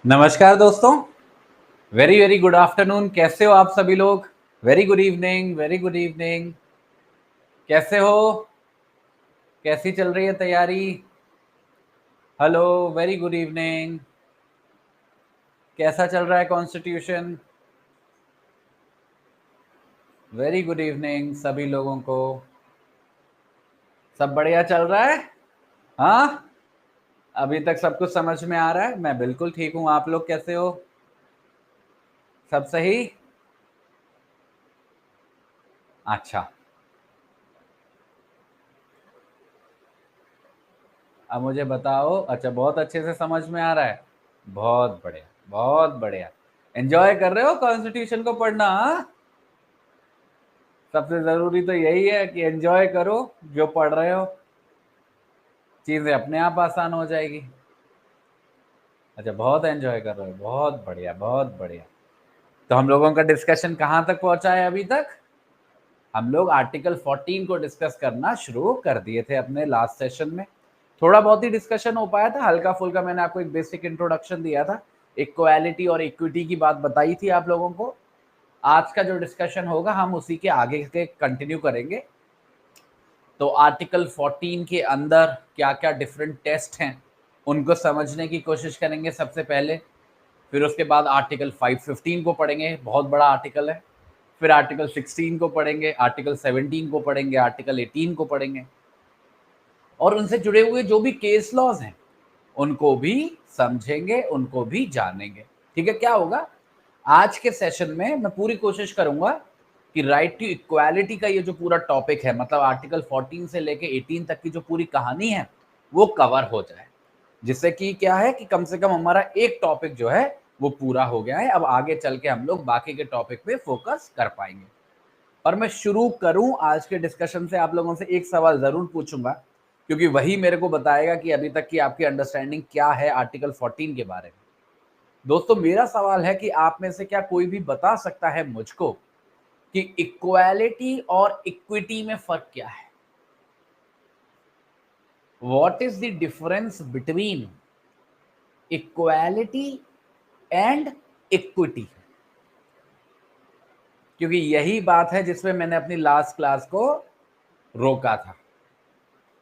नमस्कार दोस्तों, very very good afternoon. कैसे हो आप सभी लोग? Very good evening, very good evening. कैसे हो? कैसी चल रही है तैयारी? Hello, very good evening. कैसा चल रहा है कॉन्स्टिट्यूशन? वेरी गुड इवनिंग सभी लोगों को। सब बढ़िया चल रहा है? हाँ, अभी तक सब कुछ समझ में आ रहा है? मैं बिल्कुल ठीक हूँ। आप लोग कैसे हो? सब सही? अच्छा, अब मुझे बताओ। अच्छा, बहुत अच्छे से समझ में आ रहा है। बहुत बढ़िया, बहुत बढ़िया। एंजॉय कर रहे हो कॉन्स्टिट्यूशन को पढ़ना? हाँ, सबसे जरूरी तो यही है कि एंजॉय करो जो पढ़ रहे हो, चीजें अपने आप आसान हो जाएगी। अच्छा, बहुत एंजॉय कर रहे हो, बहुत बढ़िया, बहुत बढ़िया। तो हम लोगों का डिस्कशन कहाँ तक पहुंचा है अभी तक? हम लोग आर्टिकल 14 को डिस्कस करना शुरू कर दिए थे अपने लास्ट सेशन में। थोड़ा बहुत ही डिस्कशन हो पाया था, हल्का फुल्का। मैंने आपको एक बेसिक इंट्रोडक्शन दिया था, इक्वालिटी और इक्विटी की बात बताई थी आप लोगों को। आज का जो डिस्कशन होगा हम उसी के आगे के कंटिन्यू करेंगे। तो आर्टिकल 14 के अंदर क्या क्या डिफरेंट टेस्ट हैं उनको समझने की कोशिश करेंगे सबसे पहले। फिर उसके बाद आर्टिकल 515 को पढ़ेंगे, बहुत बड़ा आर्टिकल है। फिर आर्टिकल 16 को पढ़ेंगे, आर्टिकल 17 को पढ़ेंगे, आर्टिकल 18 को पढ़ेंगे, और उनसे जुड़े हुए जो भी केस लॉज हैं उनको भी समझेंगे, उनको भी जानेंगे। ठीक है? क्या होगा आज के सेशन में, मैं पूरी कोशिश करूंगा कि राइट टू इक्वालिटी का ये जो पूरा टॉपिक है, मतलब आर्टिकल 14 से लेके 18 तक की जो पूरी कहानी है वो कवर हो जाए, जिससे कि क्या है कि कम से कम हमारा एक टॉपिक जो है वो पूरा हो गया है। अब आगे चल के हम लोग बाकी के टॉपिक पे फोकस कर पाएंगे। और मैं शुरू करूं आज के डिस्कशन से, आप लोगों से एक सवाल जरूर पूछूंगा, क्योंकि वही मेरे को बताएगा कि अभी तक की आपकी अंडरस्टैंडिंग क्या है आर्टिकल 14 के बारे में। दोस्तों, मेरा सवाल है कि आप में से क्या कोई भी बता सकता है मुझको कि इक्वालिटी और इक्विटी में फर्क क्या है? What is the difference between equality and equity? क्योंकि यही बात है जिसमें मैंने अपनी लास्ट क्लास को रोका था।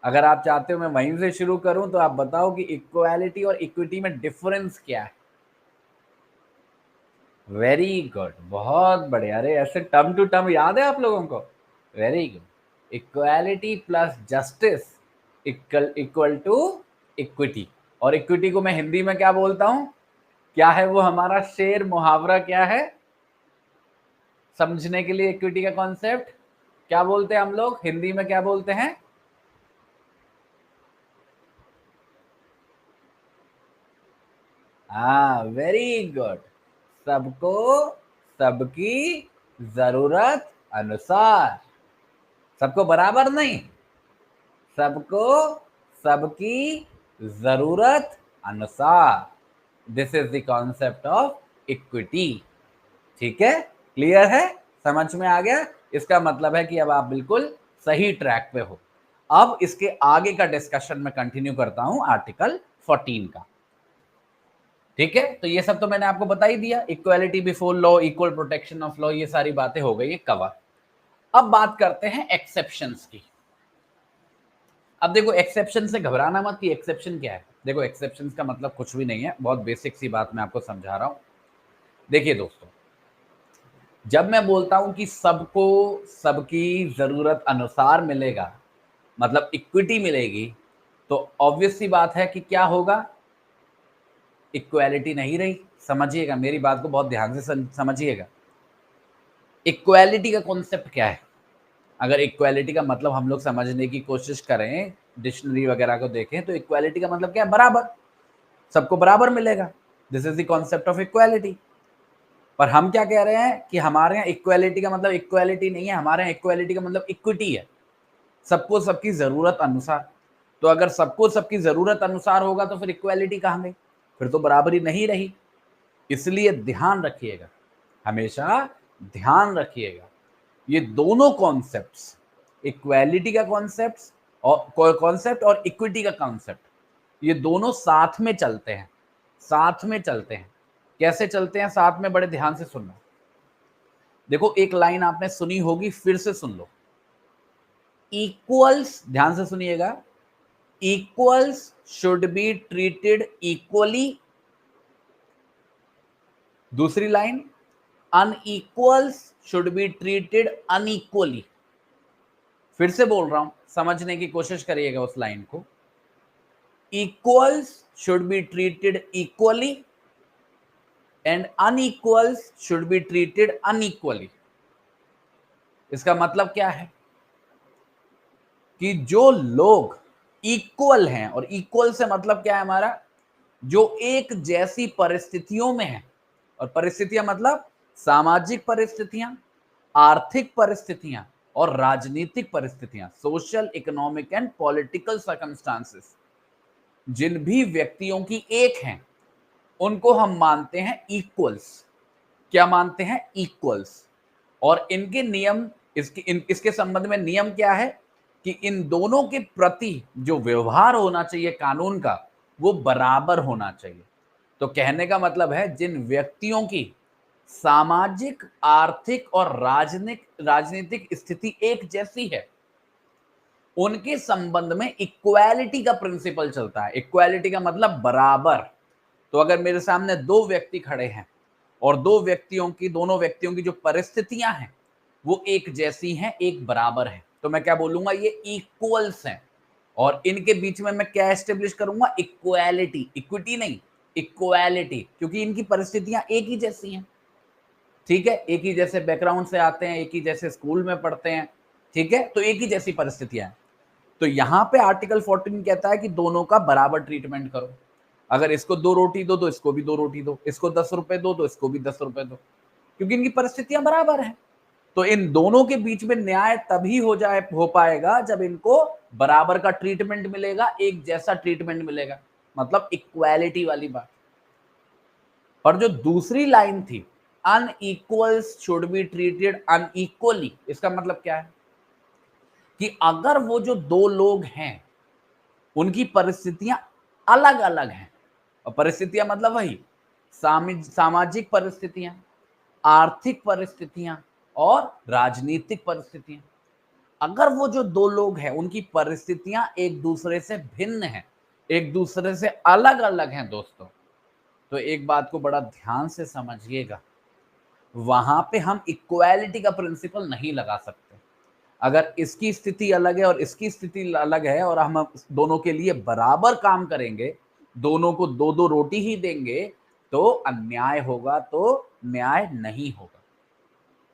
अगर आप चाहते हो मैं वहीं से शुरू करूं, तो आप बताओ कि इक्वालिटी और इक्विटी में डिफरेंस क्या है? वेरी गुड, बहुत बढ़िया। अरे ऐसे टर्म टू टर्म याद है आप लोगों को? Very good. Equality plus justice equal equal to equity. और इक्विटी को मैं हिंदी में क्या बोलता हूं? क्या है वो हमारा शेर मुहावरा? क्या है समझने के लिए इक्विटी का कॉन्सेप्ट? क्या बोलते हैं हम लोग हिंदी में, क्या बोलते हैं? हाँ, वेरी गुड। सबको सबकी जरूरत अनुसार। सबको बराबर नहीं, सबको सबकी जरूरत अनुसार। This is the concept of equity. ठीक है? क्लियर है? समझ में आ गया? इसका मतलब है कि अब आप बिल्कुल सही ट्रैक पे हो। अब इसके आगे का डिस्कशन में कंटिन्यू करता हूं आर्टिकल 14 का। ठीक है? तो ये सब तो मैंने आपको बता ही दिया, equality before law, equal protection of law, ये सारी बातें हो गई कवर। अब बात करते हैं एक्सेप्शंस की। अब देखो, एक्सेप्शन से घबराना मत कि एक्सेप्शन क्या है। देखो, एक्सेप्शन का मतलब कुछ भी नहीं है, बहुत बेसिक सी बात मैं आपको समझा रहा हूं। देखिए दोस्तों, जब मैं बोलता हूं कि सबको सबकी जरूरत अनुसार मिलेगा, मतलब इक्विटी मिलेगी, तो ऑब्वियस सी बात है कि क्या होगा? इक्वालिटी नहीं रही। समझिएगा, मेरी बात को बहुत ध्यान से समझिएगा। इक्वालिटी का कॉन्सेप्ट क्या है? अगर इक्वालिटी का मतलब हम लोग समझने की कोशिश करें, डिक्शनरी वगैरह को देखें, तो इक्वालिटी का मतलब क्या है? बराबर, सबको बराबर मिलेगा। This is the concept of equality. पर हम क्या कह रहे हैं कि हमारे यहाँ इक्वालिटी का मतलब इक्वालिटी नहीं है, हमारे यहाँ इक्वालिटी का मतलब इक्विटी है, सबको सबकी जरूरत अनुसार। तो अगर सबको सबकी जरूरत अनुसार होगा तो फिर इक्वालिटी कहाँ गई? फिर तो बराबरी नहीं रही। इसलिए ध्यान रखिएगा, हमेशा ध्यान रखिएगा, ये दोनों कॉन्सेप्ट्स, इक्वालिटी का कॉन्सेप्ट और इक्विटी का कॉन्सेप्ट, ये दोनों साथ में चलते हैं, साथ में चलते हैं। कैसे चलते हैं साथ में, बड़े ध्यान से सुनना। देखो एक लाइन आपने सुनी होगी, फिर से सुन लो। इक्वल्स, ध्यान से सुनिएगा, equals should be treated equally. दूसरी line, unequals should be treated unequally. फिर से बोल रहा हूं, समझने की कोशिश करिएगा उस लाइन को। Equals should be treated equally and unequals should be treated unequally. इसका मतलब क्या है कि जो लोग इक्वल हैं, और इक्वल से मतलब क्या है हमारा, जो एक जैसी परिस्थितियों में है, और परिस्थितियां मतलब सामाजिक परिस्थितियां, आर्थिक परिस्थितियां और राजनीतिक परिस्थितियां, social, economic and political circumstances, जिन भी व्यक्तियों की एक हैं, उनको हम मानते हैं इक्वल्स। क्या मानते हैं? इक्वल्स। और इनके नियम, इसके संबंध में नियम क्या है कि इन दोनों के प्रति जो व्यवहार होना चाहिए कानून का, वो बराबर होना चाहिए। तो कहने का मतलब है, जिन व्यक्तियों की सामाजिक, आर्थिक और राजनीतिक स्थिति एक जैसी है, उनके संबंध में इक्वालिटी का प्रिंसिपल चलता है। इक्वालिटी का मतलब बराबर। तो अगर मेरे सामने दो व्यक्ति खड़े हैं और दोनों व्यक्तियों की जो परिस्थितियां हैं वो एक जैसी हैं, एक बराबर है, तो मैं क्या बोलूंगा? ये इक्वल्स हैं। और इनके बीच में मैं क्या एस्टेब्लिश करूंगा? इक्वालिटी, इक्विटी नहीं, इक्वालिटी, क्योंकि इनकी परिस्थितियां एक ही जैसी हैं। ठीक है, एक ही जैसे बैकग्राउंड से आते हैं, एक ही जैसे स्कूल में पढ़ते हैं, ठीक है, तो एक ही जैसी परिस्थितियां हैं। तो यहां पे आर्टिकल 14 कहता है कि दोनों का बराबर ट्रीटमेंट करो। अगर इसको 2 रोटी दो तो इसको भी 2 रोटी दो, इसको 10 रुपए दो तो इसको भी 10 रुपए दो, क्योंकि इनकी परिस्थितियां बराबर हैं। तो इन दोनों के बीच में न्याय तभी हो पाएगा जब इनको बराबर का ट्रीटमेंट मिलेगा, एक जैसा ट्रीटमेंट मिलेगा, मतलब इक्वालिटी वाली बात। और जो दूसरी लाइन थी, अनइक्वल्स शुड बी ट्रीटेड अनइक्वली, इसका मतलब क्या है कि अगर वो जो दो लोग हैं उनकी परिस्थितियां अलग अलग हैं, और परिस्थितियां मतलब वही सामाजिक परिस्थितियां, आर्थिक परिस्थितियां और राजनीतिक परिस्थितियां, अगर वो जो दो लोग हैं उनकी परिस्थितियां एक दूसरे से भिन्न हैं, एक दूसरे से अलग अलग हैं दोस्तों, तो एक बात को बड़ा ध्यान से समझिएगा, वहां पे हम इक्वालिटी का प्रिंसिपल नहीं लगा सकते। अगर इसकी स्थिति अलग है और इसकी स्थिति अलग है और हम दोनों के लिए बराबर काम करेंगे, दोनों को दो दो रोटी ही देंगे, तो अन्याय होगा, तो न्याय नहीं होगा।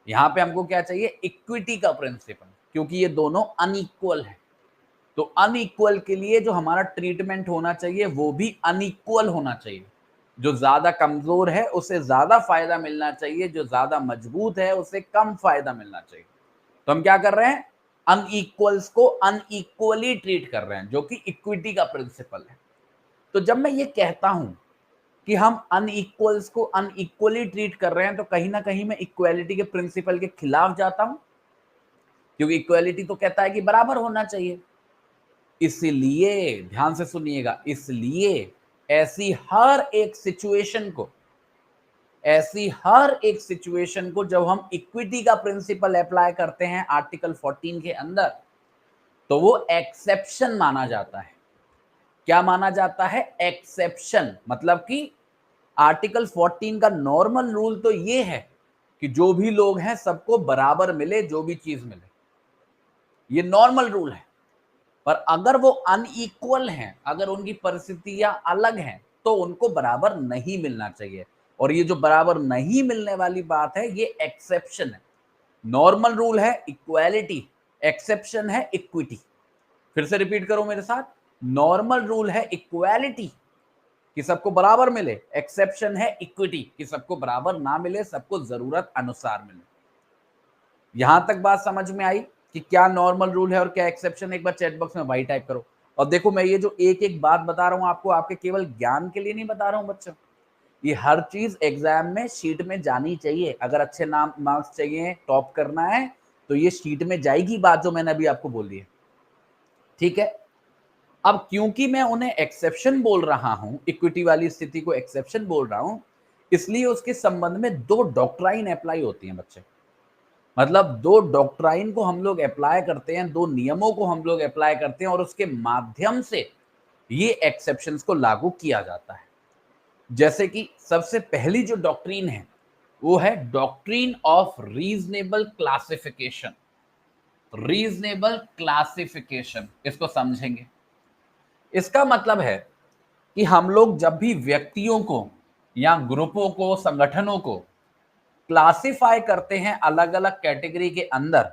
यहां पे हमको क्या चाहिए? इक्विटी का प्रिंसिपल, क्योंकि ये दोनों अनइक्वल हैं। तो अनइक्वल के लिए जो हमारा ट्रीटमेंट होना चाहिए वो भी अनइक्वल होना चाहिए। जो ज्यादा कमजोर है उसे ज्यादा फायदा मिलना चाहिए, जो ज्यादा मजबूत है उसे कम फायदा मिलना चाहिए। तो हम क्या कर रहे हैं? अनइक्वल्स को अनइक्वली ट्रीट कर रहे हैं, जो कि इक्विटी का प्रिंसिपल है। तो जब मैं ये कहता हूं कि हम अनइक्वल्स को अनइक्वली ट्रीट कर रहे हैं, तो कहीं ना कहीं मैं इक्वालिटी के प्रिंसिपल के खिलाफ जाता हूं, क्योंकि इक्वालिटी तो कहता है कि बराबर होना चाहिए। इसलिए ध्यान से सुनिएगा, इसलिए ऐसी हर एक सिचुएशन को जब हम इक्विटी का प्रिंसिपल अप्लाई करते हैं आर्टिकल 14 के अंदर, तो वो एक्सेप्शन माना जाता है। क्या माना जाता है? एक्सेप्शन। मतलब कि आर्टिकल 14 का नॉर्मल रूल तो ये है कि जो भी लोग हैं सबको बराबर मिले, जो भी चीज मिले, ये नॉर्मल रूल है। पर अगर वो अनइक्वल हैं, अगर उनकी परिस्थितियां अलग हैं, तो उनको बराबर नहीं मिलना चाहिए। और ये जो बराबर नहीं मिलने वाली बात है, ये एक्सेप्शन है। नॉर्मल रूल है इक्वालिटी, एक्सेप्शन है इक्विटी। फिर से रिपीट करो मेरे साथ, नॉर्मल रूल है इक्वालिटी कि सबको बराबर मिले, एक्सेप्शन है इक्विटी कि सबको बराबर ना मिले, सबको जरूरत अनुसार मिले। यहां तक बात समझ में आई कि क्या नॉर्मल रूल है और क्या एक्सेप्शन? एक बार चैट बॉक्स में भाई टाइप करो। और देखो, मैं ये जो एक एक बात बता रहा हूं आपको, आपके केवल ज्ञान के लिए नहीं बता रहा हूं बच्चों, ये हर चीज एग्जाम में शीट में जानी चाहिए। अगर अच्छे नाम मार्क्स चाहिए, टॉप करना है, तो ये शीट में जाएगी बात जो मैंने अभी आपको बोली है। ठीक है, अब क्योंकि मैं उन्हें एक्सेप्शन बोल रहा हूं, इक्विटी वाली स्थिति को एक्सेप्शन बोल रहा हूं, इसलिए उसके संबंध में दो डॉक्ट्राइन अप्लाई होती हैं बच्चे। मतलब दो डॉक्ट्राइन को हम लोग अप्लाई करते हैं, दो नियमों को हम लोग अप्लाई करते हैं और उसके माध्यम से ये एक्सेप्शंस को लागू किया जाता है। जैसे कि सबसे पहली जो डॉक्ट्रीन है वो है doctrine of reasonable classification. Reasonable classification, इसको समझेंगे। इसका मतलब है कि हम लोग जब भी व्यक्तियों को या ग्रुपों को, संगठनों को क्लासिफाई करते हैं अलग अलग कैटेगरी के अंदर,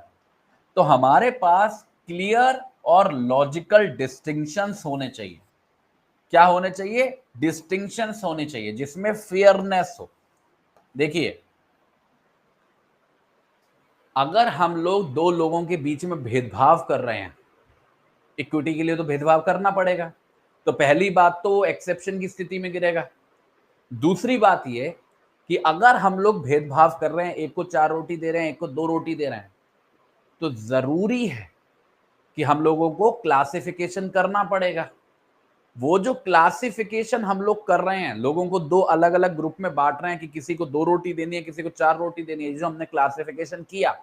तो हमारे पास क्लियर और लॉजिकल डिस्टिंक्शंस होने चाहिए। क्या होने चाहिए? डिस्टिंक्शंस होने चाहिए जिसमें फेयरनेस हो। देखिए, अगर हम लोग दो लोगों के बीच में भेदभाव कर रहे हैं, इक्विटी के लिए तो भेदभाव करना पड़ेगा, तो पहली बात तो एक्सेप्शन की स्थिति में गिरेगा। दूसरी बात यह कि अगर हम लोग भेदभाव कर रहे हैं, एक को 4 रोटी दे रहे हैं, एक को 2 रोटी दे रहे हैं, तो जरूरी है कि हम लोगों को क्लासिफिकेशन करना पड़ेगा। वो जो क्लासिफिकेशन हम लोग कर रहे हैं, लोगों को दो अलग अलग ग्रुप में बांट रहे हैं कि किसी को 2 रोटी देनी है, किसी को 4 रोटी देनी है, जो हमने क्लासिफिकेशन किया,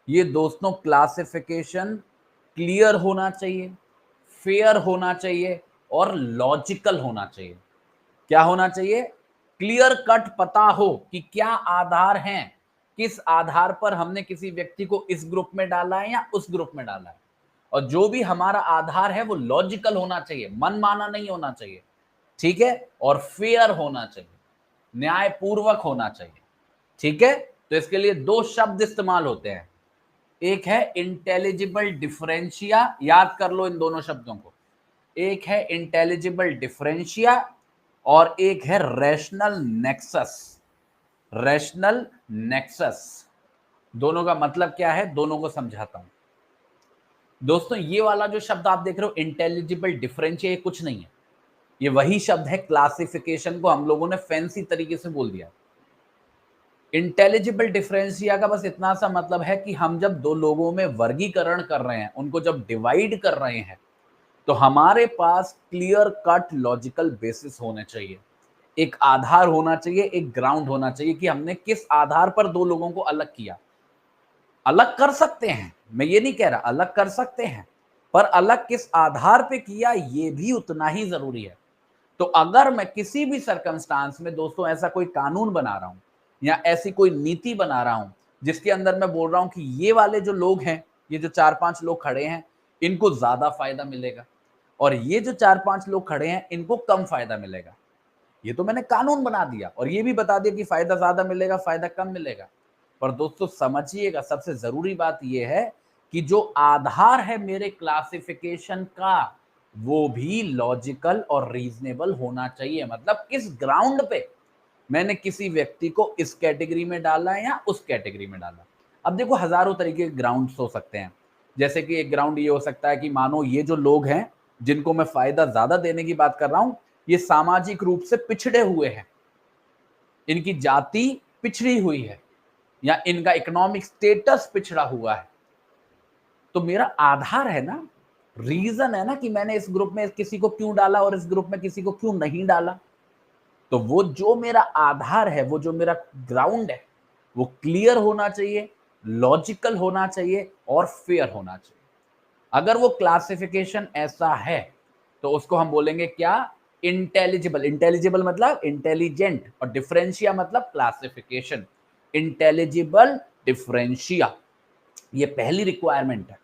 ये दोस्तों क्लासिफिकेशन क्लियर होना चाहिए, फेयर होना चाहिए और लॉजिकल होना चाहिए। क्या होना चाहिए? क्लियर कट पता हो कि क्या आधार हैं, किस आधार पर हमने किसी व्यक्ति को इस ग्रुप में डाला है या उस ग्रुप में डाला है, और जो भी हमारा आधार है वो लॉजिकल होना चाहिए, मनमाना नहीं होना चाहिए, ठीक है, और फेयर होना चाहिए, न्यायपूर्वक होना चाहिए, ठीक है। तो इसके लिए दो शब्द इस्तेमाल होते हैं, एक है इंटेलिजिबल डिफरेंशिया, याद कर लो इन दोनों शब्दों को, एक है इंटेलिजिबल डिफरेंशिया और एक है रैशनल नेक्सस। रैशनल नेक्सस, दोनों का मतलब क्या है, दोनों को समझाता हूं। दोस्तों, ये वाला जो शब्द आप देख रहे हो इंटेलिजिबल डिफरेंशिया, ये कुछ नहीं है, ये वही शब्द है क्लासिफिकेशन को हम लोगों ने फैंसी तरीके से बोल दिया। इंटेलिजिबल डिफरेंशिया का बस इतना सा मतलब है कि हम जब दो लोगों में वर्गीकरण कर रहे हैं, उनको जब डिवाइड कर रहे हैं, तो हमारे पास क्लियर कट लॉजिकल बेसिस होने चाहिए, एक आधार होना चाहिए, एक ग्राउंड होना चाहिए कि हमने किस आधार पर दो लोगों को अलग किया। अलग कर सकते हैं, मैं ये नहीं कह रहा, अलग कर सकते हैं, पर अलग किस आधार पे किया ये भी उतना ही जरूरी है। तो अगर मैं किसी भी सर्कमस्टांस में दोस्तों ऐसा कोई कानून बना रहा हूं या ऐसी कोई नीति बना रहा हूं जिसके अंदर मैं बोल रहा हूं कि ये वाले जो लोग हैं, ये जो 4-5 लोग खड़े हैं, इनको ज्यादा फायदा मिलेगा, और ये जो 4-5 लोग खड़े हैं इनको कम फायदा मिलेगा, ये तो मैंने कानून बना दिया और ये भी बता दिया कि फायदा ज्यादा मिलेगा, फायदा कम मिलेगा। पर दोस्तों समझिएगा, सबसे जरूरी बात यह है कि जो आधार है मेरे क्लासिफिकेशन का, वो भी लॉजिकल और रीजनेबल होना चाहिए। मतलब किस ग्राउंड पे मैंने किसी व्यक्ति को इस कैटेगरी में डाला है या उस कैटेगरी में डाला। अब देखो, हजारों तरीके के ग्राउंड्स हो सकते हैं। जैसे कि एक ग्राउंड ये हो सकता है कि मानो ये जो लोग हैं जिनको मैं फायदा ज्यादा देने की बात कर रहा हूं, ये सामाजिक रूप से पिछड़े हुए हैं, इनकी जाति पिछड़ी हुई है या इनका इकोनॉमिक स्टेटस पिछड़ा हुआ है, तो मेरा आधार है ना, रीजन है ना कि मैंने इस ग्रुप में किसी को क्यों डाला और इस ग्रुप में किसी को क्यों नहीं डाला। तो वो जो मेरा आधार है, वो जो मेरा ग्राउंड है, वो क्लियर होना चाहिए, लॉजिकल होना चाहिए और फेयर होना चाहिए। अगर वो क्लासिफिकेशन ऐसा है तो उसको हम बोलेंगे क्या? इंटेलिजिबल। इंटेलिजिबल मतलब इंटेलिजेंट, और डिफरेंशिया मतलब क्लासिफिकेशन। इंटेलिजिबल डिफरेंशिया, ये पहली रिक्वायरमेंट है।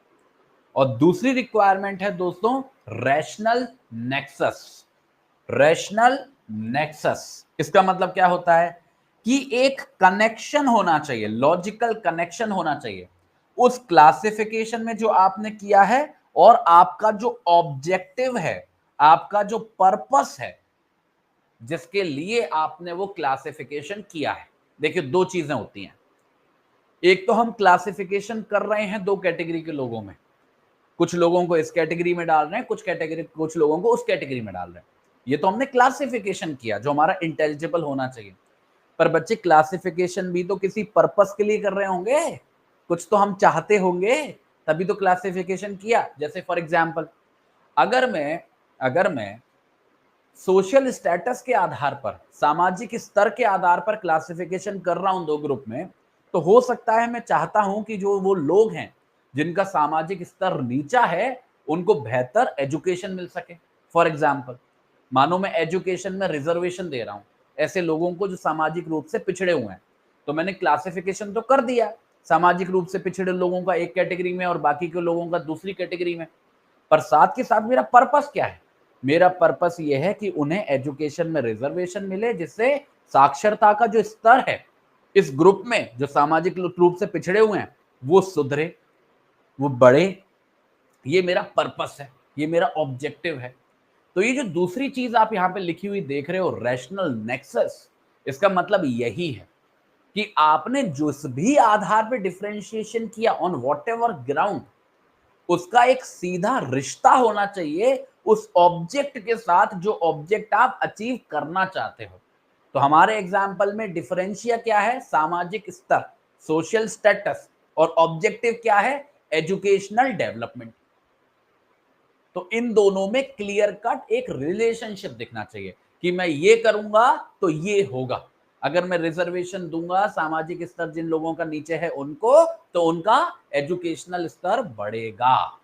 और दूसरी रिक्वायरमेंट है दोस्तों रैशनल नेक्सस। रैशनल नेक्सस, इसका मतलब क्या होता है कि एक कनेक्शन होना चाहिए, लॉजिकल कनेक्शन होना चाहिए उस क्लासिफिकेशन में जो आपने किया है और आपका जो ऑब्जेक्टिव है, आपका जो पर्पस है जिसके लिए आपने वो क्लासिफिकेशन किया है। देखिए, दो चीजें होती हैं, एक तो हम क्लासिफिकेशन कर रहे हैं दो कैटेगरी के लोगों में, कुछ लोगों को इस कैटेगरी में डाल रहे हैं, कुछ लोगों को उस कैटेगरी में डाल रहे हैं, ये तो हमने क्लासिफिकेशन किया जो हमारा इंटेलिजिबल होना चाहिए। पर बच्चे, क्लासिफिकेशन भी तो किसी पर्पस के लिए कर रहे होंगे, कुछ तो हम चाहते होंगे, तभी तो क्लासिफिकेशन किया। जैसे फॉर एग्जाम्पल, अगर मैं सोशल स्टेटस के आधार पर, सामाजिक स्तर के आधार पर क्लासिफिकेशन कर रहा हूं दो ग्रुप में, तो हो सकता है मैं चाहता हूं कि जो वो लोग हैं जिनका सामाजिक स्तर नीचा है उनको बेहतर एजुकेशन मिल सके। फॉर एग्जाम्पल, मानो मैं एजुकेशन में रिजर्वेशन दे रहा हूं ऐसे लोगों को जो सामाजिक रूप से पिछड़े हुए हैं, तो मैंने क्लासिफिकेशन तो कर दिया, सामाजिक रूप से पिछड़े लोगों का एक कैटेगरी में और बाकी के लोगों का दूसरी कैटेगरी में, पर साथ के साथ मेरा पर्पस क्या है? मेरा पर्पस ये है कि उन्हें एजुकेशन में रिजर्वेशन मिले, जिससे साक्षरता का जो स्तर है इस ग्रुप में जो सामाजिक रूप से पिछड़े हुए हैं वो सुधरे, वो बढ़े। ये मेरा पर्पस है, ये मेरा ऑब्जेक्टिव है। तो ये जो दूसरी चीज आप यहां पे लिखी हुई देख रहे हो, रैशनल नेक्सस, इसका मतलब यही है कि आपने जिस भी आधार पे डिफरेंशिएशन किया, ऑन वॉट एवर ग्राउंड, उसका एक सीधा रिश्ता होना चाहिए उस ऑब्जेक्ट के साथ जो ऑब्जेक्ट आप अचीव करना चाहते हो। तो हमारे एग्जाम्पल में डिफरेंशिया क्या है? सामाजिक स्तर, सोशल स्टेटस, और ऑब्जेक्टिव क्या है? Educational development. तो इन दोनों में क्लियर कट एक रिलेशनशिप दिखना चाहिए कि मैं ये करूंगा तो ये होगा। अगर मैं रिजर्वेशन दूंगा, सामाजिक स्तर जिन लोगों का नीचे है उनको, तो उनका एजुकेशनल स्तर बढ़ेगा।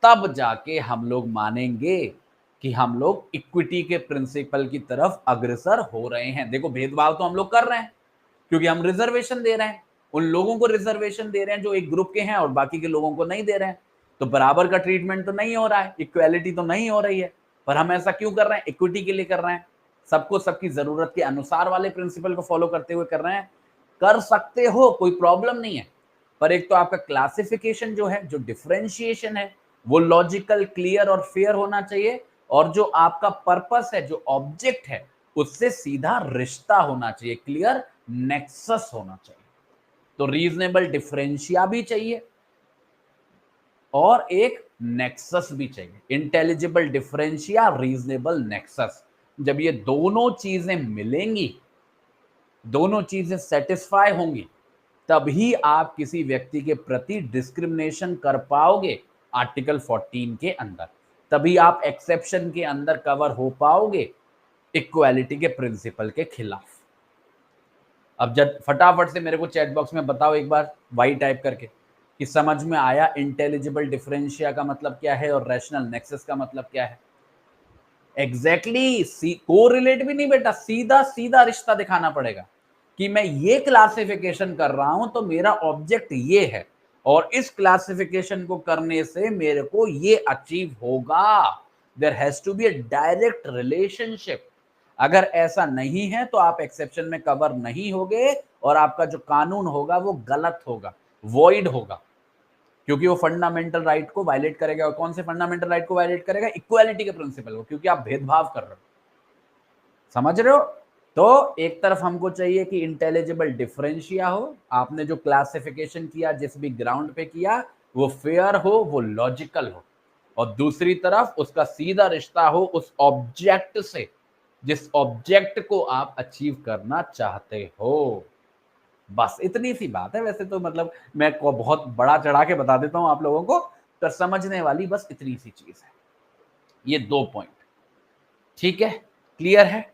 तब जाके हम लोग मानेंगे कि हम लोग इक्विटी के प्रिंसिपल की तरफ अग्रसर हो रहे हैं। देखो, भेदभाव तो हम लोग कर रहे हैं क्योंकि हम रिजर्वेशन दे रहे हैं, उन लोगों को रिजर्वेशन दे रहे हैं जो एक ग्रुप के हैं और बाकी के लोगों को नहीं दे रहे हैं। तो बराबर का ट्रीटमेंट तो नहीं हो रहा है, इक्वालिटी तो नहीं हो रही है। पर हम ऐसा क्यों कर रहे हैं? इक्विटी के लिए कर रहे हैं, सबको सबकी जरूरत के अनुसार वाले प्रिंसिपल को फॉलो करते हुए कर रहे हैं। कर सकते हो, कोई प्रॉब्लम नहीं है, पर एक तो आपका क्लासिफिकेशन जो है, जो डिफरेंशिएशन है, वो लॉजिकल, क्लियर और फेयर होना चाहिए, और जो आपका पर्पस है, जो ऑब्जेक्ट है, उससे सीधा रिश्ता होना चाहिए, क्लियर नेक्सस होना चाहिए। तो रीजनेबल डिफरेंशिया भी चाहिए और एक नेक्सस भी चाहिए, इंटेलिजिबल डिफरेंशिया, रीजनेबल नेक्सस। जब ये दोनों चीजें मिलेंगी, दोनों चीजें सेटिस्फाई होंगी, तभी आप किसी व्यक्ति के प्रति डिस्क्रिमिनेशन कर पाओगे आर्टिकल 14 के अंदर, तभी आप एक्सेप्शन के अंदर कवर हो पाओगे इक्वालिटी के प्रिंसिपल के खिलाफ। अब जब फटाफट से मेरे को चैट बॉक्स में बताओ एक बार वाई टाइप करके कि समझ में आया इंटेलिजिबल डिफरेंशिया का मतलब क्या है और रैशनल नेक्सस का मतलब क्या है। एग्जैक्टली कोरिलेट भी नहीं बेटा, सीधा सीधा रिश्ता दिखाना पड़ेगा कि मैं ये क्लासिफिकेशन कर रहा हूं तो मेरा ऑब्जेक्ट ये है, और इस क्लासिफिकेशन को करने से मेरे को ये अचीव होगा। There has to be a direct relationship. अगर ऐसा नहीं है तो आप एक्सेप्शन में कवर नहीं होगे और आपका जो कानून होगा वो गलत होगा, वॉइड होगा, क्योंकि वो फंडामेंटल राइट को वायलेट करेगा। और कौन से फंडामेंटल राइट को वायलेट करेगा? इक्वालिटी के प्रिंसिपल को, क्योंकि आप भेदभाव कर रहे हो। समझ रहे हो? तो एक तरफ हमको चाहिए कि इंटेलिजिबल डिफरेंशिया हो, आपने जो क्लासिफिकेशन किया जिस भी ग्राउंड पे किया वो फेयर हो, वो लॉजिकल हो, और दूसरी तरफ उसका सीधा रिश्ता हो उस ऑब्जेक्ट से जिस ऑब्जेक्ट को आप अचीव करना चाहते हो। बस इतनी सी बात है। वैसे तो मतलब मैं को बहुत बड़ा चढ़ा के बता देता हूं आप लोगों को, पर समझने वाली बस इतनी सी चीज है, ये 2 पॉइंट। ठीक है, क्लियर है?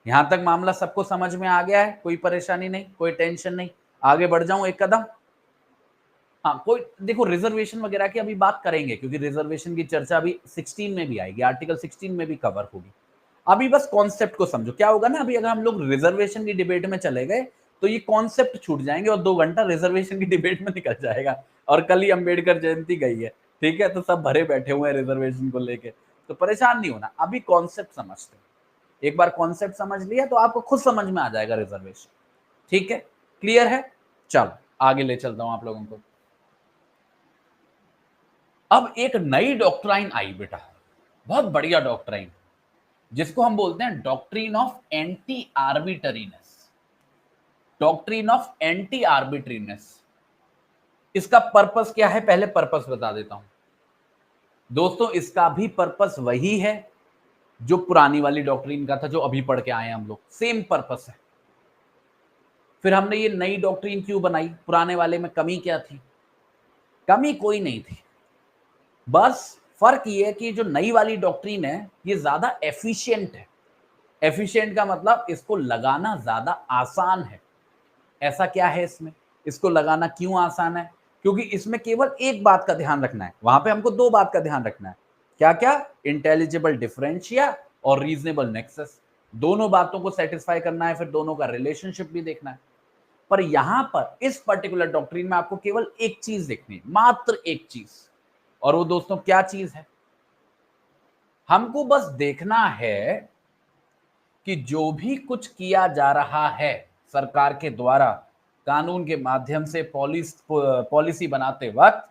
यहां तक मामला सबको समझ में आ गया है? कोई परेशानी नहीं, कोई टेंशन नहीं? आगे बढ़ जाऊं एक कदम? हाँ, कोई देखो, रिजर्वेशन वगैरह की अभी बात करेंगे क्योंकि रिजर्वेशन की चर्चा अभी 16 में भी आएगी, आर्टिकल 16 में भी कवर होगी। अभी बस कॉन्सेप्ट को समझो। क्या होगा ना, अभी अगर हम लोग रिजर्वेशन की डिबेट में चले गए तो ये कॉन्सेप्ट छूट जाएंगे और 2 घंटा रिजर्वेशन की डिबेट में निकल जाएगा। और कल ही अंबेडकर जयंती गई है, ठीक है, तो सब भरे बैठे हुए हैं रिजर्वेशन को लेके, तो परेशान नहीं होना, अभी कॉन्सेप्ट समझते हैं। एक बार कॉन्सेप्ट समझ लिया तो आपको खुद समझ में आ जाएगा रिजर्वेशन। ठीक है, क्लियर है? चलो आगे ले चलता हूं आप लोगों को। अब एक नई डॉक्ट्राइन आई बेटा, बहुत बढ़िया डॉक्ट्राइन, जिसको हम बोलते हैं doctrine of anti arbitrariness. Doctrine of anti arbitrariness, इसका पर्पस क्या है? पहले पर्पस बता देता हूं दोस्तों। इसका भी पर्पस वही है जो पुरानी वाली डॉक्ट्रिन का था, जो अभी पढ़ के आए हैं हम लोग, सेम पर्पस है। फिर हमने ये नई डॉक्ट्रिन क्यों बनाई? पुराने वाले में कमी क्या थी? कमी कोई नहीं थी, बस फर्क ये है कि जो नई वाली डॉक्ट्रिन है ये ज्यादा एफिशिएंट है। एफिशिएंट का मतलब इसको लगाना ज्यादा आसान है। ऐसा क्या है इसमें, इसको लगाना क्यों आसान है? क्योंकि इसमें केवल एक बात का ध्यान रखना है, वहां पे हमको दो बात का ध्यान रखना है। क्या क्या? इंटेलिजिबल डिफरेंशिया और रीजनेबल नेक्सस, दोनों बातों को सेटिस्फाई करना है, फिर दोनों का रिलेशनशिप भी देखना है। पर यहां पर इस पर्टिकुलर डॉक्ट्रिन में आपको केवल एक चीज देखनी है, मात्र एक चीज। और वो दोस्तों क्या चीज है? हमको बस देखना है कि जो भी कुछ किया जा रहा है सरकार के द्वारा कानून के माध्यम से पॉलिसी बनाते वक्त,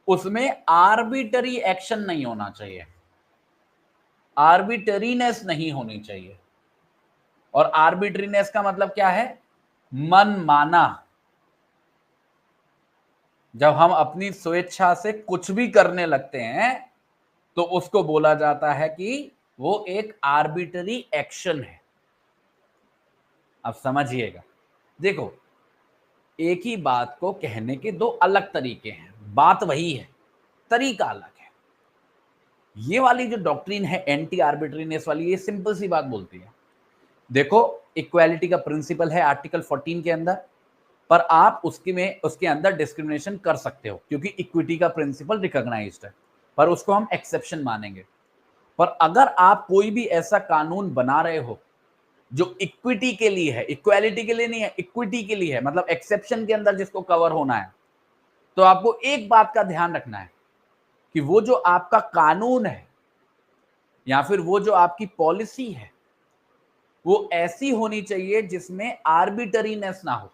उसमें आर्बिटरी एक्शन नहीं होना चाहिए, आर्बिटरीनेस नहीं होनी चाहिए। और आर्बिटरीनेस का मतलब क्या है? मन माना। जब हम अपनी स्वेच्छा से कुछ भी करने लगते हैं तो उसको बोला जाता है कि वो एक आर्बिटरी एक्शन है। अब समझिएगा, देखो एक ही बात को कहने के दो अलग तरीके हैं, बात वही है, तरीका अलग है। ये वाली जो डॉक्ट्रिन है एंटी आर्बिट्रीनेस वाली, ये सिंपल सी बात बोलती है, देखो इक्वालिटी का प्रिंसिपल है आर्टिकल 14 के अंदर, पर आप उसके अंदर डिस्क्रिमिनेशन कर सकते हो क्योंकि इक्विटी का प्रिंसिपल रिकॉग्नाइज्ड है, पर उसको हम एक्सेप्शन मानेंगे। पर अगर आप कोई भी ऐसा कानून बना रहे हो जो इक्विटी के लिए है, इक्वालिटी के लिए नहीं है, इक्विटी के लिए है, मतलब एक्सेप्शन के अंदर जिसको कवर होना है, तो आपको एक बात का ध्यान रखना है कि वो जो आपका कानून है या फिर वो जो आपकी पॉलिसी है वो ऐसी होनी चाहिए जिसमें आर्बिटरीनेस ना हो।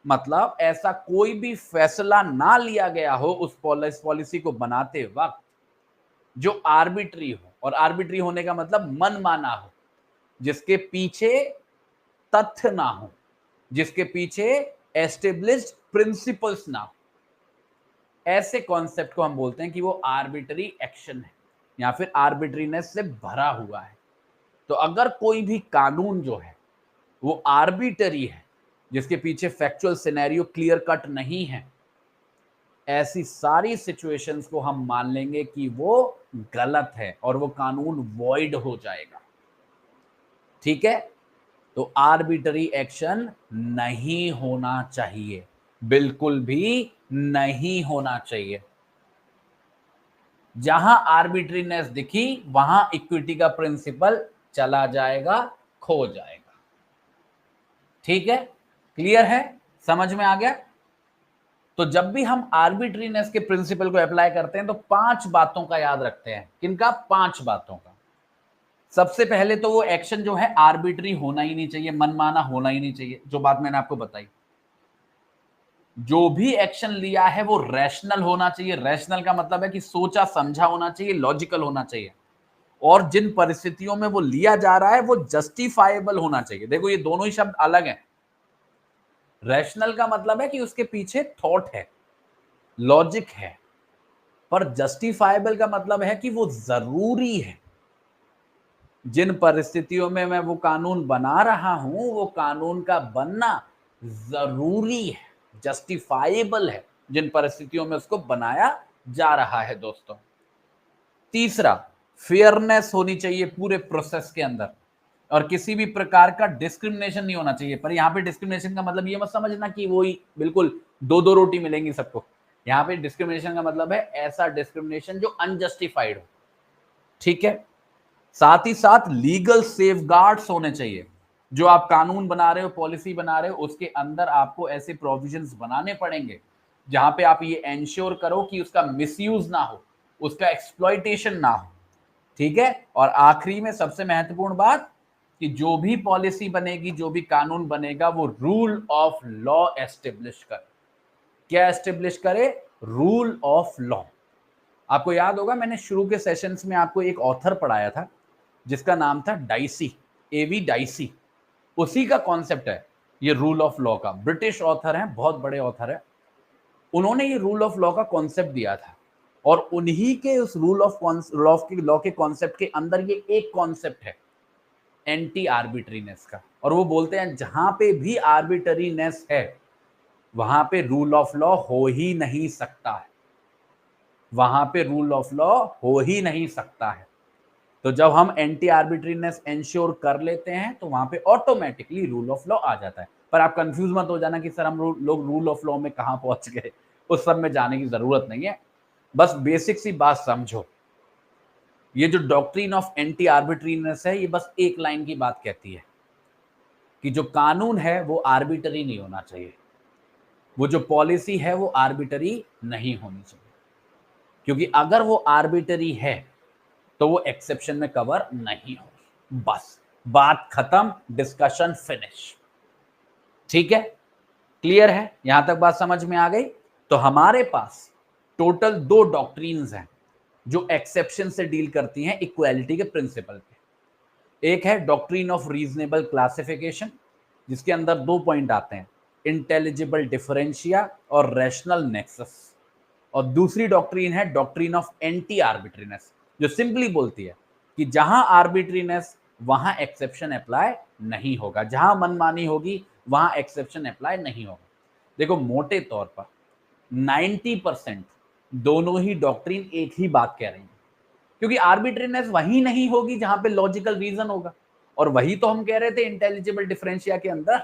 मतलब ऐसा कोई भी फैसला ना लिया गया हो उस पॉलिसी को बनाते वक्त जो आर्बिट्री हो, और आर्बिट्री होने का मतलब मनमाना हो, जिसके पीछे तथ्य ना हो, जिसके पीछे एस्टेब्लिश्ड प्रिंसिपल्स ना हो। ऐसे कॉन्सेप्ट को हम बोलते हैं कि वो आर्बिटरी एक्शन है या फिर आर्बिट्रीनेस से भरा हुआ है। तो अगर कोई भी कानून जो है वो आर्बिटरी है, जिसके पीछे फैक्चुअल सिनेरियो क्लियर कट नहीं है, ऐसी सारी सिचुएशंस को हम मान लेंगे कि वो गलत है और वो कानून वॉइड हो जाएगा। ठीक है? तो आर्बिटरी एक्शन नहीं होना चाहिए, बिल्कुल भी नहीं होना चाहिए। जहां आर्बिट्रीनेस दिखी वहां इक्विटी का प्रिंसिपल चला जाएगा, खो जाएगा। ठीक है? क्लियर है? समझ में आ गया? तो जब भी हम आर्बिट्रीनेस के प्रिंसिपल को अप्लाई करते हैं तो 5 बातों का याद रखते हैं। किनका? 5 बातों का। सबसे पहले तो वो एक्शन जो है आर्बिट्री होना ही नहीं चाहिए, मनमाना होना ही नहीं चाहिए, जो बात मैंने आपको बताई। जो भी एक्शन लिया है वो रैशनल होना चाहिए। रैशनल का मतलब है कि सोचा समझा होना चाहिए, लॉजिकल होना चाहिए, और जिन परिस्थितियों में वो लिया जा रहा है वो जस्टिफाइबल होना चाहिए। देखो ये दोनों ही शब्द अलग हैं। रैशनल का मतलब है कि उसके पीछे थॉट है, लॉजिक है, पर जस्टिफाइबल का मतलब है कि वो जरूरी है। जिन परिस्थितियों में मैं वो कानून बना रहा हूं वो कानून का बनना जरूरी है, जस्टिफाइबल है, जिन परिस्थितियों में उसको बनाया जा रहा है। दोस्तों तीसरा, फेयरनेस होनी चाहिए पूरे प्रोसेस के अंदर, और किसी भी प्रकार का डिस्क्रिमिनेशन नहीं होना चाहिए। पर यहाँ पे डिस्क्रिमिनेशन का मतलब ये मत समझना कि वो ही बिल्कुल दो दो रोटी मिलेंगी सबको। यहाँ पे डिस्क्रिमिनेशन का मतलब है ऐसा डिस्क्रिमिनेशन जो अनजस्टिफाइड हो। ठीक है? साथ ही साथ लीगल सेफगार्ड्स होने चाहिए। जो आप कानून बना रहे हो, पॉलिसी बना रहे हो, उसके अंदर आपको ऐसे प्रोविजंस बनाने पड़ेंगे जहां पे आप ये एंश्योर करो कि उसका मिसयूज ना हो, उसका एक्सप्लॉइटेशन ना हो। ठीक है? और आखिरी में सबसे महत्वपूर्ण बात कि जो भी पॉलिसी बनेगी, जो भी कानून बनेगा, वो रूल ऑफ लॉ एस्टेब्लिश करे। क्या एस्टेब्लिश करे? Rule of law. आपको याद होगा मैंने शुरू के सेशंस में आपको एक ऑथर पढ़ाया था जिसका नाम था डाइसी, एवी डाइसी। उसी का कॉन्सेप्ट है ये रूल ऑफ लॉ का। ब्रिटिश ऑथर हैं, बहुत बड़े ऑथर हैं। उन्होंने ये रूल ऑफ लॉ का कॉन्सेप्ट दिया था, और उन्हीं के उस रूल ऑफ लॉ के कॉन्सेप्ट के अंदर ये एक कॉन्सेप्ट है एंटी आर्बिट्रीनेस का। और वो बोलते हैं जहां पे भी आर्बिट्रीनेस है वहां पे रूल ऑफ लॉ हो ही नहीं सकता है। वहां पे रूल ऑफ लॉ हो ही नहीं सकता है। तो जब हम एंटी आर्बिट्रीनेस इंश्योर कर लेते हैं तो वहां पे ऑटोमेटिकली रूल ऑफ लॉ आ जाता है। पर आप कंफ्यूज मत हो जाना कि सर हम लोग रूल ऑफ लॉ में कहां पहुंच गए, उस सब में जाने की जरूरत नहीं है। बस बेसिक सी बात समझो, ये जो डॉक्ट्रिन ऑफ एंटी आर्बिट्रीनेस है, ये बस एक लाइन की बात कहती है कि जो कानून है वो आर्बिटरी नहीं होना चाहिए, वो जो पॉलिसी है वो आर्बिटरी नहीं होनी चाहिए, क्योंकि अगर वो आर्बिटरी है तो वो एक्सेप्शन में कवर नहीं होगी। बस बात खत्म, डिस्कशन फिनिश। ठीक है, क्लियर है, यहां तक बात समझ में आ गई। तो हमारे पास टोटल दो डॉक्ट्रिन्स हैं जो एक्सेप्शन से डील करती हैं इक्वालिटी के प्रिंसिपल पे। एक है डॉक्ट्रिन ऑफ रीजनेबल क्लासिफिकेशन, जिसके अंदर दो पॉइंट आते हैं, इंटेलिजिबल डिफरेंशिया और रैशनल नेक्सस। और दूसरी डॉक्ट्रिन है डॉक्ट्रिन ऑफ एंटी आर्बिट्रीनेस, जो सिंपली बोलती है कि जहां आर्बिट्रीनेस वहां एक्सेप्शन अप्लाई नहीं होगा, जहां मनमानी होगी वहां एक्सेप्शन अप्लाई नहीं होगा। देखो मोटे तौर पर 90% दोनों ही डॉक्ट्रिन एक ही बात कह रही है, क्योंकि आर्बिट्रीनेस वही नहीं होगी जहां पे लॉजिकल रीजन होगा, और वही तो हम कह रहे थे इंटेलिजिबल डिफरेंशिया के अंदर।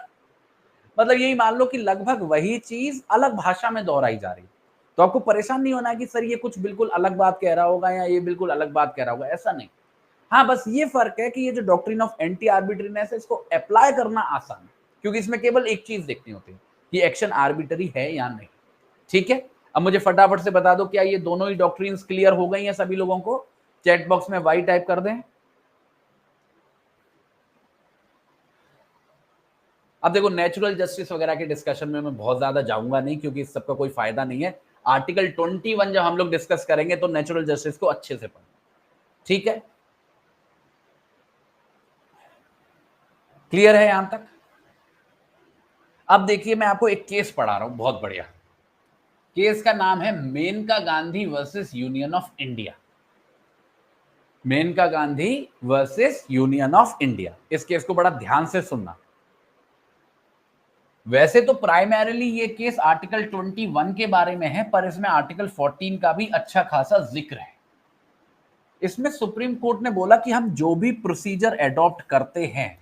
मतलब यही मान लो कि लगभग वही चीज अलग भाषा में दोहराई जा रही है। तो आपको परेशान नहीं होना कि सर ये कुछ बिल्कुल अलग बात कह रहा होगा या ये बिल्कुल अलग बात कह रहा होगा, ऐसा नहीं। हाँ, बस ये फर्क है कि ये जो डॉक्ट्रिन ऑफ एंटी आर्बिट्रीनेस है, इसको अप्लाई करना आसान है, क्योंकि इसमें केवल एक चीज देखनी होती है कि एक्शन आर्बिटरी है या नहीं। ठीक है, अब मुझे फटाफट से बता दो, क्या ये दोनों ही डॉक्ट्रिन्स क्लियर हो गई हैं सभी लोगों को? चैट बॉक्स में वाई टाइप कर दें। अब देखो, नेचुरल जस्टिस वगैरह के डिस्कशन में मैं बहुत ज्यादा जाऊंगा नहीं, क्योंकि इस सबका कोई फायदा नहीं है। आर्टिकल 21 जब हम लोग डिस्कस करेंगे तो नेचुरल जस्टिस को अच्छे से पढ़ना। ठीक है, क्लियर है यहां तक? अब देखिए, मैं आपको एक केस पढ़ा रहा हूं, बहुत बढ़िया केस का नाम है Maneka Gandhi versus union of India. Maneka Gandhi versus union of India, इस केस को बड़ा ध्यान से सुनना। वैसे तो प्राइमरीली ये केस आर्टिकल 21 के बारे में है, पर इसमें आर्टिकल 14 का भी अच्छा खासा जिक्र है। इसमें सुप्रीम कोर्ट ने बोला कि हम जो भी प्रोसीजर एडॉप्ट करते हैं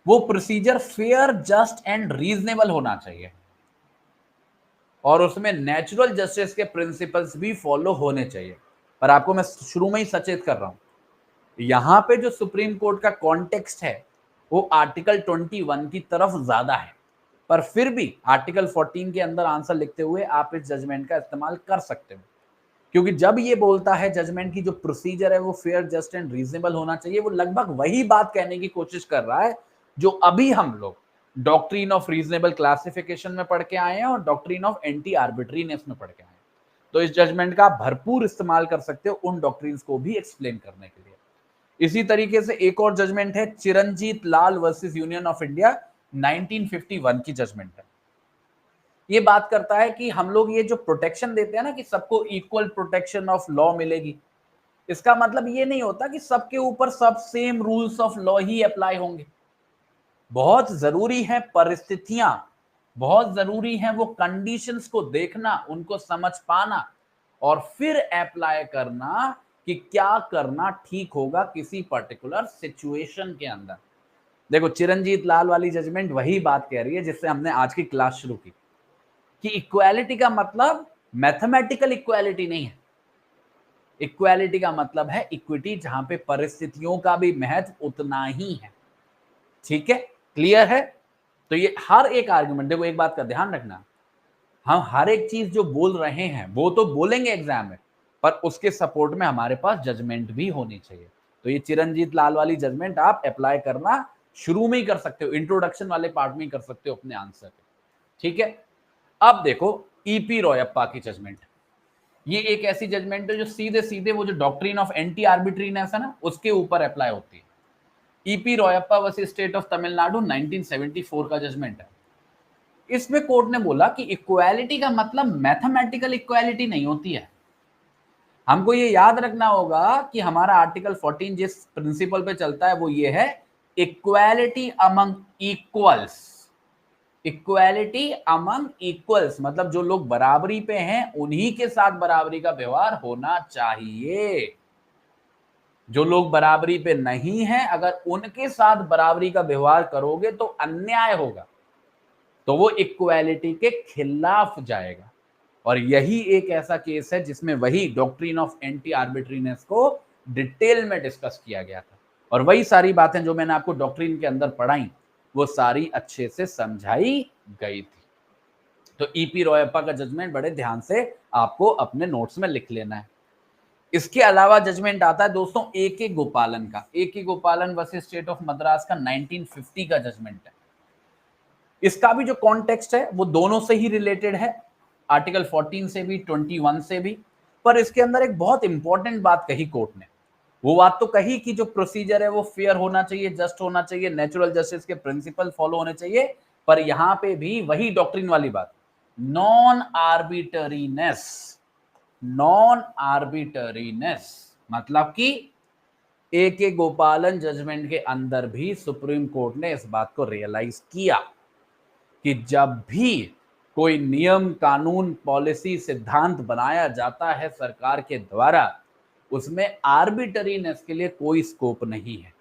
वो procedure fair, just and reasonable होना चाहिए, और उसमें नेचुरल जस्टिस के प्रिंसिपल्स भी फॉलो होने चाहिए। पर आपको मैं शुरू में ही सचेत कर रहा हूं, यहां पे जो सुप्रीम कोर्ट का कॉन्टेक्स्ट है वो आर्टिकल 21 की तरफ ज्यादा है, पर फिर भी आर्टिकल 14 के अंदर आंसर लिखते हुए आप इस जजमेंट का इस्तेमाल कर सकते हो, क्योंकि जब ये बोलता है जजमेंट की जो प्रोसीजर है वो फेयर, जस्ट एंड रीजनेबल होना चाहिए, वो लगभग वही बात कहने की कोशिश कर रहा है जो अभी हम लोग डॉक्ट्रिन ऑफ रीजनेबल क्लासिफिकेशन में पढ़ के आए हैं और डॉक्ट्रिन ऑफ एंटी आर्बिट्रीनेस में पढ़ के आए हैं। तो इस जजमेंट का भरपूर इस्तेमाल कर सकते हो उन डॉक्ट्रिन्स को भी एक्सप्लेन करने के लिए। इसी तरीके से एक और जजमेंट है चिरंजीत लाल वर्सेस यूनियन ऑफ इंडिया, 1951 की जजमेंट है। ये बात करता है कि हम लोग ये जो प्रोटेक्शन देते हैं ना, कि सबको इक्वल प्रोटेक्शन ऑफ लॉ मिलेगी, इसका मतलब ये नहीं होता कि सबके ऊपर सब same rules of law he apply होंगे। बहुत जरूरी है परिस्थितियां, बहुत जरूरी है वो कंडीशंस को देखना, उनको समझ पाना और फिर अप्लाई करना कि क्या करना ठीक होगा किसी पर्टिकुलर सिचुएशन के अंदर। देखो, चिरंजीत लाल वाली जजमेंट वही बात कह रही है जिससे हमने आज की क्लास शुरू की, कि इक्वालिटी का मतलब मैथमेटिकल इक्वालिटी नहीं है। इक्वालिटी का मतलब है इक्विटी, जहां पे परिस्थितियों का भी महत्व उतना ही है। ठीक है, क्लियर है? तो ये हर एक आर्गुमेंट, देखो एक बात का ध्यान रखना, हम हर एक चीज जो बोल रहे हैं वो तो बोलेंगे एग्जाम में, पर उसके सपोर्ट में हमारे पास जजमेंट भी होनी चाहिए। तो ये चिरंजीत लाल वाली जजमेंट आप अप्लाई करना शुरू में ही कर सकते हो, इंट्रोडक्शन वाले पार्ट में ही कर सकते हो अपने आंसर पे। ठीक है, अब देखो ईपी रॉयप्पा की जजमेंट। ये एक ऐसी जजमेंट है जो सीधे सीधे वो जो डॉक्ट्रिन ऑफ एंटी आर्बिट्रीनेस है ना, उसके ऊपर अप्लाई होती है। E P Royappa versus state of Tamil Nadu, 1974 का जजमेंट है। इसमें कोर्ट ने बोला कि इक्वालिटी का मतलब मैथमेटिकल इक्वालिटी नहीं होती है। हमको ये याद रखना होगा कि हमारा आर्टिकल 14 जिस प्रिंसिपल पे चलता है वो ये है, equality among equals. Equality among equals, मतलब जो लोग बराबरी पे हैं उन्हीं के साथ बराबरी का व्यवहार होना चाहिए। जो लोग बराबरी पे नहीं हैं, अगर उनके साथ बराबरी का व्यवहार करोगे तो अन्याय होगा, तो वो इक्वालिटी के खिलाफ जाएगा। और यही एक ऐसा केस है जिसमें वही डॉक्ट्रिन ऑफ एंटी आर्बिट्रीनेस को डिटेल में डिस्कस किया गया था, और वही सारी बातें जो मैंने आपको डॉक्ट्रिन के अंदर पढ़ाई वो सारी अच्छे से समझाई गई थी। तो ईपी रोयप्पा का जजमेंट बड़े ध्यान से आपको अपने नोट्स में लिख लेना है। इसके अलावा जजमेंट आता है दोस्तों ए के गोपालन का। ए के गोपालन वर्सेस स्टेट ऑफ मद्रास का 1950 का जजमेंट है। इसका भी जो कॉन्टेक्स्ट है वो दोनों से ही रिलेटेड है, आर्टिकल 14 से भी 21 से भी। पर इसके अंदर एक बहुत इंपॉर्टेंट बात कही कोर्ट ने। वो बात तो कही कि जो प्रोसीजर है वो फेयर होना चाहिए, जस्ट होना चाहिए, नेचुरल जस्टिस के प्रिंसिपल फॉलो होने चाहिए। पर यहां पे भी वही डॉक्ट्रिन वाली बात, नॉन आर्बिटरीनेस। नॉन आर्बिटरीनेस मतलब कि ए के गोपालन जजमेंट के अंदर भी सुप्रीम कोर्ट ने इस बात को रियलाइज किया कि जब भी कोई नियम, कानून, पॉलिसी, सिद्धांत बनाया जाता है सरकार के द्वारा, उसमें आर्बिटरीनेस के लिए कोई स्कोप नहीं है।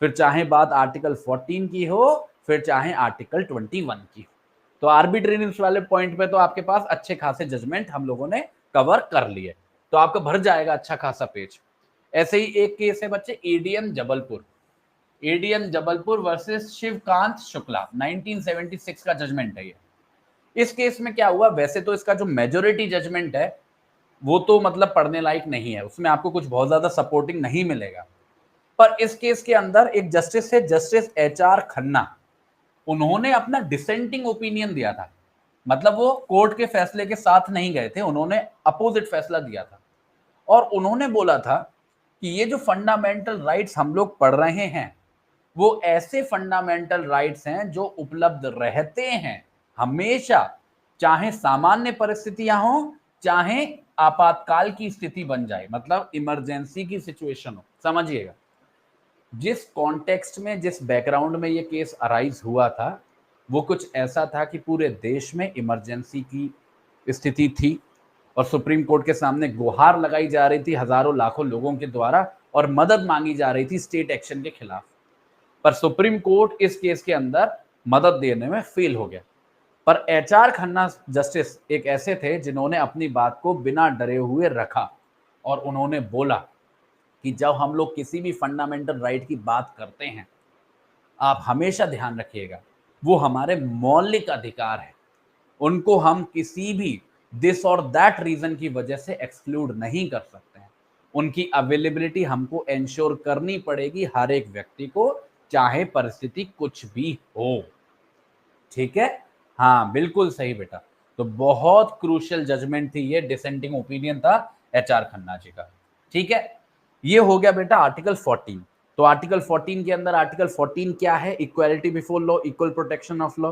फिर चाहे बात आर्टिकल 14 की हो, फिर चाहे आर्टिकल 21 की हो। तो आर्बिट्रेरियंस वाले पॉइंट पे तो आपके पास अच्छे खासे जजमेंट हम लोगों ने कवर कर लिए, तो आपका भर जाएगा अच्छा खासा पेज। ऐसे ही एक केस है बच्चे ADM Jabalpur. ADM Jabalpur versus Shivkant Shukla, 1976 का जजमेंट है ये। इस केस में क्या हुआ, वैसे तो इसका जो मेजोरिटी जजमेंट है वो तो मतलब पढ़ने लायक नहीं है, उसमें आपको कुछ बहुत ज्यादा सपोर्टिंग नहीं मिलेगा। पर इस केस के अंदर एक जस्टिस है, जस्टिस एचआर खन्ना, उन्होंने अपना डिसेंटिंग ओपिनियन दिया था। मतलब वो कोर्ट के फैसले के साथ नहीं गए थे, उन्होंने अपोजिट फैसला दिया था। और उन्होंने बोला था कि ये जो फंडामेंटल राइट्स हम लोग पढ़ रहे हैं वो ऐसे फंडामेंटल राइट्स हैं जो उपलब्ध रहते हैं हमेशा, चाहे सामान्य परिस्थितियां हो, चाहे आपातकाल की स्थिति बन जाए, मतलब इमरजेंसी की सिचुएशन हो। समझिएगा, जिस कॉन्टेक्स्ट में, जिस बैकग्राउंड में ये केस अराइज हुआ था वो कुछ ऐसा था कि पूरे देश में इमरजेंसी की स्थिति थी और सुप्रीम कोर्ट के सामने गुहार लगाई जा रही थी हजारों लाखों लोगों के द्वारा, और मदद मांगी जा रही थी स्टेट एक्शन के खिलाफ। पर सुप्रीम कोर्ट इस केस के अंदर मदद देने में फेल हो गया। पर एचआर खन्ना जस्टिस एक ऐसे थे जिन्होंने अपनी बात को बिना डरे हुए रखा, और उन्होंने बोला कि जब हम लोग किसी भी फंडामेंटल राइट की बात करते हैं, आप हमेशा ध्यान रखिएगा वो हमारे मौलिक अधिकार है, उनको हम किसी भी दिस और दैट रीजन की वजह से एक्सक्लूड नहीं कर सकते हैं। उनकी अवेलेबिलिटी हमको एंश्योर करनी पड़ेगी हर एक व्यक्ति को, चाहे परिस्थिति कुछ भी हो। ठीक है, हाँ बिल्कुल सही बेटा। तो बहुत क्रूशियल जजमेंट थी ये, डिसेंटिंग ओपिनियन था एचआर खन्ना जी का। ठीक है, ये हो गया बेटा आर्टिकल 14। तो आर्टिकल 14 के अंदर, आर्टिकल 14 क्या है, equality before law, equal protection of law.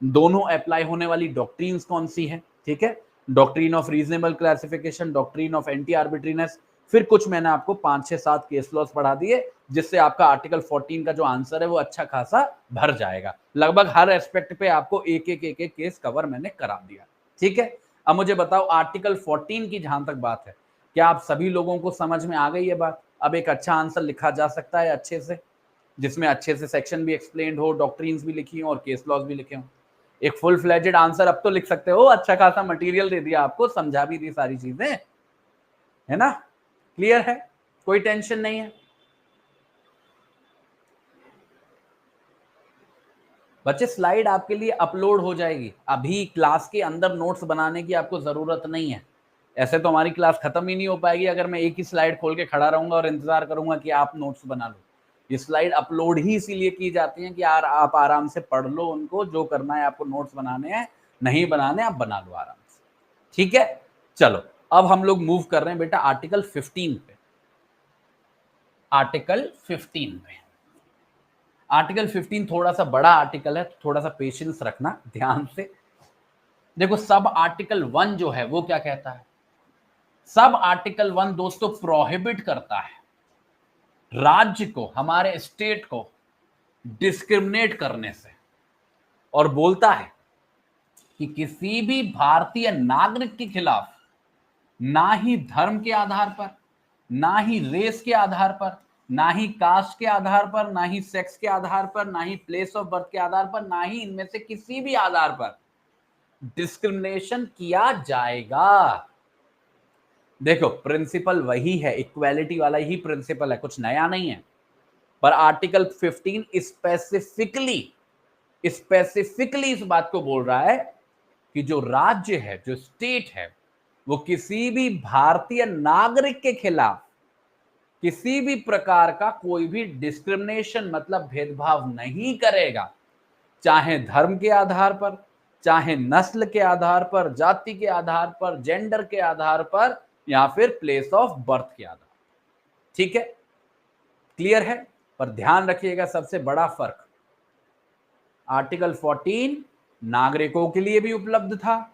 दोनों अप्लाई होने वाली डॉक्ट्रिन्स कौन सी है, ठीक है, doctrine of reasonable classification, doctrine of anti arbitrariness. फिर कुछ मैंने आपको 5, 6, 7 केस लॉस पढ़ा दिए, जिससे आपका आर्टिकल 14 का जो आंसर है वो अच्छा खासा भर जाएगा। लगभग हर एस्पेक्ट पे आपको एक एक केस कवर मैंने करा दिया। ठीक है, अब मुझे बताओ आर्टिकल 14 की जहां तक बात है, क्या आप सभी लोगों को समझ में आ गई है बात? अब एक अच्छा आंसर लिखा जा सकता है अच्छे से, जिसमें अच्छे से सेक्शन भी एक्सप्लेन्ड हो, डॉक्ट्रिन्स भी लिखी हो और केस लॉस भी लिखे हो। एक फुल फ्लेजेड आंसर अब तो लिख सकते हो, अच्छा खासा मटेरियल दे दिया आपको, समझा भी दी सारी चीजें, है ना? क्लियर है, कोई टेंशन नहीं है बच्चे। स्लाइड आपके लिए अपलोड हो जाएगी, अभी क्लास के अंदर नोट्स बनाने की आपको जरूरत नहीं है। ऐसे तो हमारी क्लास खत्म ही नहीं हो पाएगी अगर मैं एक ही स्लाइड खोल के खड़ा रहूंगा और इंतजार करूंगा कि आप नोट्स बना लो। ये स्लाइड अपलोड ही इसीलिए की जाती है कि यार आप आराम से पढ़ लो उनको, जो करना है आपको नोट्स बनाने हैं, नहीं बनाने आप बना लो आराम से। ठीक है, चलो अब हम लोग मूव कर रहे हैं बेटा आर्टिकल 15 पे। आर्टिकल 15 पे, आर्टिकल 15 थोड़ा सा बड़ा आर्टिकल है, तो थोड़ा सा पेशेंस रखना ध्यान से। देखो सब आर्टिकल 1 जो है वो क्या कहता है, सब आर्टिकल 1 दोस्तों प्रोहिबिट करता है राज्य को, हमारे स्टेट को डिस्क्रिमिनेट करने से, और बोलता है कि किसी भी भारतीय नागरिक के खिलाफ ना ही धर्म के आधार पर, ना ही रेस के आधार पर, ना ही कास्ट के आधार पर, ना ही सेक्स के आधार पर, ना ही प्लेस ऑफ बर्थ के आधार पर, ना ही इनमें से किसी भी आधार पर डिस्क्रिमिनेशन किया जाएगा। देखो प्रिंसिपल वही है, इक्वालिटी वाला ही प्रिंसिपल है, कुछ नया नहीं है। पर आर्टिकल 15 स्पेसिफिकली इस बात को बोल रहा है कि जो राज्य है, जो स्टेट है, वो किसी भी भारतीय नागरिक के खिलाफ किसी भी प्रकार का कोई भी डिस्क्रिमिनेशन मतलब भेदभाव नहीं करेगा, चाहे धर्म के आधार पर, चाहे नस्ल के आधार पर, जाति के आधार पर, जेंडर के आधार पर, या फिर प्लेस ऑफ बर्थ के आधार। ठीक है, क्लियर है। पर ध्यान रखिएगा सबसे बड़ा फर्क, आर्टिकल 14 नागरिकों के लिए भी उपलब्ध था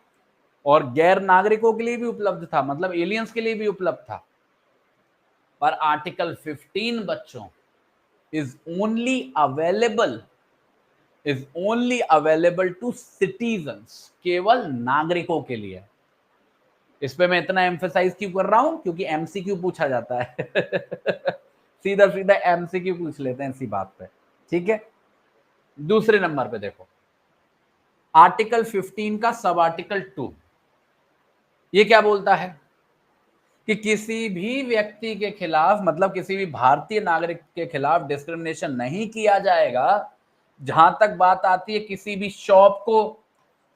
और गैर नागरिकों के लिए भी उपलब्ध था, मतलब एलियंस के लिए भी उपलब्ध था। पर आर्टिकल 15 बच्चों is only available to citizens, केवल नागरिकों के लिए। इस पे मैं इतना एम्फेसाइज क्यों कर रहा हूं, क्योंकि एमसीक्यू पूछा जाता है सीधा सीधा एमसीक्यू पूछ लेते हैं इसी बात पे। ठीक है, दूसरे नंबर पे देखो आर्टिकल 15 का सब आर्टिकल 2, ये क्या बोलता है कि किसी भी व्यक्ति के खिलाफ, मतलब किसी भी भारतीय नागरिक के खिलाफ डिस्क्रिमिनेशन नहीं किया जाएगा जहां तक बात आती है किसी भी शॉप को,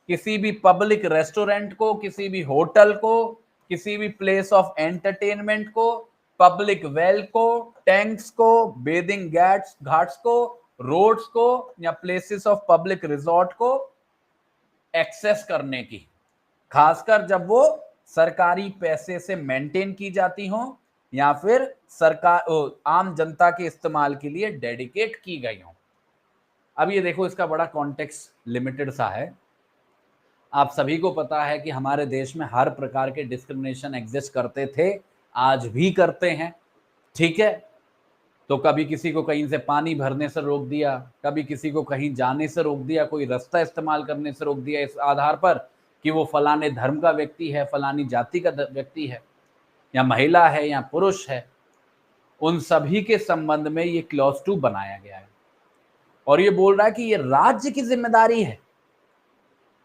किसी भी पब्लिक रेस्टोरेंट को, किसी भी होटल को, किसी भी प्लेस ऑफ एंटरटेनमेंट को, पब्लिक वेल को, टैंक्स को, बेदिंग घाट्स को, रोड्स को, या प्लेसेस ऑफ पब्लिक रिजॉर्ट को एक्सेस करने की, खासकर जब वो सरकारी पैसे से मेंटेन की जाती हो या फिर सरकार आम जनता के इस्तेमाल के लिए डेडिकेट की गई हो। अब ये देखो इसका बड़ा कॉन्टेक्स्ट लिमिटेड सा है। आप सभी को पता है कि हमारे देश में हर प्रकार के डिस्क्रिमिनेशन एग्जिस्ट करते थे, आज भी करते हैं। ठीक है, तो कभी किसी को कहीं से पानी भरने से रोक दिया, कभी किसी को कहीं जाने से रोक दिया, कोई रास्ता इस्तेमाल करने से रोक दिया इस आधार पर कि वो फलाने धर्म का व्यक्ति है, फलानी जाति का व्यक्ति है, या महिला है या पुरुष है। उन सभी के संबंध में ये क्लॉज 2 बनाया गया है और ये बोल रहा है कि ये राज्य की जिम्मेदारी है,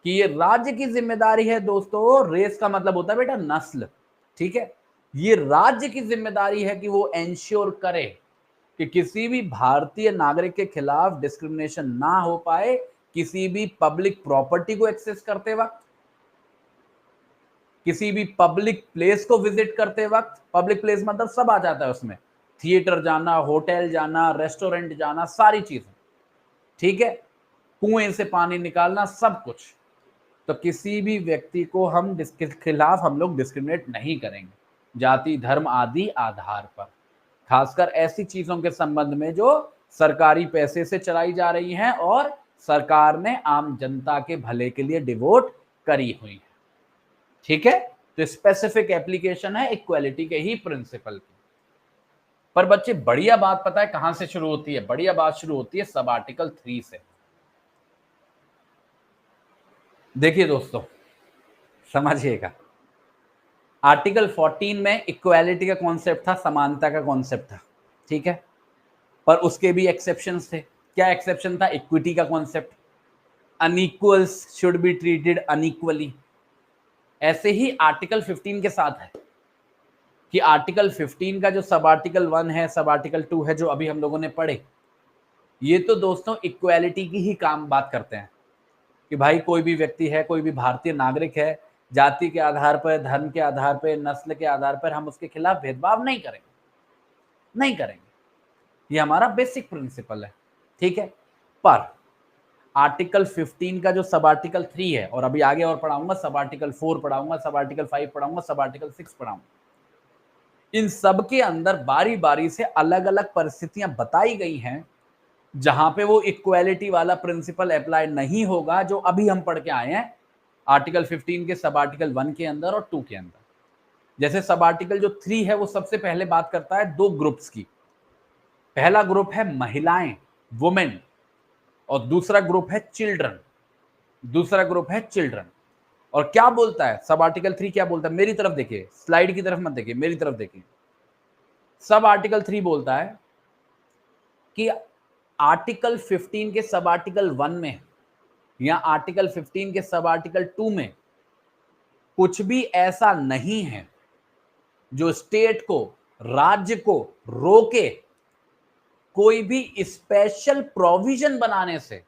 कि ये राज्य की जिम्मेदारी है। दोस्तों रेस का मतलब होता है बेटा नस्ल। ठीक है, ये राज्य की जिम्मेदारी है कि वो एंश्योर करे कि किसी भी भारतीय नागरिक के खिलाफ डिस्क्रिमिनेशन ना हो पाए, किसी भी पब्लिक प्रॉपर्टी को एक्सेस करते वक्त, किसी भी पब्लिक प्लेस को विजिट करते वक्त। पब्लिक प्लेस मतलब सब आ जाता है उसमें, थिएटर जाना, होटल जाना, रेस्टोरेंट जाना, सारी चीजें। ठीक है, कुएं से पानी निकालना, सब कुछ। तो किसी भी व्यक्ति को हम के खिलाफ हम लोग डिस्क्रिमिनेट नहीं करेंगे जाति, धर्म आदि आधार पर, खासकर ऐसी चीजों के संबंध में जो सरकारी पैसे से चलाई जा रही हैं और सरकार ने आम जनता के भले के लिए डिवोट करी हुई है। ठीक है, तो स्पेसिफिक एप्लीकेशन है इक्वालिटी के ही प्रिंसिपल की। पर बच्चे बढ़िया बात पता है कहां से शुरू होती है? बढ़िया बात शुरू होती है सब आर्टिकल 3 से। देखिए दोस्तों समझिएगा, आर्टिकल 14 में इक्वालिटी का कॉन्सेप्ट था, समानता का कॉन्सेप्ट था। ठीक है, पर उसके भी एक्सेप्शंस थे। क्या एक्सेप्शन था? इक्विटी का concept, unequals should be treated unequally. ऐसे ही आर्टिकल 15 के साथ है कि आर्टिकल 15 का जो सब आर्टिकल 1 है, सब आर्टिकल 2 है, जो अभी हम लोगों ने पढ़े, ये तो दोस्तों इक्वालिटी की ही काम बात करते हैं कि भाई कोई भी व्यक्ति है, कोई भी भारतीय नागरिक है, जाति के आधार पर, धर्म के आधार पर, नस्ल के आधार पर हम उसके खिलाफ भेदभाव नहीं करेंगे। ये हमारा बेसिक प्रिंसिपल है। ठीक है, पर आर्टिकल 15 का जो सब आर्टिकल 3 है, और अभी आगे और पढ़ाऊंगा, सब आर्टिकल 4 पढ़ाऊंगा, सब आर्टिकल 5 पढ़ाऊंगा, सब आर्टिकल 6 पढ़ाऊंगा, इन सब के अंदर बारी बारी से अलग अलग परिस्थितियां बताई गई हैं जहां पे वो इक्वालिटी वाला प्रिंसिपल अप्लाई नहीं होगा, जो अभी हम पढ़ के आए हैं आर्टिकल 15 के सब आर्टिकल 1 के अंदर और 2 के अंदर। जैसे सब आर्टिकल जो 3 है वो सबसे पहले बात करता है 2 ग्रुप्स की। पहला ग्रुप है महिलाएं, वुमेन, और दूसरा ग्रुप है चिल्ड्रन। दूसरा ग्रुप है चिल्ड्रन। और क्या बोलता है सब आर्टिकल 3, क्या बोलता है, मेरी तरफ देखिए, स्लाइड की तरफ मत देखिए, मेरी तरफ देखिए। सब आर्टिकल 3 बोलता है कि आर्टिकल 15 के सब आर्टिकल 1 में या आर्टिकल 15 के सब आर्टिकल 2 में कुछ भी ऐसा नहीं है जो स्टेट को, राज्य को रोके कोई भी स्पेशल प्रोविजन बनाने से,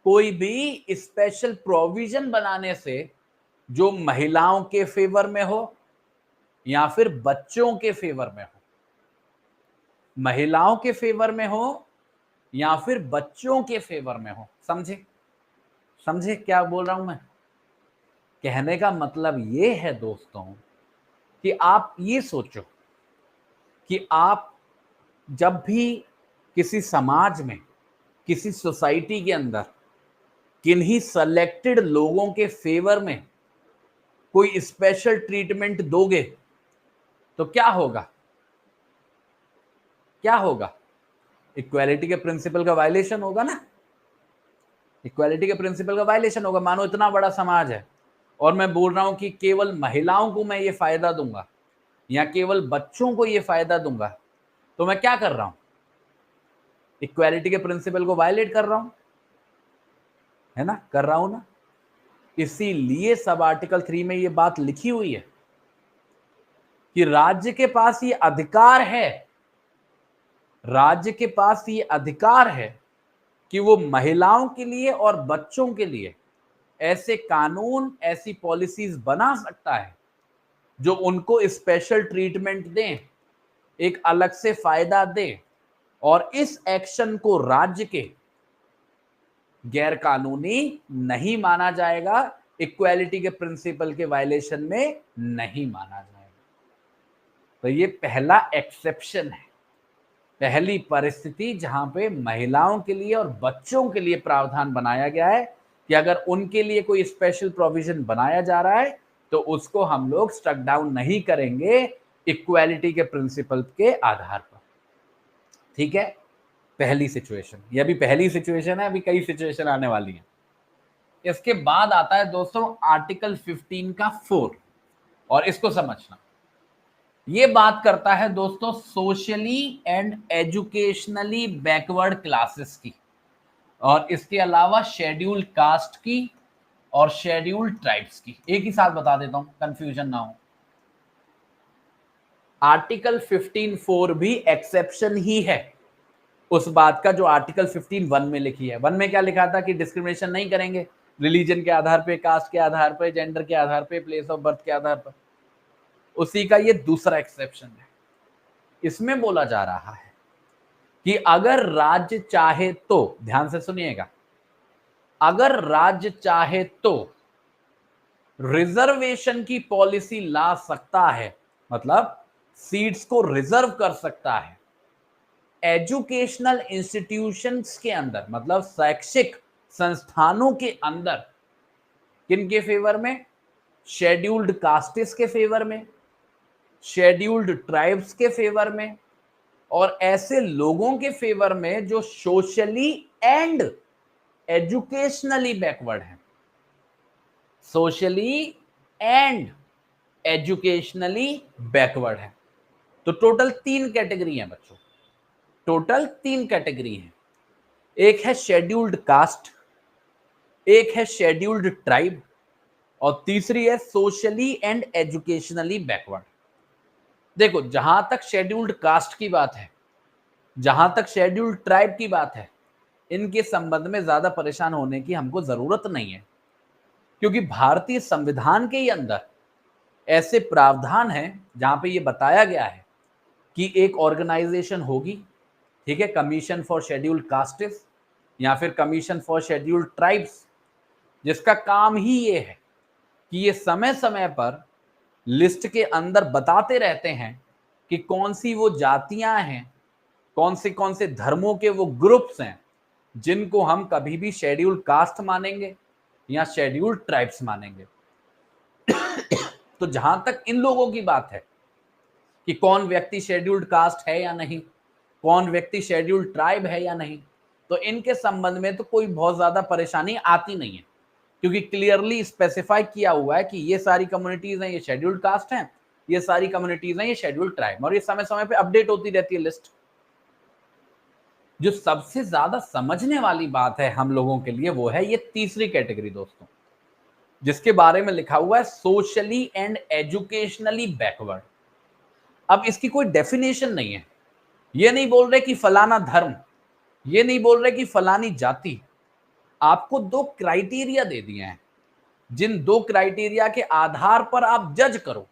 कोई भी स्पेशल प्रोविजन बनाने से जो महिलाओं के फेवर में हो या फिर बच्चों के फेवर में हो, महिलाओं के फेवर में हो या फिर बच्चों के फेवर में हो। समझे, समझे क्या बोल रहा हूं मैं? कहने का मतलब ये है दोस्तों कि आप ये सोचो कि आप जब भी किसी समाज में, किसी सोसाइटी के अंदर किन्हीं सेलेक्टेड लोगों के फेवर में कोई स्पेशल ट्रीटमेंट दोगे तो क्या होगा? क्या होगा? इक्वालिटी के प्रिंसिपल का वायलेशन होगा ना। इक्वालिटी के प्रिंसिपल का वायलेशन होगा। मानो इतना बड़ा समाज है और मैं बोल रहा हूं कि केवल महिलाओं को मैं ये फायदा दूंगा या केवल बच्चों को ये फायदा दूंगा, तो मैं क्या कर रहा हूं? इक्वालिटी के प्रिंसिपल को वायलेट कर रहा हूं, है ना, कर रहा हूं ना। इसीलिए सब आर्टिकल 3 में ये बात लिखी हुई है कि राज्य के पास ये अधिकार है, राज्य के पास ये अधिकार है कि वो महिलाओं के लिए और बच्चों के लिए ऐसे कानून, ऐसी पॉलिसीज बना सकता है जो उनको स्पेशल ट्रीटमेंट दें, एक अलग से फायदा दें, और इस एक्शन को राज्य के गैर कानूनी नहीं माना जाएगा, इक्वालिटी के प्रिंसिपल के वायलेशन में नहीं माना जाएगा। तो ये पहला एक्सेप्शन है, पहली परिस्थिति जहां पे महिलाओं के लिए और बच्चों के लिए प्रावधान बनाया गया है कि अगर उनके लिए कोई स्पेशल प्रोविजन बनाया जा रहा है तो उसको हम लोग स्ट्रक डाउन नहीं करेंगे इक्वालिटी के प्रिंसिपल के आधार पर। ठीक है, पहली सिचुएशन, ये अभी पहली सिचुएशन है, अभी कई सिचुएशन आने वाली हैं। इसके बाद आता है दोस्तों आर्टिकल 15 का 4, और इसको समझना। ये बात करता है दोस्तों socially and educationally backward classes की, और इसके अलावा शेड्यूल्ड कास्ट की और शेड्यूल्ड ट्राइब्स की। एक ही साथ बता देता हूं, कंफ्यूजन ना हो। आर्टिकल 15(4) भी एक्सेप्शन ही है उस बात का जो आर्टिकल 15(1) में लिखी है। 1 में क्या लिखा था कि डिस्क्रिमिनेशन नहीं करेंगे रिलीजन के आधार पे, कास्ट के आधार पे, जेंडर के आधार पे, प्लेस ऑफ बर्थ के आधार पर। उसी का ये दूसरा एक्सेप्शन है। इसमें बोला जा रहा है कि अगर राज्य चाहे तो, ध्यान से सुनिएगा, अगर राज्य चाहे तो रिजर्वेशन की पॉलिसी ला सकता है, मतलब सीट्स को रिजर्व कर सकता है एजुकेशनल इंस्टीट्यूशंस के अंदर, मतलब शैक्षिक संस्थानों के अंदर। किन के फेवर में? शेड्यूल्ड कास्टिस के फेवर में, शेड्यूल्ड ट्राइब्स के फेवर में, और ऐसे लोगों के फेवर में जो सोशली एंड एजुकेशनली बैकवर्ड हैं। सोशली एंड एजुकेशनली बैकवर्ड है। तो टोटल 3 कैटेगरी है बच्चों, टोटल 3 कैटेगरी है। एक है शेड्यूल्ड कास्ट, एक है शेड्यूल्ड ट्राइब, और तीसरी है सोशली एंड एजुकेशनली बैकवर्ड। देखो, जहां तक शेड्यूल्ड कास्ट की बात है, जहां तक शेड्यूल्ड ट्राइब की बात है, इनके संबंध में ज्यादा परेशान होने की हमको जरूरत नहीं है, क्योंकि भारतीय संविधान के ही अंदर ऐसे प्रावधान हैं जहां पे ये बताया गया है कि एक ऑर्गेनाइजेशन होगी, ठीक है, कमीशन फॉर शेड्यूल्ड कास्टिस या फिर कमीशन फॉर शेड्यूल्ड ट्राइब्स, जिसका काम ही ये है कि ये समय समय पर लिस्ट के अंदर बताते रहते हैं कि कौन सी वो जातियां हैं, कौन से धर्मों के वो ग्रुप्स हैं जिनको हम कभी भी शेड्यूल्ड कास्ट मानेंगे या शेड्यूल्ड ट्राइब्स मानेंगे। तो जहां तक इन लोगों की बात है कि कौन व्यक्ति शेड्यूल्ड कास्ट है या नहीं, कौन व्यक्ति शेड्यूल्ड ट्राइब है या नहीं, तो इनके संबंध में तो कोई बहुत ज्यादा परेशानी आती नहीं है। क्योंकि क्लियरली स्पेसिफाई किया हुआ है कि ये सारी कम्युनिटीज हैं, ये शेड्यूल्ड कास्ट हैं, ये सारी कम्युनिटीज हैं, ये शेड्यूल्ड ट्राइब, और ये समय समय पे अपडेट होती रहती है लिस्ट। जो सबसे ज्यादा समझने वाली बात है हम लोगों के लिए वो है ये तीसरी कैटेगरी दोस्तों, जिसके बारे में लिखा हुआ है सोशली एंड एजुकेशनली बैकवर्ड। अब इसकी कोई डेफिनेशन नहीं है, ये नहीं बोल रहे कि फलाना धर्म, ये नहीं बोल रहे कि फलानी जाति, आपको दो क्राइटेरिया दे दिए हैं, जिन दो क्राइटेरिया के आधार पर आप जज करो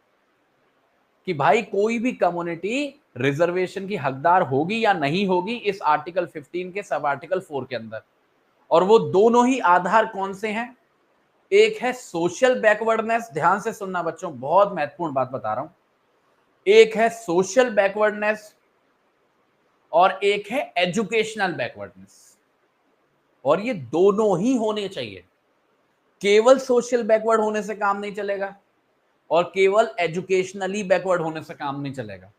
कि भाई कोई भी कम्युनिटी रिजर्वेशन की हकदार होगी या नहीं होगी इस आर्टिकल 15 के सब आर्टिकल 4 के अंदर। और वो दोनों ही आधार कौन से हैं? एक है सोशल बैकवर्डनेस, ध्यान से सुनना बच्चों, बहुत महत्वपूर्ण बात बता रहा हूं। एक है सोशल बैकवर्डनेस और एक है एजुकेशनल बैकवर्डनेस, और ये दोनों ही होने चाहिए। केवल सोशल बैकवर्ड होने से काम नहीं चलेगा और केवल एजुकेशनली बैकवर्ड होने से काम नहीं चलेगा।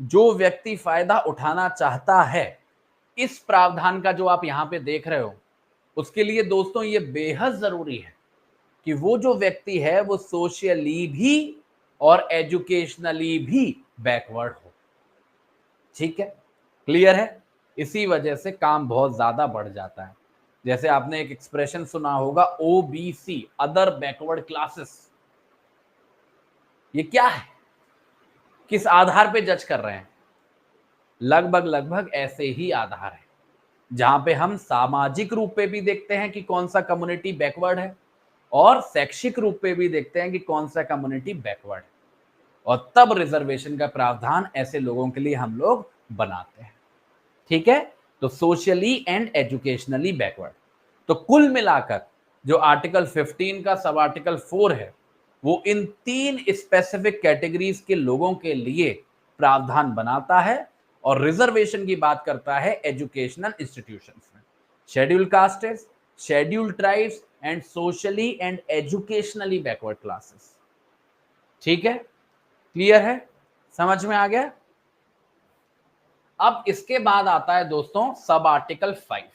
जो व्यक्ति फायदा उठाना चाहता है इस प्रावधान का जो आप यहां पे देख रहे हो, उसके लिए दोस्तों ये बेहद जरूरी है कि वो जो व्यक्ति है वो सोशली भी और एजुकेशनली भी बैकवर्ड हो। ठीक है, क्लियर है? इसी वजह से काम बहुत ज्यादा बढ़ जाता है। जैसे आपने एक एक्सप्रेशन सुना होगा ओबीसी, अदर बैकवर्ड क्लासेस। ये क्या है, किस आधार पे जज कर रहे हैं? लगभग ऐसे ही आधार है, जहां पे हम सामाजिक रूप पे भी देखते हैं कि कौन सा कम्युनिटी बैकवर्ड है और शैक्षिक रूप पे भी देखते हैं कि कौन सा कम्युनिटी बैकवर्ड है, और तब रिजर्वेशन का प्रावधान ऐसे लोगों के लिए हम लोग बनाते हैं। ठीक है, तो सोशली एंड एजुकेशनली बैकवर्ड। तो कुल मिलाकर जो आर्टिकल 15 का सब आर्टिकल 4 है वो इन तीन स्पेसिफिक कैटेगरीज के लोगों के लिए प्रावधान बनाता है और रिजर्वेशन की बात करता है एजुकेशनल इंस्टीट्यूशंस में। Schedule castes, schedule tribes and socially and educationally backward classes. ठीक है, क्लियर है, समझ में आ गया? अब इसके बाद आता है दोस्तों सब आर्टिकल 5।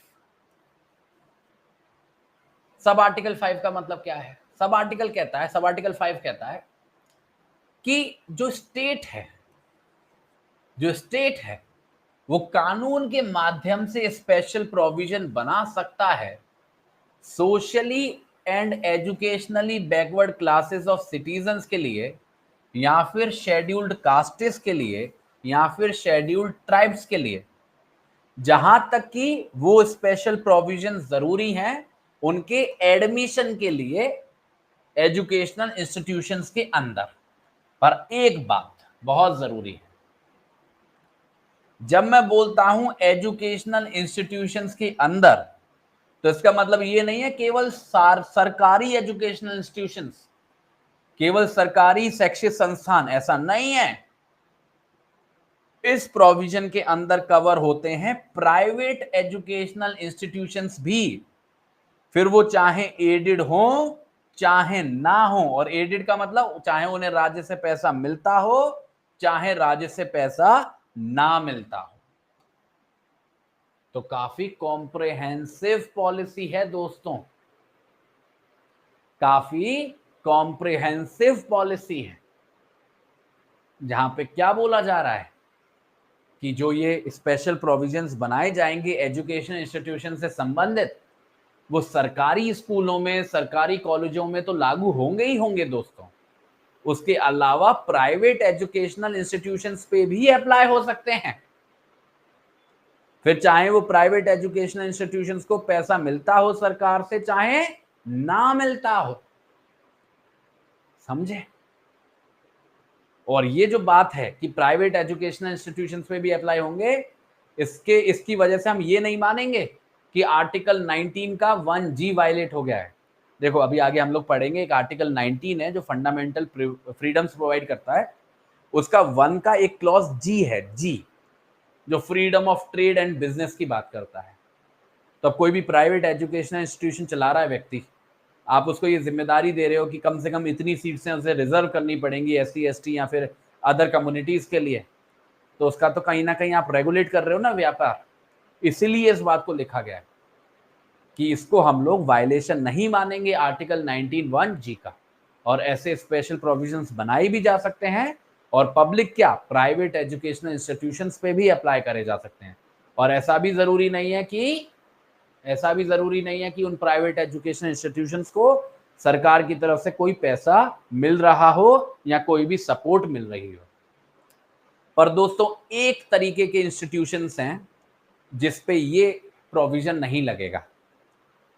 सब आर्टिकल 5 का मतलब क्या है? सब आर्टिकल कहता है, सब आर्टिकल 5 कहता है कि जो स्टेट है वो कानून के माध्यम से स्पेशल प्रोविजन बना सकता है socially and educationally backward classes of citizens के लिए, या फिर शेड्यूल्ड कास्टेस के लिए, या फिर शेड्यूल्ड ट्राइब्स के लिए, जहां तक कि वो स्पेशल प्रोविजन जरूरी हैं उनके एडमिशन के लिए एजुकेशनल इंस्टीट्यूशंस के अंदर। पर एक बात बहुत जरूरी है, जब मैं बोलता हूं एजुकेशनल इंस्टीट्यूशंस के अंदर, तो इसका मतलब ये नहीं है केवल सरकारी एजुकेशनल इंस्टीट्यूशंस, केवल सरकारी शैक्षिक संस्थान, ऐसा नहीं है। इस प्रोविजन के अंदर कवर होते हैं प्राइवेट एजुकेशनल इंस्टीट्यूशंस भी, फिर वो चाहे एडेड हो चाहे ना हो। और एडेड का मतलब चाहे उन्हें राज्य से पैसा मिलता हो चाहे राज्य से पैसा ना मिलता हो। तो काफी कॉम्प्रिहेंसिव पॉलिसी है दोस्तों, काफी कॉम्प्रिहेंसिव पॉलिसी है, जहां पे क्या बोला जा रहा है कि जो ये स्पेशल प्रोविजंस बनाए जाएंगे एजुकेशन इंस्टीट्यूशन से संबंधित, वो सरकारी स्कूलों में, सरकारी कॉलेजों में तो लागू होंगे ही होंगे दोस्तों, उसके अलावा प्राइवेट एजुकेशनल इंस्टीट्यूशंस पे भी अप्लाई हो सकते हैं। फिर चाहे वो प्राइवेट एजुकेशनल इंस्टीट्यूशंस को पैसा मिलता हो सरकार से चाहे ना मिलता हो, समझे? और ये जो बात है कि प्राइवेट एजुकेशनल इंस्टीट्यूशंस में भी अप्लाई होंगे, इसकी वजह से हम ये नहीं मानेंगे कि आर्टिकल 19 का 1G वायलेट हो गया है। देखो अभी आगे हम लोग पढ़ेंगे, एक आर्टिकल 19 है जो फंडामेंटल फ्रीडम्स प्रोवाइड करता है, उसका 1 का एक क्लॉज G है, G, जो freedom of trade and business की बात करता है। तो अब कोई भी प्राइवेट एजुकेशनल इंस्टीट्यूशन चला रहा है व्यक्ति, आप उसको ये जिम्मेदारी दे रहे हो कि कम से कम इतनी सीट्स उसे रिजर्व करनी पड़ेंगी SC ST या फिर अदर कम्युनिटीज के लिए, तो उसका तो कहीं ना कहीं आप रेगुलेट कर रहे हो ना व्यापार, इसीलिए इस बात को लिखा गया है। कि इसको हम लोग वायलेशन नहीं मानेंगे आर्टिकल 19(1)(g) का, और ऐसे स्पेशल प्रोविजंस बनाए भी जा सकते हैं और पब्लिक क्या प्राइवेट एजुकेशनल इंस्टीट्यूशंस पे भी अप्लाई करे जा सकते हैं। और ऐसा भी जरूरी नहीं है कि उन प्राइवेट एजुकेशनल इंस्टीट्यूशंस को सरकार की तरफ से कोई पैसा मिल रहा हो या कोई भी सपोर्ट मिल रही हो। पर दोस्तों एक तरीके के इंस्टीट्यूशंस हैं जिस पे ये प्रोविजन नहीं लगेगा,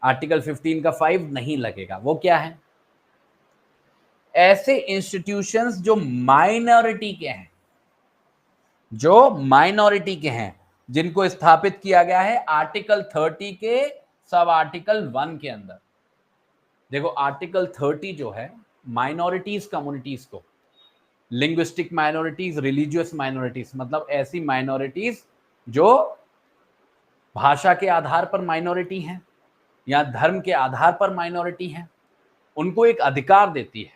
आर्टिकल 15 का 5 नहीं लगेगा। वो क्या है? ऐसे इंस्टीट्यूशंस जो माइनॉरिटी के हैं, जिनको स्थापित किया गया है आर्टिकल 30 के सब आर्टिकल 1 के अंदर। देखो आर्टिकल 30 जो है माइनॉरिटीज कम्युनिटीज को, लिंग्विस्टिक माइनॉरिटीज, रिलीजियस माइनॉरिटीज, मतलब ऐसी माइनॉरिटीज जो भाषा के आधार पर माइनॉरिटी हैं या धर्म के आधार पर माइनॉरिटी हैं, उनको एक अधिकार देती है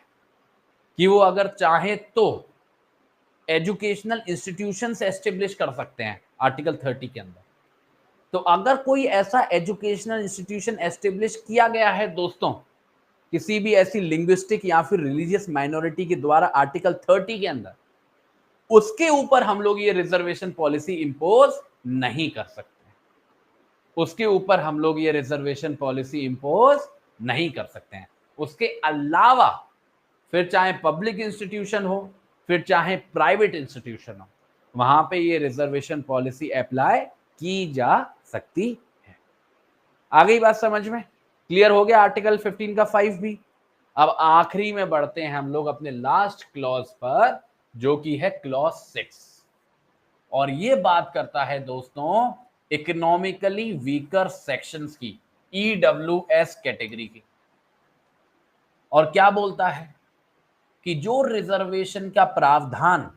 कि वो अगर चाहे तो एजुकेशनल इंस्टीट्यूशंस एस्टेब्लिश कर सकते हैं आर्टिकल 30 के अंदर। तो अगर कोई ऐसा एजुकेशनल इंस्टीट्यूशन एस्टेब्लिश किया गया है दोस्तों किसी भी ऐसी लिंग्विस्टिक या फिर रिलीजियस माइनॉरिटी के द्वारा आर्टिकल 30 के अंदर, उसके ऊपर हम लोग ये रिजर्वेशन पॉलिसी इंपोज नहीं कर सकते। उसके ऊपर हम लोग ये रिजर्वेशन पॉलिसी इंपोज नहीं कर सकते हैं। उसके अलावा फिर चाहे पब्लिक इंस्टीट्यूशन हो फिर चाहे प्राइवेट इंस्टीट्यूशन हो, वहां पे ये रिजर्वेशन पॉलिसी अप्लाई की जा सकती है। आ गई बात समझ में? क्लियर हो गया आर्टिकल 15 का 5 भी। अब आखिरी में बढ़ते हैं हम लोग अपने लास्ट क्लॉज पर, जो कि है क्लॉज 6, और ये बात करता है दोस्तों इकोनॉमिकली वीकर सेक्शंस की, EWS कैटेगरी की। और क्या बोलता है कि जो रिजर्वेशन का प्रावधान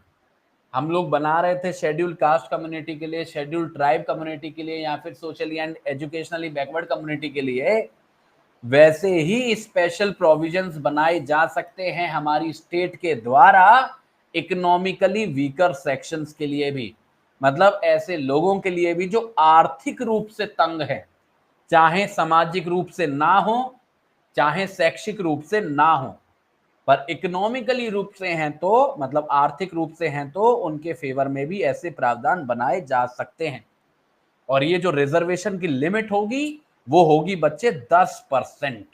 हम लोग बना रहे थे शेड्यूल कास्ट कम्युनिटी के लिए, शेड्यूल ट्राइब कम्युनिटी के लिए या फिर socially and educationally backward community के लिए, वैसे ही स्पेशल प्रोविजंस बनाए जा सकते हैं हमारी स्टेट के द्वारा इकोनॉमिकली वीकर सेक्शंस के लिए भी। मतलब ऐसे लोगों के लिए भी जो आर्थिक रूप से तंग है, चाहे सामाजिक रूप से ना हो चाहे शैक्षिक रूप से ना हो, पर इकोनॉमिकली रूप से हैं तो मतलब आर्थिक रूप से हैं तो उनके फेवर में भी ऐसे प्रावधान बनाए जा सकते हैं। और ये जो रिजर्वेशन की लिमिट होगी वो होगी बच्चे 10%,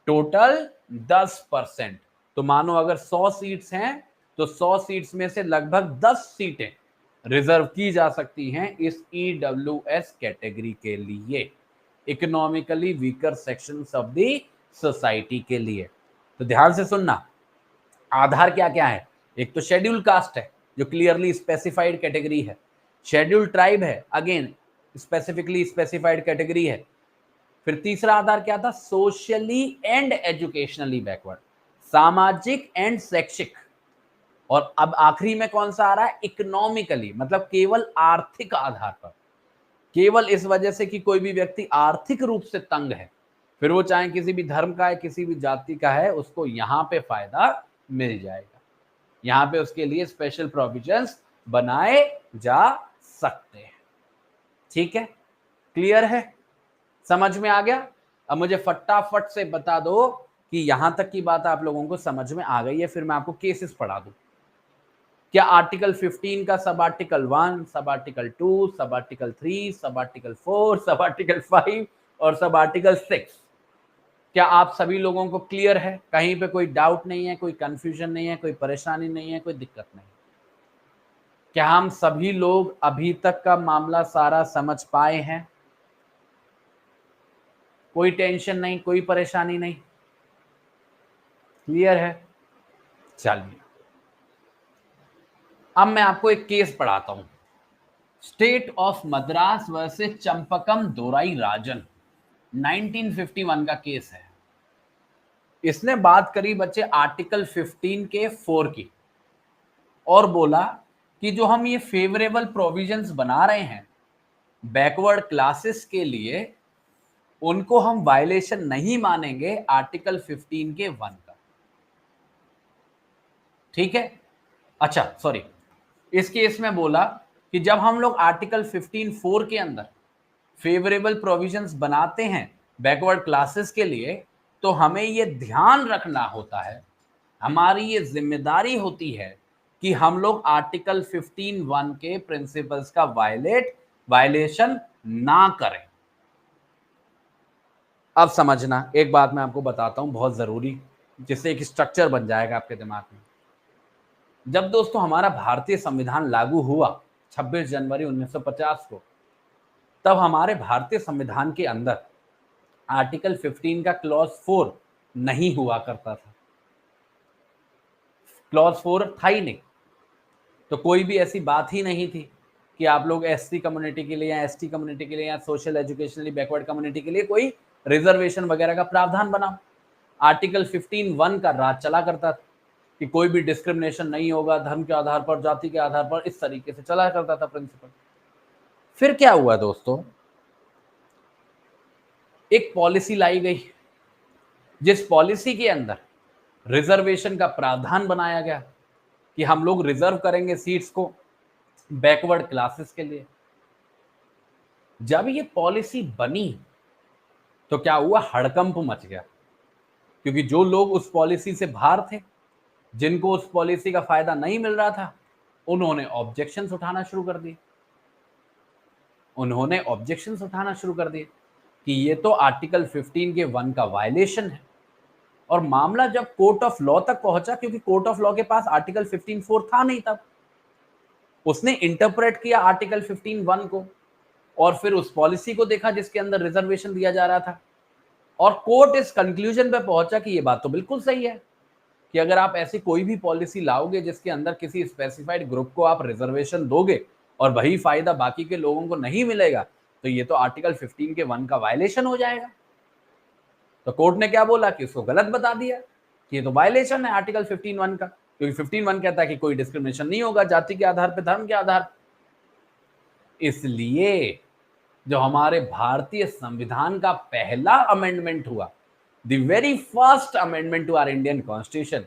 टोटल 10%। तो मानो अगर 100 सीट्स हैं तो 100 सीट्स में से लगभग 10 सीटें रिजर्व की जा सकती हैं इस EWS कैटेगरी के लिए, economically weaker sections of the society के लिए। तो ध्यान से सुनना, आधार क्या क्या है? एक तो शेड्यूल कास्ट है जो क्लियरली स्पेसिफाइड कैटेगरी है, शेड्यूल ट्राइब है अगेन स्पेसिफिकली स्पेसिफाइड कैटेगरी है, फिर तीसरा आधार क्या था? सोशली एंड एजुकेशनली बैकवर्ड, सामाजिक एंड शैक्षिक, और अब आखिरी में कौन सा आ रहा है? इकोनॉमिकली, मतलब केवल आर्थिक आधार पर, केवल इस वजह से कि कोई भी व्यक्ति आर्थिक रूप से तंग है, फिर वो चाहे किसी भी धर्म का है किसी भी जाति का है, उसको यहां पे फायदा मिल जाएगा। यहां पे उसके लिए स्पेशल प्रोविजंस बनाए जा सकते हैं। ठीक है, क्लियर है, समझ में आ गया? अब मुझे फटाफट से बता दो कि यहां तक की बात आप लोगों को समझ में आ गई है, फिर मैं आपको केसेस पढ़ा दूं। क्या आर्टिकल 15 का sub article 1, sub article 2, sub article 3, sub article 4, sub article 5 और सब आर्टिकल 6, क्या आप सभी लोगों को क्लियर है? कहीं पे कोई डाउट नहीं है, कोई कंफ्यूजन नहीं है, कोई परेशानी नहीं है, कोई दिक्कत नहीं? क्या हम सभी लोग अभी तक का मामला सारा समझ पाए हैं? कोई टेंशन नहीं, कोई परेशानी नहीं, क्लियर है? चलिए अब मैं आपको एक केस पढ़ाता हूं, state of Madras versus Champakam Dorairajan, 1951 का केस है। इसने बात करी बच्चे आर्टिकल 15 के 4 की, और बोला कि जो हम ये फेवरेबल प्रोविजंस बना रहे हैं बैकवर्ड क्लासेस के लिए, उनको हम वायलेशन नहीं मानेंगे आर्टिकल 15 के 1 का। ठीक है, अच्छा सॉरी, इस केस में बोला कि जब हम लोग आर्टिकल 15 4 के अंदर फेवरेबल प्रोविजंस बनाते हैं बैकवर्ड क्लासेस के लिए, तो हमें ये ध्यान रखना होता है, हमारी ये जिम्मेदारी होती है कि हम लोग आर्टिकल 15(1) के प्रिंसिपल्स का वायलेशन ना करें। अब समझना, एक बात मैं आपको बताता हूं बहुत जरूरी, जिससे एक स्ट्रक्चर बन जाएगा आपके दिमाग में। जब दोस्तों हमारा भारतीय संविधान लागू हुआ 26 जनवरी 1950 को, तब हमारे भारतीय संविधान के अंदर आर्टिकल 15 का क्लॉज 4 नहीं हुआ करता था। क्लॉज 4 था ही नहीं, तो कोई भी ऐसी बात ही नहीं थी कि आप लोग एससी कम्युनिटी के लिए या एसटी कम्युनिटी के लिए या सोशल एजुकेशनली बैकवर्ड कम्युनिटी के लिए कोई रिजर्वेशन वगैरह का प्रावधान बनाओ। आर्टिकल 15(1) का राज चला करता था कि कोई भी डिस्क्रिमिनेशन नहीं होगा धर्म के आधार पर, जाति के आधार पर, इस तरीके से चला करता था प्रिंसिपल। फिर क्या हुआ दोस्तों, एक पॉलिसी लाई गई, जिस पॉलिसी के अंदर रिजर्वेशन का प्रावधान बनाया गया कि हम लोग रिजर्व करेंगे सीट्स को बैकवर्ड क्लासेस के लिए। जब ये पॉलिसी बनी तो क्या हुआ, हड़कंप मच गया, क्योंकि जो लोग उस पॉलिसी से बाहर थे, जिनको उस पॉलिसी का फायदा नहीं मिल रहा था, उन्होंने ऑब्जेक्शंस उठाना शुरू कर दिए। कि ये तो आर्टिकल 15 के 1 का वायलेशन है। और मामला जब कोर्ट ऑफ लॉ तक पहुंचा, क्योंकि कोर्ट ऑफ लॉ के पास आर्टिकल 15(4) था नहीं तब, उसने इंटरप्रेट किया आर्टिकल 15(1) को और फिर उस पॉलिसी को देखा जिसके अंदर रिजर्वेशन दिया जा रहा था, और कोर्ट इस कंक्लूजन पे पहुंचा कि ये बात तो बिल्कुल सही है कि अगर आप ऐसी कोई भी पॉलिसी लाओगे जिसके अंदर किसी स्पेसिफाइड ग्रुप को आप रिजर्वेशन दोगे और वही फायदा बाकी के लोगों को नहीं मिलेगा, तो ये तो आर्टिकल 15 के 1 का वायलेशन हो जाएगा। तो कोर्ट ने क्या बोला कि उसको गलत बता दिया कि ये तो वायलेशन है आर्टिकल 15(1) का, क्योंकि 15(1) कहता है कि कोई डिस्क्रिमिनेशन नहीं होगा जाति के आधार पर, धर्म के आधार पर। इसलिए जो हमारे भारतीय संविधान का पहला अमेंडमेंट हुआ, the very first amendment to our Indian constitution,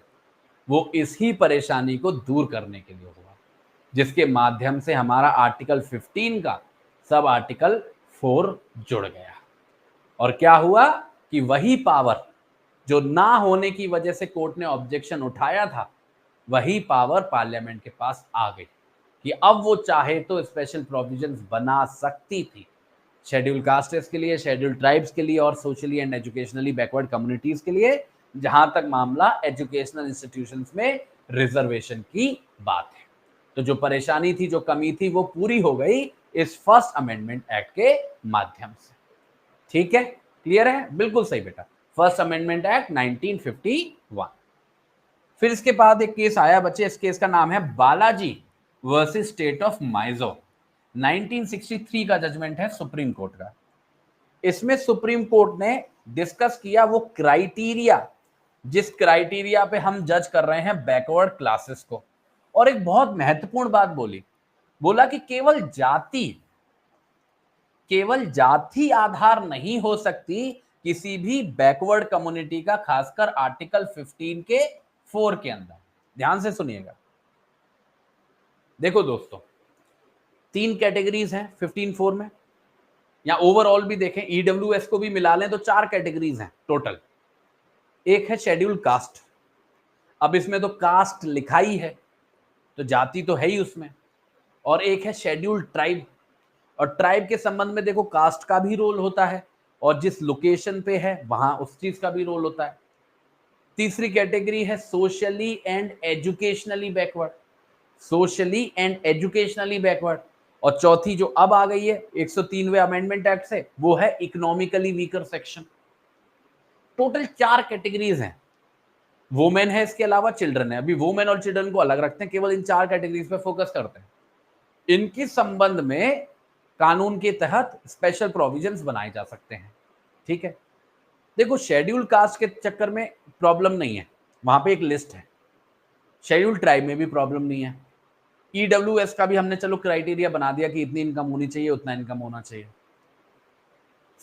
वो इसी परेशानी को दूर करने के लिए हुआ, जिसके माध्यम से हमारा आर्टिकल 15 का सब आर्टिकल 4 जुड़ गया। और क्या हुआ कि वही पावर जो ना होने की वजह से कोर्ट ने ऑब्जेक्शन उठाया था, वही पावर पार्लियामेंट के पास आ गई कि अब वो चाहे तो स्पेशल प्रोविजंस बना सकती थी शेड्यूल कास्ट्स के लिए, शेड्यूल ट्राइब्स के लिए और socially and educationally backward communities के लिए, जहां तक मामला एजुकेशनल इंस्टीट्यूशंस में रिजर्वेशन की बात है। तो जो परेशानी थी, जो कमी थी, वो पूरी हो गई इस फर्स्ट अमेंडमेंट एक्ट के माध्यम से। ठीक है, क्लियर है? बिल्कुल सही बेटा, फर्स्ट अमेंडमेंट एक्ट 1951। फिर इसके बाद एक केस आया बच्चे, इस केस का नाम है Balaji versus state of MyJio. 1963 का जजमेंट है सुप्रीम कोर्ट का। इसमें सुप्रीम कोर्ट ने डिस्कस किया वो क्राइटेरिया, जिस क्राइटेरिया पे हम जज कर रहे हैं बैकवर्ड क्लासेस को, और एक बहुत महत्वपूर्ण बात बोला कि केवल जाति आधार नहीं हो सकती किसी भी बैकवर्ड कम्युनिटी का, खासकर आर्टिकल 15 के 4 के अंदर। ध्यान से सुनिएगा। देखो दोस्तों, 3 कैटेगरीज हैं 15(4) में, या ओवरऑल भी देखें, ईडब्ल्यूएस को भी मिला लें तो 4 कैटेगरीज हैं टोटल। एक है शेड्यूल कास्ट, अब इसमें तो कास्ट लिखा ही है तो जाति तो है ही उसमें। और एक है शेड्यूल ट्राइब, और ट्राइब के संबंध में देखो कास्ट का भी रोल होता है और जिस लोकेशन पे है वहां उस चीज का भी रोल होता है। तीसरी कैटेगरी है सोशली एंड एजुकेशनली बैकवर्ड, और चौथी जो अब आ गई है 103वें अमेंडमेंट एक्ट से, वो है economically weaker section. Total 4 categories हैं। वुमेन है, इसके अलावा चिल्ड्रन है। अभी वुमेन और चिल्ड्रन को अलग रखते हैं, केवल इन 4 कैटेगरीज पे फोकस करते हैं। इनके संबंध में कानून के तहत स्पेशल प्रोविजंस बनाए जा सकते हैं। ठीक है, देखो शेड्यूल कास्ट के चक्कर में प्रॉब्लम नहीं है, वहां पे एक लिस्ट है। शेड्यूल ट्राइब में भी प्रॉब्लम नहीं है। ईडब्ल्यूएस का भी हमने चलो क्राइटेरिया बना दिया कि इतनी इनकम होनी चाहिए, उतना इनकम होना चाहिए।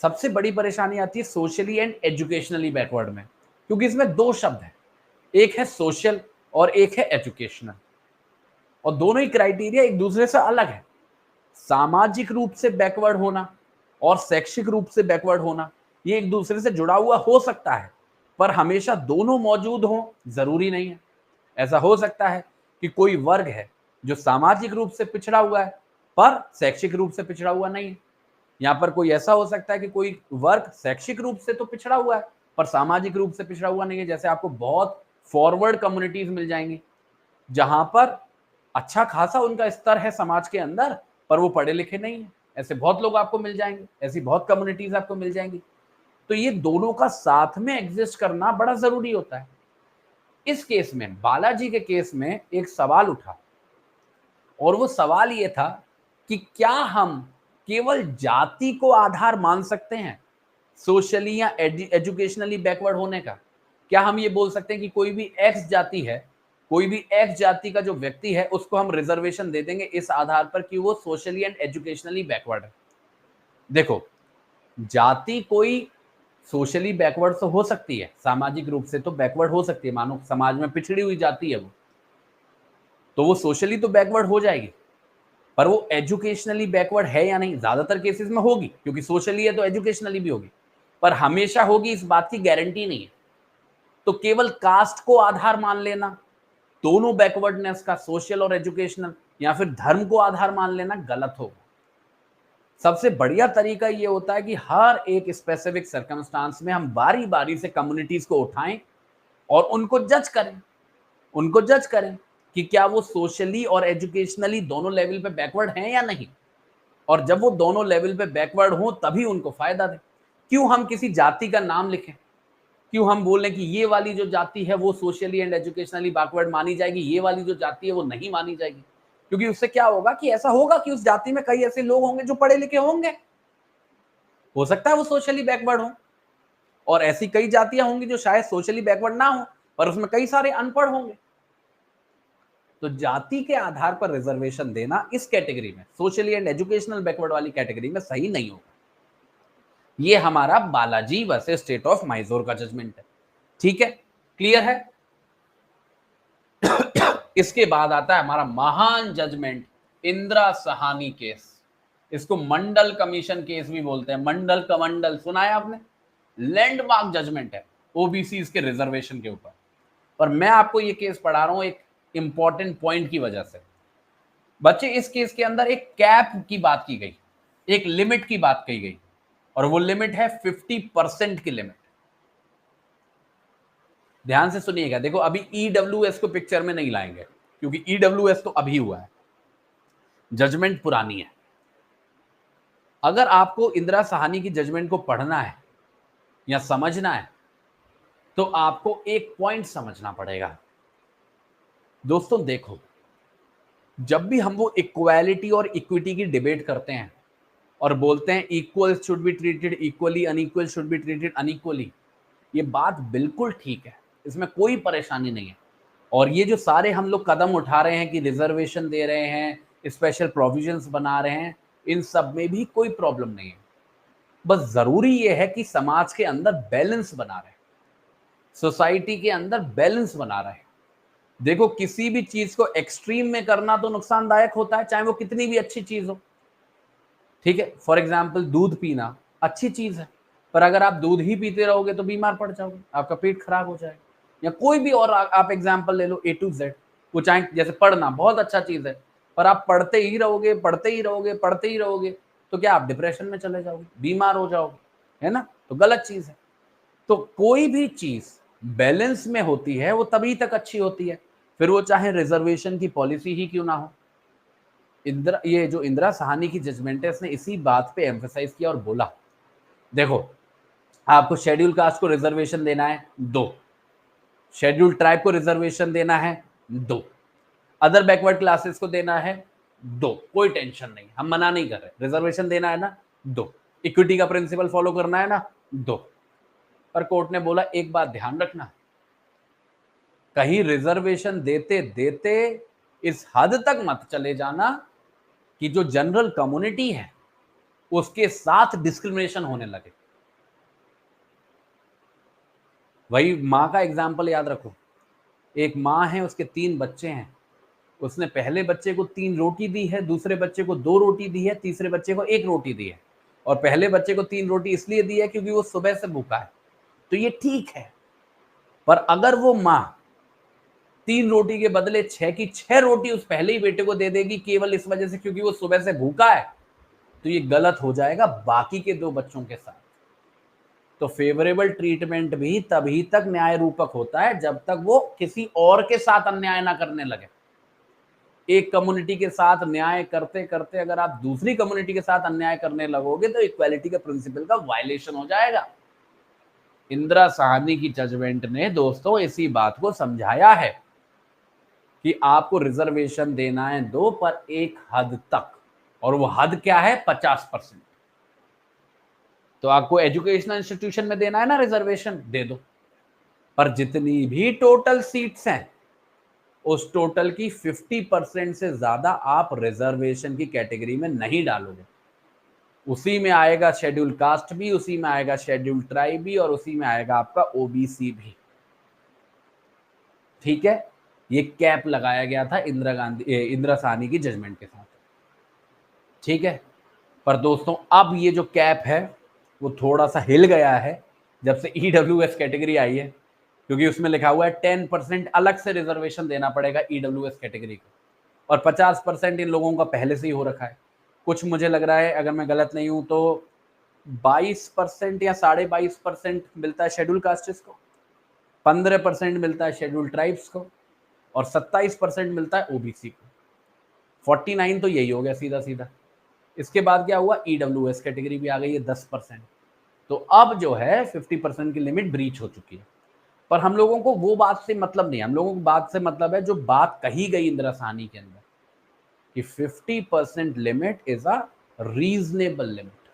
सबसे बड़ी परेशानी आती है सोशली एंड एजुकेशनली बैकवर्ड में, क्योंकि इसमें 2 शब्द हैं, एक है सोशल और एक है एजुकेशनल, और दोनों ही क्राइटेरिया एक दूसरे से अलग है। सामाजिक रूप से बैकवर्ड होना और शैक्षिक रूप से बैकवर्ड होना, ये एक दूसरे से जुड़ा हुआ हो सकता है, पर हमेशा दोनों मौजूद हों जरूरी नहीं है। ऐसा हो सकता है कि कोई वर्ग है जो सामाजिक रूप से पिछड़ा हुआ है पर शैक्षिक रूप से पिछड़ा हुआ नहीं है। यहाँ पर कोई ऐसा हो सकता है कि कोई वर्ग शैक्षिक रूप से तो पिछड़ा हुआ है पर सामाजिक रूप से पिछड़ा हुआ नहीं है। जैसे आपको बहुत फॉरवर्ड कम्युनिटीज मिल जाएंगी जहां पर अच्छा खासा उनका स्तर है समाज के अंदर, पर वो पढ़े लिखे नहीं है। ऐसे बहुत लोग आपको मिल जाएंगे, ऐसी बहुत कम्युनिटीज आपको मिल जाएंगी। तो ये दोनों का साथ में एग्जिस्ट करना बड़ा जरूरी होता है। इस केस में, बालाजी के केस में, एक सवाल उठा और वो सवाल ये था कि क्या हम केवल जाति को आधार मान सकते हैं सोशली या एजुकेशनली बैकवर्ड होने का? क्या हम ये बोल सकते हैं कि कोई भी एक्स जाति है, कोई भी एक्स जाति का जो व्यक्ति है उसको हम रिजर्वेशन दे देंगे इस आधार पर कि वो सोशली एंड एजुकेशनली बैकवर्ड है? देखो, जाति कोई सोशली बैकवर्ड तो हो सकती है, सामाजिक रूप से तो बैकवर्ड हो सकती है, मानो समाज में पिछड़ी हुई जाति है वो, तो वो सोशली तो बैकवर्ड हो जाएगी, पर वो एजुकेशनली बैकवर्ड है या नहीं? ज्यादातर केसेस में होगी, क्योंकि सोशली है तो एजुकेशनली भी होगी, पर हमेशा होगी इस बात की गारंटी नहीं है। तो केवल कास्ट को आधार मान लेना दोनों बैकवर्डनेस का, सोशल और एजुकेशनल, या फिर धर्म को आधार मान लेना गलत होगा। सबसे बढ़िया तरीका ये होता है कि हर एक स्पेसिफिक सर्कमस्टांस में हम बारी बारी से कम्युनिटीज को उठाएं और उनको जज करें कि क्या वो सोशली और एजुकेशनली दोनों लेवल पे बैकवर्ड हैं या नहीं। और जब वो दोनों लेवल पे बैकवर्ड हो तभी उनको फायदा दें। क्यों हम किसी जाति का नाम लिखें, क्यों हम बोलें कि ये वाली जो जाति है वो सोशली एंड एजुकेशनली बैकवर्ड मानी जाएगी, ये वाली जो जाति है वो नहीं मानी जाएगी? क्योंकि उससे क्या होगा कि ऐसा होगा कि उस जाति में कई ऐसे लोग होंगे जो पढ़े लिखे होंगे, हो सकता है वो सोशली बैकवर्ड हो, और ऐसी कई जातियां होंगी जो शायद सोशली बैकवर्ड ना हो पर उसमें कई सारे अनपढ़ होंगे। तो जाति के आधार पर रिजर्वेशन देना इस कैटेगरी में, सोशली एंड एजुकेशनल बैकवर्ड वाली कैटेगरी में, सही नहीं होगा। ये हमारा Balaji versus state of Mysore का जजमेंट है। ठीक है, क्लियर है? इसके बाद आता है हमारा महान जजमेंट, इंदिरा साहनी केस। इसको मंडल कमीशन केस भी बोलते हैं, मंडल कमंडल, सुना है आपने? लैंडमार्क जजमेंट है ओबीसी के रिजर्वेशन के ऊपर। और मैं आपको ये केस पढ़ा रहा हूं एक इंपॉर्टेंट पॉइंट की वजह से। बच्चे, इस केस के अंदर एक कैप की बात की गई, एक लिमिट की बात कही गई, और वो लिमिट है 50% की लिमिट। ध्यान से सुनिएगा। देखो, अभी ईडब्ल्यूएस को पिक्चर में नहीं लाएंगे क्योंकि ईडब्ल्यूएस तो अभी हुआ है, जजमेंट पुरानी है। अगर आपको इंदिरा साहनी की जजमेंट को पढ़ना है या समझना है तो आपको एक पॉइंट समझना पड़ेगा। दोस्तों देखो, जब भी हम वो इक्वालिटी और इक्विटी की डिबेट करते हैं और बोलते हैं equal should be treated equally, unequal should be treated unequally, ये बात बिल्कुल ठीक है, इसमें कोई परेशानी नहीं है। और ये जो सारे हम लोग कदम उठा रहे हैं कि रिजर्वेशन दे रहे हैं, स्पेशल प्रोविजंस बना रहे हैं, इन सब में भी कोई प्रॉब्लम नहीं है। बस जरूरी ये है कि समाज के अंदर बैलेंस बना रहे, सोसाइटी के अंदर बैलेंस बना रहे। देखो, किसी भी चीज को एक्सट्रीम में करना तो नुकसानदायक होता है, चाहे वो कितनी भी अच्छी चीज हो। ठीक है, फॉर एग्जाम्पल दूध पीना अच्छी चीज है, पर अगर आप दूध ही पीते रहोगे तो बीमार पड़ जाओगे, आपका पेट खराब हो जाएगा। या कोई भी और आप एग्जाम्पल ले लो, A to Z, वो चाहे जैसे पढ़ना बहुत अच्छा चीज है, पर आप पढ़ते ही रहोगे, पढ़ते ही रहोगे, पढ़ते ही रहोगे, तो क्या आप डिप्रेशन में चले जाओगे, बीमार हो जाओगे, है ना? तो गलत चीज है। तो कोई भी चीज बैलेंस में होती है वो तभी तक अच्छी होती है, फिर वो चाहे रिजर्वेशन की पॉलिसी ही क्यों ना हो। ये जो इंदिरा साहनी की जजमेंट है, इसने इसी बात पे एम्फेसाइज किया और बोला, देखो, आपको शेड्यूल कास्ट को रिजर्वेशन देना है, दो। शेड्यूल ट्राइब को रिजर्वेशन देना है, दो। अदर बैकवर्ड क्लासेस को देना है, दो। कोई टेंशन नहीं, हम मना नहीं कर रहे, रिजर्वेशन देना है ना, दो। इक्विटी का प्रिंसिपल फॉलो करना है ना, दो। पर कोर्ट ने बोला एक बात ध्यान रखना, कहीं रिजर्वेशन देते देते इस हद तक मत चले जाना कि जो जनरल कम्युनिटी है उसके साथ डिस्क्रिमिनेशन होने लगे। वही माँ का एग्जाम्पल याद रखो, एक माँ है, उसके 3 बच्चे हैं, उसने पहले बच्चे को 3 रोटी दी है, दूसरे बच्चे को 2 रोटी दी है, तीसरे बच्चे को 1 रोटी दी है, और पहले बच्चे को 3 रोटी इसलिए दी है क्योंकि वो सुबह से भूखा है, तो ये ठीक है। पर अगर वो माँ 3 रोटी के बदले 6 की 6 रोटी उस पहले ही बेटे को दे देगी केवल इस वजह से क्योंकि वो सुबह से भूखा है, तो ये गलत हो जाएगा बाकी के 2 बच्चों के साथ। तो फेवरेबल ट्रीटमेंट भी तभी तक न्याय रूपक होता है जब तक वो किसी और के साथ अन्याय ना करने लगे। एक कम्युनिटी के साथ न्याय करते करते अगर आप दूसरी कम्युनिटी के साथ अन्याय करने लगोगे तो इक्वालिटी के प्रिंसिपल का वायलेशन हो जाएगा। इंदिरा साहनी की जजमेंट ने दोस्तों इसी बात को समझाया है कि आपको रिजर्वेशन देना है दो, पर एक हद तक, और वो हद क्या है? 50%। तो आपको एजुकेशनल इंस्टीट्यूशन में देना है ना रिजर्वेशन, दे दो, पर जितनी भी टोटल सीट्स हैं उस टोटल की 50% से ज्यादा आप रिजर्वेशन की कैटेगरी में नहीं डालोगे। उसी में आएगा शेड्यूल कास्ट भी, उसी में आएगा शेड्यूल ट्राइब भी, और उसी में आएगा आपका ओबीसी भी। ठीक है, ये कैप लगाया गया था इंदिरा साहनी की जजमेंट के साथ। ठीक है, पर दोस्तों अब ये जो कैप है वो थोड़ा सा हिल गया है जब से ईडब्ल्यूएस कैटेगरी आई है, क्योंकि उसमें लिखा हुआ है 10% अलग से रिजर्वेशन देना पड़ेगा ईडब्ल्यूएस कैटेगरी को, और 50% इन लोगों का पहले से ही हो रखा है। कुछ मुझे लग रहा है, अगर मैं गलत नहीं हूं तो 22% या 22.5% मिलता है शेड्यूल कास्टिस को, 15% मिलता है शेड्यूल ट्राइब्स को, और 27% मिलता है ओबीसी को। 49 तो यही हो गया सीधा सीधा। इसके बाद क्या हुआ? ईडब्ल्यूएस कैटेगरी भी आ गई है 10%। तो अब जो है 50% की लिमिट ब्रीच हो चुकी है। पर हम लोगों को वो बात से मतलब नहीं है, हम लोगों को बात से मतलब है जो बात कही गई इंदिरा साहनी के अंदर कि 50% limit is a reasonable limit,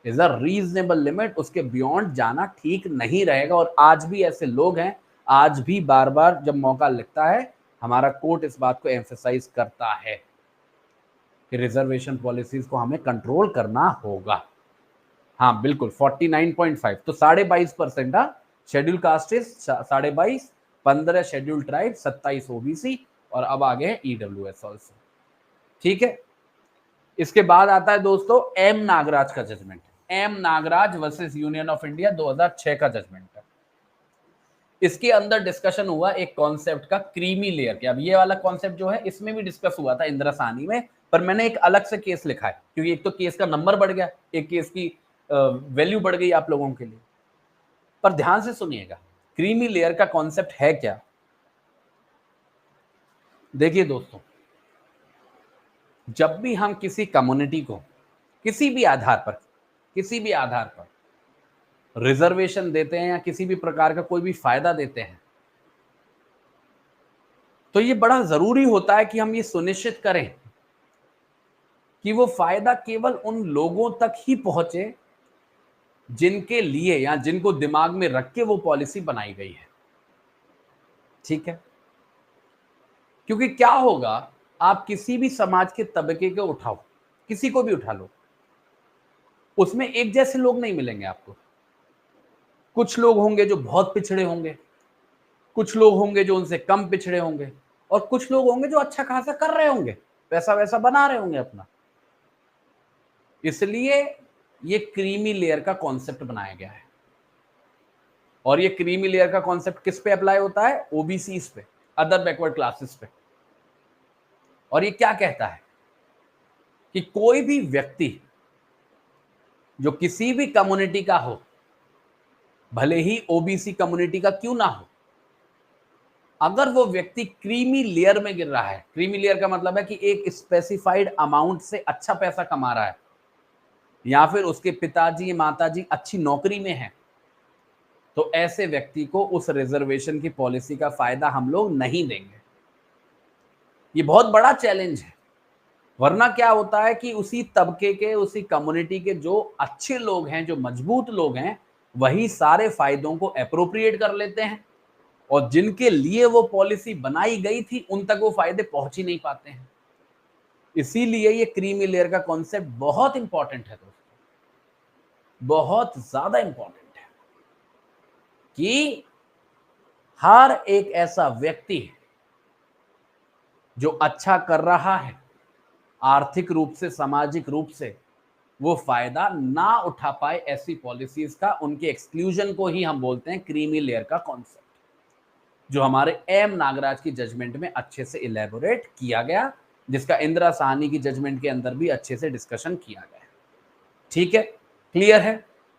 is a reasonable limit. उसके बियॉन्ड जाना ठीक नहीं रहेगा। और आज भी ऐसे लोग हैं, आज भी बार बार जब मौका लगता है हमारा कोर्ट इस बात को एम्फेसाइज करता है कि रिजर्वेशन पॉलिसीज को हमें कंट्रोल करना होगा। हाँ बिल्कुल, 49.5 तो 22.5%। Schedule caste is 22.5, 15 schedule tribe, 27 OBC, और अब आगे ईडब्ल्यूएस ऑल्सो। ठीक है, इसके बाद आता है दोस्तों एम नागराज का judgment. M Nagaraj versus union of India 2006 का जजमेंट है। इसके अंदर डिस्कशन हुआ एक कॉन्सेप्ट का, क्रीमी लेयर के। अब ये वाला कॉन्सेप्ट जो है इसमें भी डिस्कस हुआ था इंदिरा साहनी में, पर मैंने एक अलग से केस लिखा है क्योंकि एक तो केस का नंबर बढ़ गया, एक केस की वैल्यू बढ़ गई आप लोगों के लिए। पर ध्यान से सुनिएगा, क्रीमी लेयर का कॉन्सेप्ट है क्या? देखिए दोस्तों, जब भी हम किसी कम्युनिटी को किसी भी आधार पर रिजर्वेशन देते हैं या किसी भी प्रकार का कोई भी फायदा देते हैं, तो ये बड़ा जरूरी होता है कि हम ये सुनिश्चित करें कि वो फायदा केवल उन लोगों तक ही पहुंचे जिनके लिए या जिनको दिमाग में रख के वो पॉलिसी बनाई गई है। ठीक है, क्योंकि क्या होगा, आप किसी भी समाज के तबके को उठाओ, किसी को भी उठा लो, उसमें एक जैसे लोग नहीं मिलेंगे आपको। कुछ लोग होंगे जो बहुत पिछड़े होंगे, कुछ लोग होंगे जो उनसे कम पिछड़े होंगे, और कुछ लोग होंगे जो अच्छा खासा कर रहे होंगे, पैसा वैसा बना रहे होंगे अपना। इसलिए ये क्रीमी लेयर का कॉन्सेप्ट बनाया गया है। और ये क्रीमी लेयर का कॉन्सेप्ट किस पे अप्लाई होता है? ओबीसी पे, अदर बैकवर्ड क्लासेस पे। और ये क्या कहता है कि कोई भी व्यक्ति जो किसी भी कम्युनिटी का हो, भले ही ओबीसी कम्युनिटी का क्यों ना हो, अगर वो व्यक्ति क्रीमी लेयर में गिर रहा है, क्रीमी लेयर का मतलब है कि एक स्पेसिफाइड अमाउंट से अच्छा पैसा कमा रहा है, या फिर उसके पिताजी माताजी अच्छी नौकरी में है, तो ऐसे व्यक्ति को उस रिजर्वेशन की पॉलिसी का फायदा हम लोग नहीं देंगे। ये बहुत बड़ा चैलेंज है। वरना क्या होता है कि उसी तबके के, उसी कम्युनिटी के जो अच्छे लोग हैं, जो मजबूत लोग हैं, वही सारे फायदों को एप्रोप्रिएट कर लेते हैं, और जिनके लिए वो पॉलिसी बनाई गई थी उन तक वो फायदे पहुंच ही नहीं पाते हैं। इसीलिए ये क्रीमी लेयर का कॉन्सेप्ट बहुत इंपॉर्टेंट है दोस्तों, बहुत ज्यादा इंपॉर्टेंट है कि हर एक ऐसा व्यक्ति जो अच्छा कर रहा है आर्थिक रूप से, सामाजिक रूप से, वो फायदा ना उठा पाए ऐसी पॉलिसीज का, उनके एक्सक्लूजन को ही हम बोलते हैं क्रीमी लेयर का कॉन्सेप्ट, जो हमारे एम नागराज की जजमेंट में अच्छे से इलेबोरेट किया गया, जिसका इंदिरा साहनी की जजमेंट के अंदर भी अच्छे से डिस्कशन किया गया। ठीक है, क्लियर है।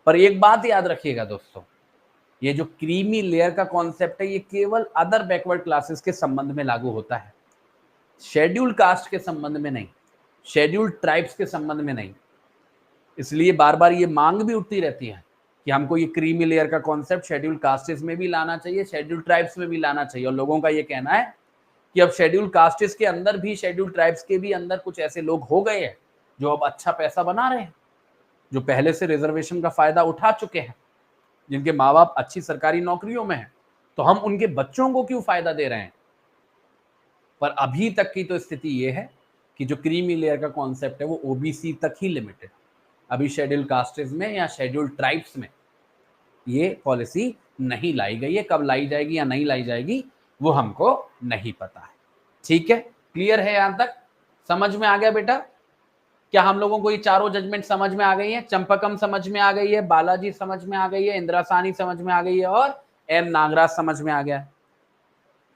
पर एक बात याद रखिएगा दोस्तों, ये जो क्रीमी लेयर का कॉन्सेप्ट है ये केवल अदर बैकवर्ड क्लासेस के संबंध में लागू होता है, शेड्यूल्ड कास्ट के संबंध में नहीं, शेड्यूल्ड ट्राइब्स के संबंध में नहीं। इसलिए बार बार ये मांग भी उठती रहती है कि हमको ये क्रीमी लेयर का कॉन्सेप्ट शेड्यूल्ड कास्टेस में भी लाना चाहिए, शेड्यूल्ड ट्राइब्स में भी लाना चाहिए। और लोगों का ये कहना है कि अब शेड्यूल्ड कास्टेस के अंदर भी, शेड्यूल्ड ट्राइब्स के भी अंदर कुछ ऐसे लोग हो गए हैं जो अब अच्छा पैसा बना रहे हैं, जो पहले से रिजर्वेशन का फायदा उठा चुके हैं, जिनके माँ बाप अच्छी सरकारी नौकरियों में हैं, तो हम उनके बच्चों को क्यों फायदा दे रहे हैं। पर अभी तक की तो स्थिति ये है कि जो क्रीमी लेयर का कॉन्सेप्ट है वो ओबीसी तक ही लिमिटेड, अभी शेड्यूल्ड कास्टेस में या शेड्यूल्ड ट्राइब्स में ये पॉलिसी नहीं लाई गई है। कब लाई जाएगी या नहीं लाई जाएगी वो हमको नहीं पता है। ठीक है, क्लियर है यहां तक, समझ में आ गया बेटा? क्या हम लोगों को ये चारों जजमेंट समझ में आ गई है? चंपकम समझ में आ गई है, बालाजी समझ में आ गई है, इंदिरा साहनी समझ में आ गई है, और एम नागराज समझ में आ गया।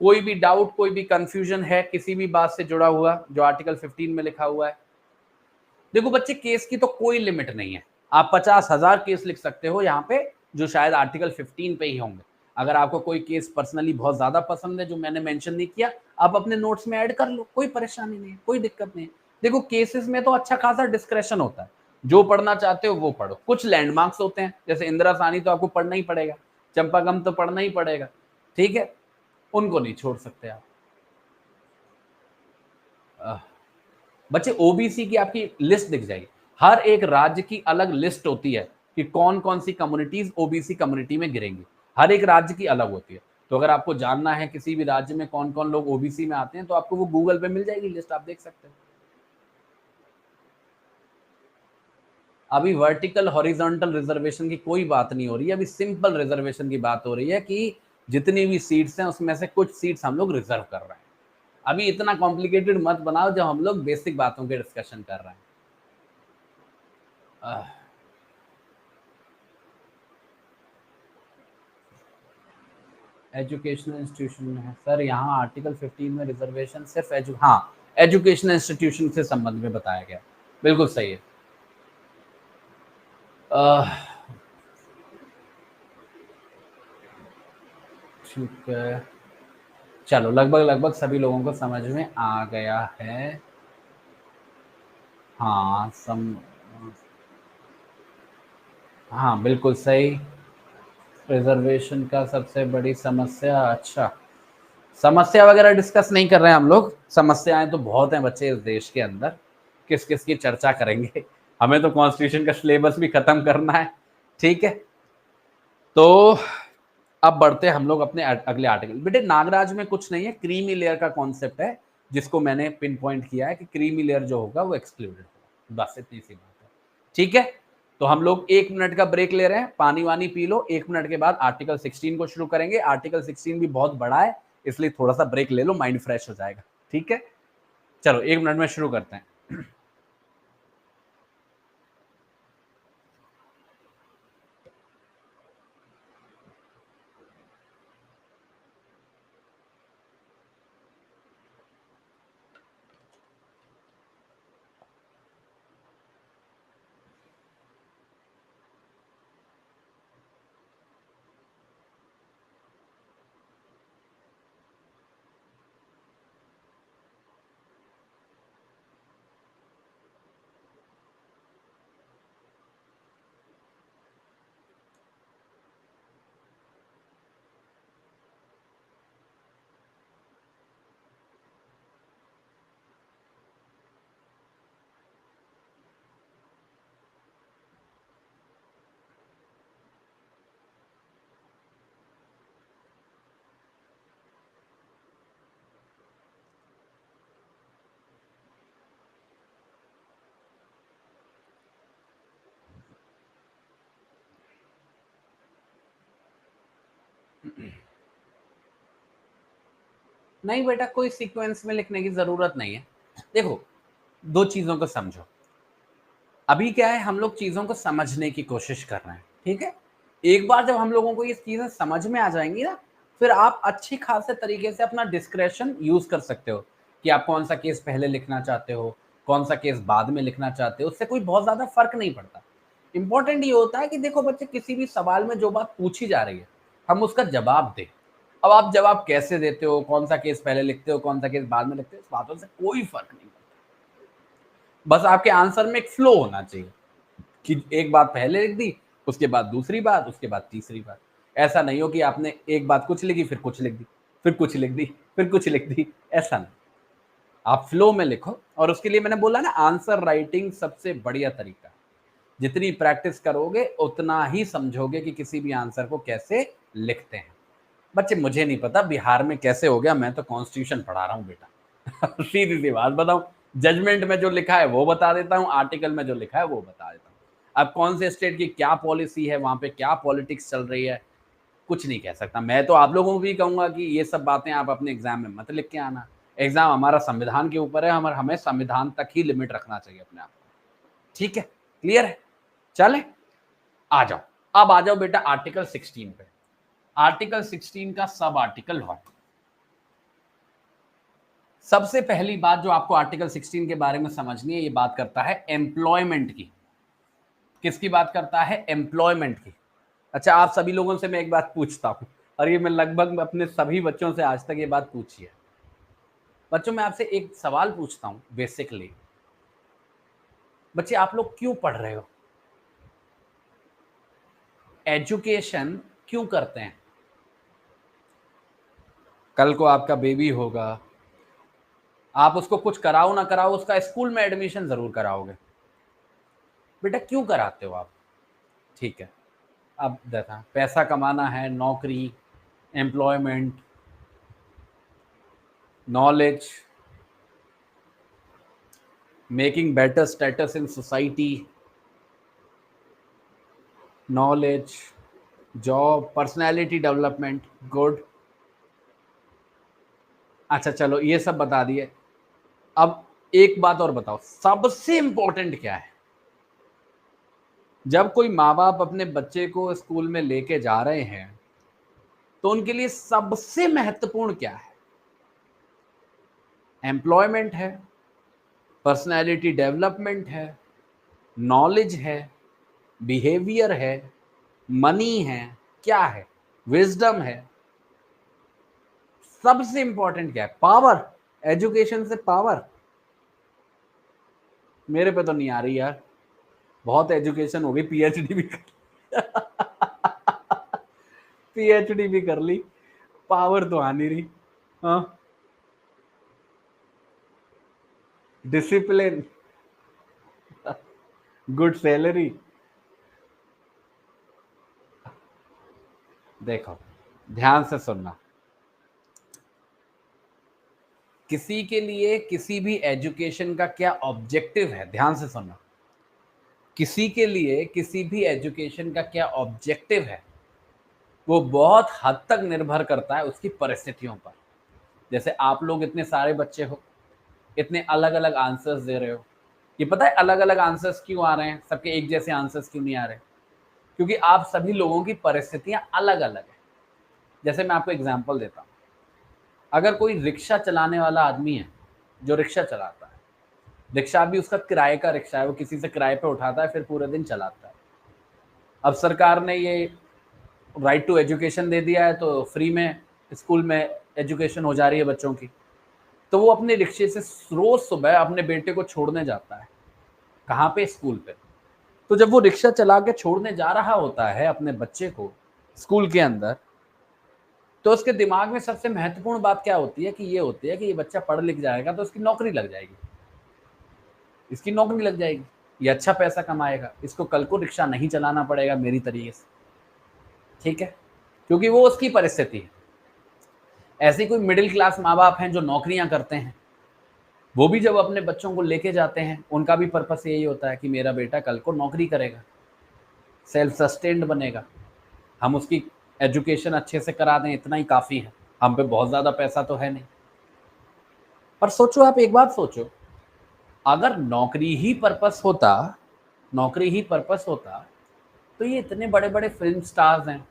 कोई भी डाउट, कोई भी कंफ्यूजन है किसी भी बात से जुड़ा हुआ जो आर्टिकल 15 में लिखा हुआ है? देखो बच्चे, केस की तो कोई लिमिट नहीं है, आप 50,000 केस लिख सकते हो यहाँ पे, जो शायद आर्टिकल 15 पे ही होंगे। अगर आपको कोई केस पर्सनली बहुत ज्यादा पसंद है जो मैंने मेंशन नहीं किया, आप अपने नोट्स में ऐड कर लो, कोई परेशानी नहीं है, कोई दिक्कत नहीं है। देखो केसेस में तो अच्छा खासा डिस्क्रेशन होता है, जो पढ़ना चाहते हो वो पढ़ो। कुछ लैंडमार्क्स होते हैं, जैसे इंदिरा साहनी तो आपको पढ़ना ही पड़ेगा, चंपागम तो पढ़ना ही पड़ेगा, ठीक है, उनको नहीं छोड़ सकते आप। बच्चे ओबीसी की आपकी लिस्ट दिख जाएगी, हर एक राज्य की अलग लिस्ट होती है कि कौन कौन सी कम्युनिटीज ओबीसी कम्युनिटी में गिरेंगी, हर एक राज्य की अलग होती है। तो अगर आपको जानना है किसी भी राज्य में कौन कौन लोग ओबीसी में आते हैं, तो आपको वो गूगल पे मिल जाएगी लिस्ट, आप देख सकते हैं। अभी वर्टिकल हॉरिजॉन्टल रिजर्वेशन की कोई बात नहीं हो रही है, अभी सिंपल रिजर्वेशन की बात हो रही है कि जितनी भी सीट्स हैं उसमें से कुछ सीट्स हम लोग रिजर्व कर रहे हैं। अभी इतना कॉम्प्लिकेटेड मत बनाओ जब हम लोग बेसिक बातों के डिस्कशन कर रहे हैं। एजुकेशनल इंस्टीट्यूशन में है सर, यहाँ आर्टिकल 15 में रिजर्वेशन सिर्फ एजुकेशनल इंस्टीट्यूशन से संबंध में बताया गया, बिल्कुल सही है। ठीक है, चलो लगभग लगभग सभी लोगों को समझ में आ गया है। हाँ हाँ बिल्कुल सही। रिजर्वेशन का सबसे बड़ी समस्या, अच्छा समस्या वगैरह डिस्कस नहीं कर रहे हैं हम लोग, समस्याएं तो बहुत हैं बच्चे इस देश के अंदर, किस किस की चर्चा करेंगे, हमें तो कॉन्स्टिट्यूशन का सिलेबस भी खत्म करना है। ठीक है, तो अब बढ़ते हैं हम लोग अपने अगले आर्टिकल। बेटे नागराज में कुछ नहीं है, क्रीमी लेयर का कॉन्सेप्ट है, जिसको मैंने पिन पॉइंट किया है कि क्रीमी लेयर जो होगा वो एक्सक्लूडेड होगा, बस इतनी सी बात है। ठीक है, तो हम लोग 1 मिनट का ब्रेक ले रहे हैं, पानी वानी पी लो, 1 मिनट के बाद आर्टिकल 16 को शुरू करेंगे। आर्टिकल 16 भी बहुत बड़ा है, इसलिए थोड़ा सा ब्रेक ले लो, माइंड फ्रेश हो जाएगा। ठीक है, चलो 1 मिनट में शुरू करते हैं। नहीं बेटा, कोई सीक्वेंस में लिखने की जरूरत नहीं है। देखो, दो चीजों को समझो, अभी क्या है, हम लोग चीज़ों को समझने की कोशिश कर रहे हैं, ठीक है? एक बार जब हम लोगों को ये चीज़ें समझ में आ जाएँगी ना, फिर आप अच्छी खासे तरीके से अपना डिस्क्रेशन यूज़ कर सकते हो कि आप कौन-सा केस पहले लिखना चाहते हो, कौन-सा केस बाद में लिखना चाहते हो, उससे कोई बहुत ज़्यादा फ़र्क नहीं पड़ता। इम्पोर्टेंट ये होता है कि देखो बच्चे, किसी भी सवाल में जो बात पूछी जा रही है, हम उसका जवाब दें। अब आप जवाब कैसे देते हो, कौन-सा केस पहले लिखते हो, कौन-सा केस बाद में लिखते हो, इस बातों से कोई फ़र्क नहीं पड़ता। बस आपके आंसर में एक फ्लो होना चाहिए कि एक बात पहले लिख दी, उसके बाद दूसरी बात, उसके बाद तीसरी बात। ऐसा नहीं हो कि आपने एक बात कुछ लिखी, फिर कुछ लिख दी, फिर कुछ लिख दी, फिर कुछ लिख दी, ऐसा नहीं। आप फ्लो में लिखो, और उसके लिए मैंने बोला ना, आंसर राइटिंग सबसे बढ़िया तरीका है। जितनी प्रैक्टिस करोगे उतना ही समझोगे कि किसी भी आंसर को कैसे लिखते हैं। बच्चे, मुझे नहीं पता बिहार में कैसे हो गया, मैं तो कॉन्स्टिट्यूशन पढ़ा रहा हूँ बेटा। सीधी सी बात बताऊं, जजमेंट में जो लिखा है वो बता देता हूँ, आर्टिकल में जो लिखा है वो बता देता हूँ। अब कौन से स्टेट की क्या पॉलिसी है, वहां पे क्या पॉलिटिक्स चल रही है, कुछ नहीं कह सकता। मैं तो आप लोगों को भी कहूंगा कि ये सब बातें आप अपने एग्जाम में मत लिख के आना। एग्जाम हमारा संविधान के ऊपर है, हमें संविधान तक ही लिमिट रखना चाहिए अपने आप को। ठीक है, क्लियर है? चले, आ जाओ। अब आ जाओ बेटा आर्टिकल 16 पे। आर्टिकल 16 का सब आर्टिकल 1। सबसे पहली बात जो आपको आर्टिकल 16 के बारे में समझनी है, ये बात करता है एम्प्लॉयमेंट की। किसकी बात करता है? एम्प्लॉयमेंट की। अच्छा, आप सभी लोगों से मैं एक बात पूछता हूं, और ये मैं लगभग अपने सभी बच्चों से आज तक ये बात पूछी है। बच्चों, मैं आपसे एक सवाल पूछता हूं बेसिकली। बच्चे, आप लोग क्यों पढ़ रहे हो? एजुकेशन क्यों करते हैं? कल को आपका बेबी होगा, आप उसको कुछ कराओ ना कराओ, उसका स्कूल में एडमिशन जरूर कराओगे। बेटा, क्यों कराते हो आप? ठीक है, अब देखा, पैसा कमाना है, नौकरी, employment, knowledge, making better status in society, knowledge, job, personality development, good. अच्छा चलो, ये सब बता दिए। अब एक बात और बताओ, सबसे इंपॉर्टेंट क्या है? जब कोई माँ बाप अपने बच्चे को स्कूल में लेके जा रहे हैं, तो उनके लिए सबसे महत्वपूर्ण क्या है? एम्प्लॉयमेंट है, पर्सनैलिटी डेवलपमेंट है, नॉलेज है, बिहेवियर है, मनी है, क्या है? विजडम है। सबसे इंपॉर्टेंट क्या है? पावर। एजुकेशन से पावर। मेरे पे तो नहीं आ रही यार, बहुत एजुकेशन हो गई, पीएचडी भी पीएचडी भी कर ली, पावर तो आ नहीं रही। हाँ, डिसिप्लिन, गुड सैलरी। देखो, ध्यान से सुनना। किसी के लिए किसी भी एजुकेशन का क्या ऑब्जेक्टिव है, ध्यान से सुनना। किसी के लिए किसी भी एजुकेशन का क्या ऑब्जेक्टिव है, वो बहुत हद तक निर्भर करता है उसकी परिस्थितियों पर। जैसे आप लोग इतने सारे बच्चे हो, इतने अलग अलग आंसर्स दे रहे हो। ये पता है अलग अलग आंसर्स क्यों आ रहे हैं, सबके एक जैसे आंसर्स क्यों नहीं आ रहे? क्योंकि आप सभी लोगों की परिस्थितियां अलग अलग है। जैसे मैं आपको एग्जांपल देता हूँ, अगर कोई रिक्शा चलाने वाला आदमी है, जो रिक्शा चलाता है, रिक्शा भी उसका किराए का रिक्शा है, वो किसी से किराए पे उठाता है, फिर पूरे दिन चलाता है। अब सरकार ने ये राइट टू एजुकेशन दे दिया है, तो फ्री में स्कूल में एजुकेशन हो जा रही है बच्चों की। तो वो अपने रिक्शे से रोज सुबह अपने बेटे को छोड़ने जाता है। कहाँ पे? स्कूल पे। तो जब वो रिक्शा चला के छोड़ने जा रहा होता है अपने बच्चे को स्कूल के अंदर, तो उसके दिमाग में सबसे महत्वपूर्ण बात क्या होती है? कि ये होती है कि ये बच्चा पढ़ लिख जाएगा तो इसकी नौकरी लग जाएगी, इसकी नौकरी लग जाएगी, ये अच्छा पैसा कमाएगा, इसको कल को रिक्शा नहीं चलाना पड़ेगा मेरी तरीके से। ठीक है, क्योंकि वो उसकी परिस्थिति है। ऐसी कोई मिडिल क्लास माँ बाप हैं जो नौकरियां करते हैं, वो भी जब अपने बच्चों को लेके जाते हैं, उनका भी पर्पस यही होता है कि मेरा बेटा कल को नौकरी करेगा, सेल्फ सस्टेन्ड बनेगा, हम उसकी एजुकेशन अच्छे से करा दें, इतना ही काफ़ी है, हम पे बहुत ज़्यादा पैसा तो है नहीं। पर सोचो, आप एक बात सोचो, अगर नौकरी ही पर्पस होता नौकरी ही पर्पस होता तो ये इतने बड़े बड़े फिल्म स्टार्स हैं,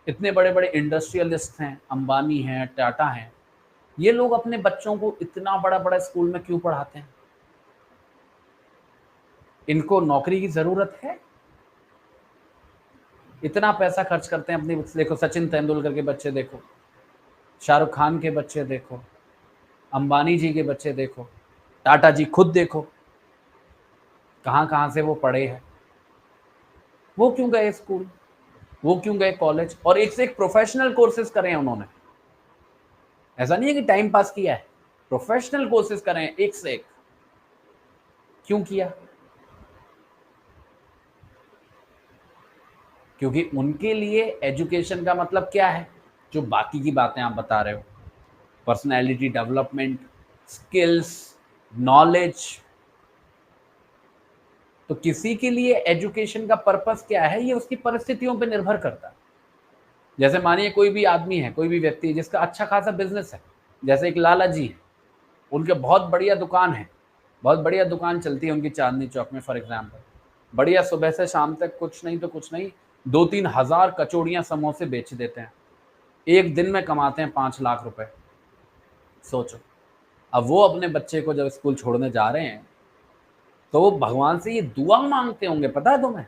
इतने बड़े बड़े इंडस्ट्रियलिस्ट हैं, अंबानी हैं, टाटा हैं, ये लोग अपने बच्चों को इतना बड़ा बड़ा स्कूल में क्यों पढ़ाते हैं? इनको नौकरी की जरूरत है? इतना पैसा खर्च करते हैं अपनी, देखो सचिन तेंदुलकर के बच्चे देखो, शाहरुख खान के बच्चे देखो, अंबानी जी के बच्चे देखो, टाटा जी खुद देखो, कहाँ कहाँ से वो पढ़े हैं। वो क्यों गए स्कूल, वो क्यों गए कॉलेज, और एक से एक प्रोफेशनल कोर्सेज करे हैं उन्होंने। ऐसा नहीं है कि टाइम पास किया है, प्रोफेशनल कोर्सेज करे हैं एक से एक। क्यों किया? क्योंकि उनके लिए एजुकेशन का मतलब क्या है, जो बाकी की बातें आप बता रहे हो, पर्सनैलिटी डेवलपमेंट, स्किल्स, नॉलेज। तो किसी के लिए एजुकेशन का पर्पस क्या है, ये उसकी परिस्थितियों पर निर्भर करता है। जैसे मानिए कोई भी आदमी है, कोई भी व्यक्ति है जिसका अच्छा खासा बिजनेस है, जैसे एक लाला जी है, उनके बहुत बढ़िया दुकान है, बहुत बढ़िया दुकान चलती है उनकी चांदनी चौक में फॉर एग्जाम्पल, बढ़िया सुबह से शाम तक कुछ नहीं तो कुछ नहीं 2-3 हज़ार कचौड़ियाँ समोसे बेच देते हैं, एक दिन में कमाते हैं 5 लाख रुपए। सोचो, अब वो अपने बच्चे को जब स्कूल छोड़ने जा रहे हैं तो वो भगवान से ये दुआ मांगते होंगे, पता है तुम्हें?